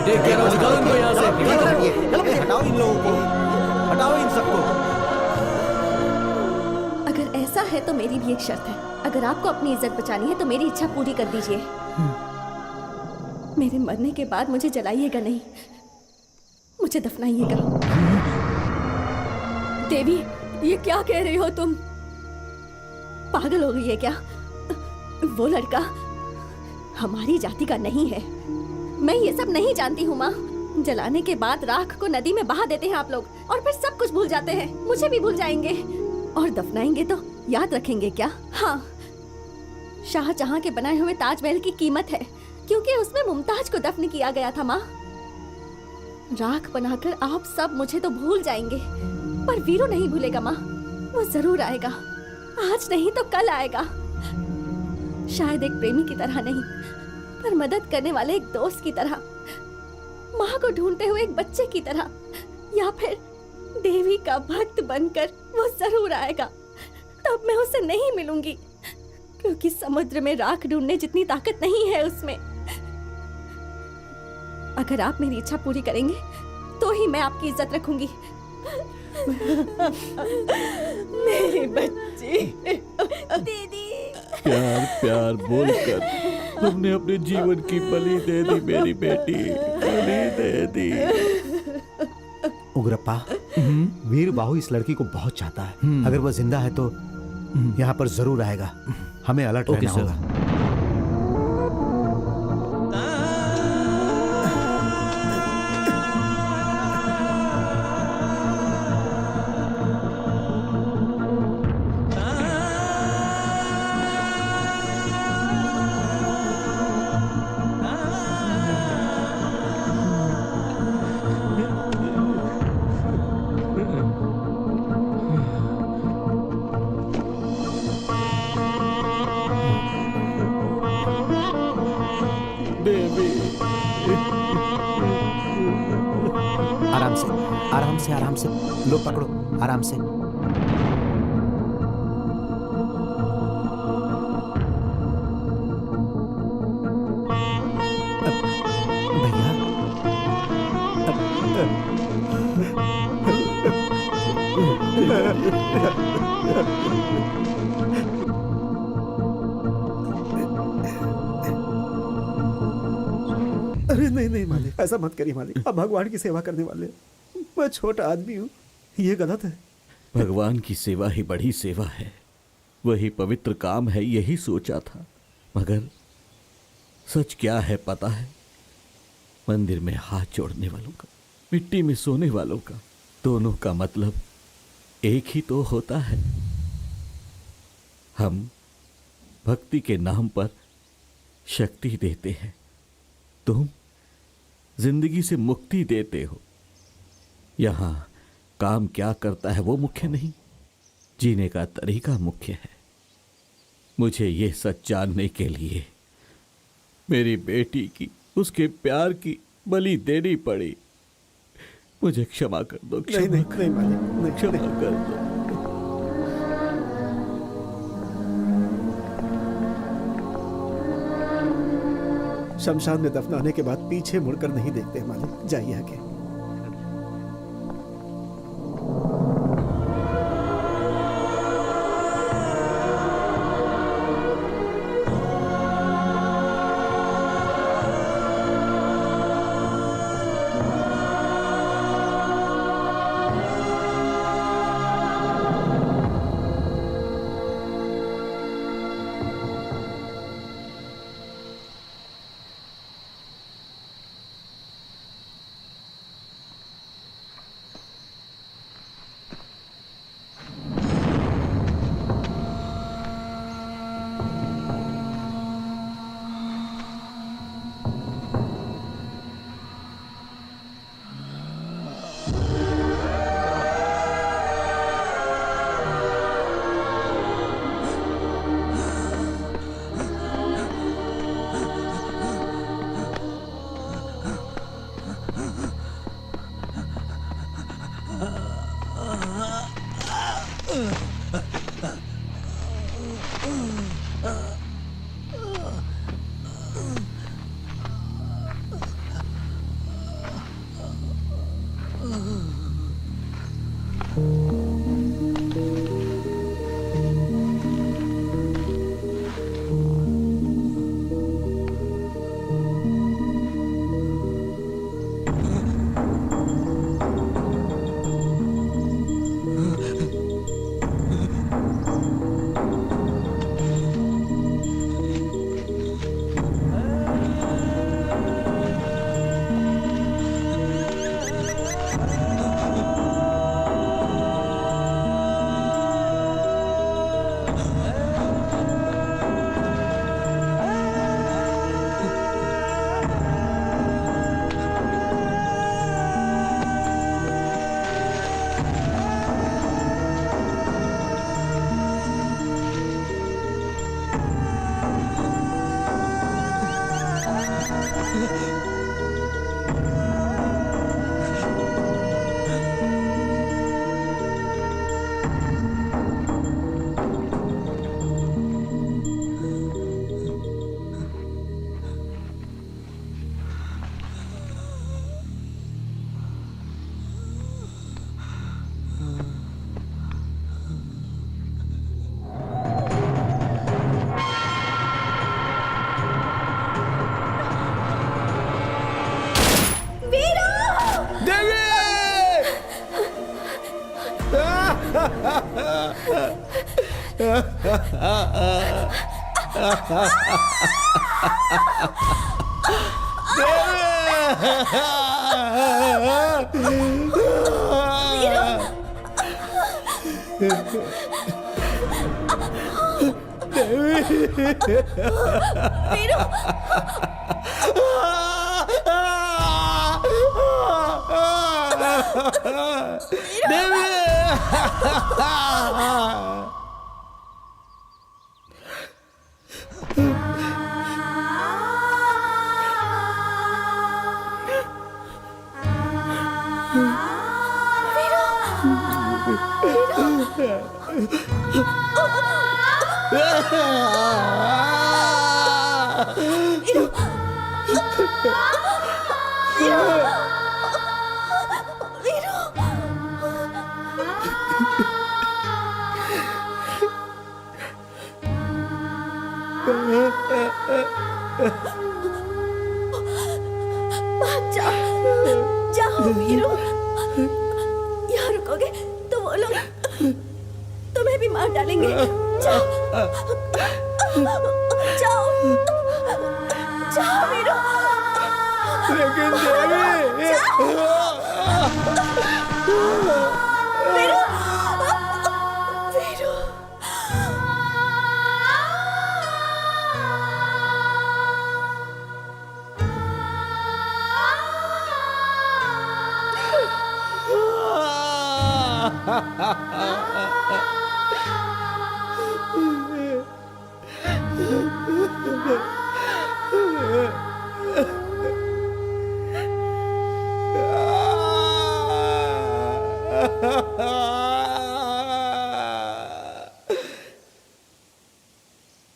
देख के निकालो इनको यहाँ से, निकालो। हटाओ इन लोगों को, हटाओ इन सबको। अगर ऐसा है तो मेरी भी एक शर्त है। अगर आपको अपनी इज्जत बचानी है तो मेरी इच्छा पूरी कर दीजिए। मेरे मरने के बाद मुझे जलाइएगा नहीं, मुझे दफनाइएगा। देवी, ये क्या कह रही हो तुम? पागल हो गई है क्या? वो लड़का हमारी जाति का नहीं है। मैं ये सब नहीं जानती हूँ माँ। जलाने के बाद राख को नदी में बहा देते हैं आप लोग, और फिर सब कुछ भूल जाते हैं। मुझे भी भूल जाएंगे, और दफनाएंगे तो याद रखेंगे क्या? हाँ, शाहजहां के बनाए हुए ताजमहल की कीमत है, क्योंकि उसमें मुमताज को दफन किया गया था माँ। राख बनाकर आप सब मुझे तो भूल जाएंगे, पर वीरू नहीं भूलेगा माँ। वो जरूर आएगा, आज नहीं तो कल आएगा। शायद एक प्रेमी की तरह नहीं, पर मदद करने वाले एक दोस्त की तरह, माँ को ढूंढते हुए एक बच्चे की तरह, या फिर देवी का भक्त बनकर वो जरूर आएगा। तब मैं उससे नहीं मिलूंगी, क्योंकि समुद्र में राख ढूंढने जितनी ताकत नहीं है उसमें। अगर आप मेरी इच्छा पूरी करेंगे तो ही मैं आपकी इज्जत रखूंगी। मेरी बच्ची दीदी। प्यार प्यार बोलकर तुमने अपने जीवन की बलि दे दी मेरी बेटी, बलि दे दी। उग्रप्पा, वीर बाहु इस लड़की को बहुत चाहता है। अगर वह जिंदा है तो यहाँ पर जरूर आएगा। हमें अलर्ट रहना होगा। आराम से लो, पकड़ो आराम से। अरे नहीं नहीं मालिक, ऐसा मत करिए मालिक। अब भगवान की सेवा करने वाले, मैं छोटा आदमी हूँ, ये गलत है। भगवान की सेवा ही बड़ी सेवा है, वही पवित्र काम है, यही सोचा था। मगर सच क्या है पता है? मंदिर में हाथ जोड़ने वालों का, मिट्टी में सोने वालों का, दोनों का मतलब एक ही तो होता है। हम भक्ति के नाम पर शक्ति देते हैं, तुम जिंदगी से मुक्ति देते हो। यहां काम क्या करता है वो मुख्य नहीं, जीने का तरीका मुख्य है। मुझे ये सच जानने के लिए मेरी बेटी की, उसके प्यार की बलि देनी पड़ी। मुझे क्षमा कर दो, नहीं मालिक, नहीं, क्षमा कर दो। शमशान में दफनाने के बाद पीछे मुड़कर नहीं देखते मालिक, जाइए आगे। भाग जाओ, जाओ वीरू। यहाँ रुकोगे तो वो लोग तुम्हें भी मार डालेंगे। जाओ, जाओ, जाओ वीरू। लेकिन देवी, वीरू, वीरू।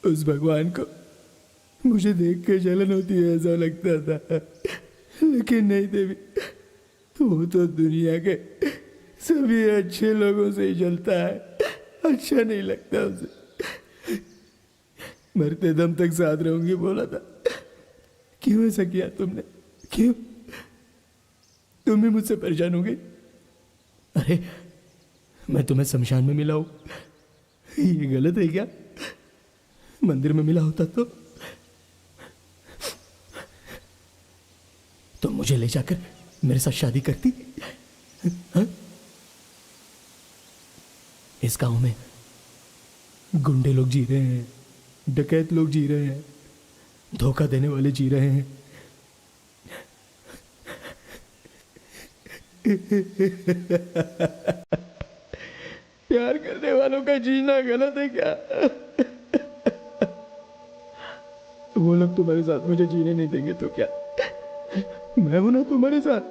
उस भगवान को मुझे देख के जलन होती है ऐसा लगता था, लेकिन नहीं देवी, वो तो दुनिया के सभी अच्छे लोगों से ही जलता है, अच्छा नहीं लगता उसे। मरते दम तक साथ रहूंगी बोला था, क्यों ऐसा किया तुमने? क्यों? तुम भी मुझसे परेशान हो गई? अरे मैं तुम्हें शमशान में मिला हूं, ये गलत है क्या? मंदिर में मिला होता तो तुम मुझे ले जाकर मेरे साथ शादी करती? हा? इस गांव में गुंडे लोग जी रहे हैं, डकैत लोग जी रहे हैं, धोखा देने वाले जी रहे हैं। प्यार करने वालों का जीना गलत है क्या? वो लोग तुम्हारे साथ मुझे जीने नहीं देंगे तो क्या? मैं हूं ना तुम्हारे साथ।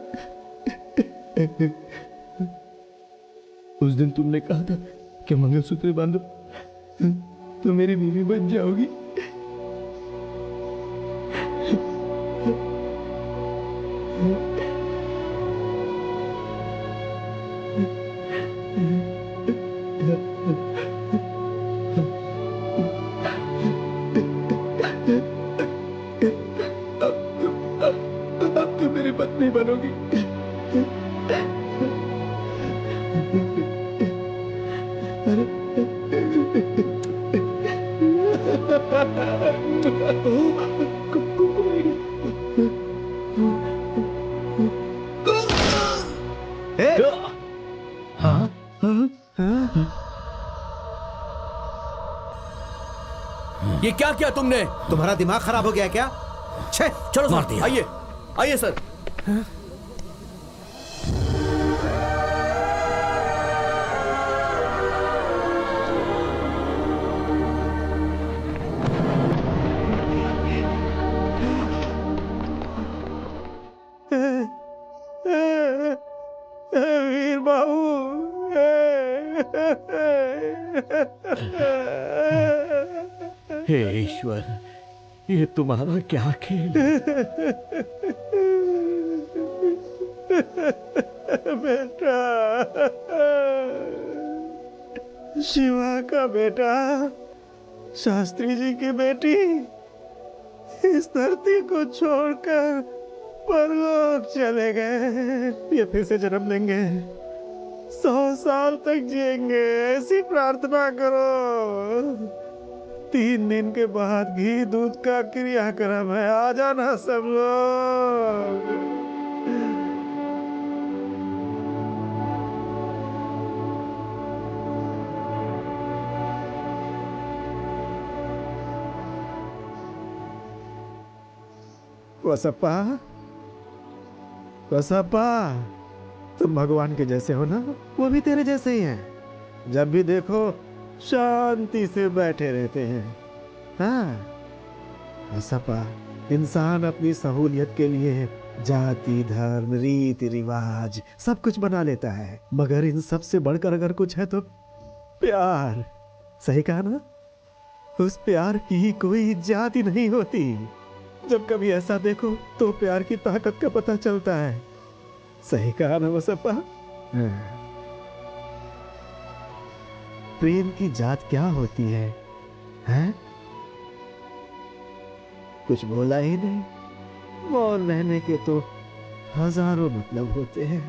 उस दिन तुमने कहा था कि मंगलसूत्र बांधो तो मेरी बीवी बन जाओगी। अब तो मेरी पत्नी बनोगी। ये क्या किया तुमने? तुम्हारा दिमाग खराब हो गया क्या? छे, चलो मार सर, दिया। आइए आइए सर। वीर बाबू, हे ईश्वर, ये तुम्हारा क्या खेल? बेटा, शिवा का बेटा, शास्त्री जी की बेटी इस धरती को छोड़कर परलोक चले गए। ये फिर से जन्म लेंगे, 100 साल तक जिएंगे, ऐसी प्रार्थना करो। 3 दिन के बाद घी दूध का क्रियाक्रम है, आ जाना सब लोग। वसप्पा, वसप्पा, तुम भगवान के जैसे हो ना, वो भी तेरे जैसे ही हैं। जब भी देखो शांति से बैठे रहते हैं। हाँ वसप्पा, इंसान अपनी सहूलियत के लिए जाति, धर्म, रीति रिवाज सब कुछ बना लेता है, मगर इन सब से बढ़कर अगर कुछ है तो प्यार। सही कहा ना? उस प्यार की कोई जाति नहीं होती। जब कभी ऐसा देखो तो प्यार की ताकत का पता चलता है। सही कहा ना वसप्पा? प्रेम की जात क्या होती है? हैं? कुछ बोला ही नहीं। मौन रहने के तो हजारों मतलब होते हैं।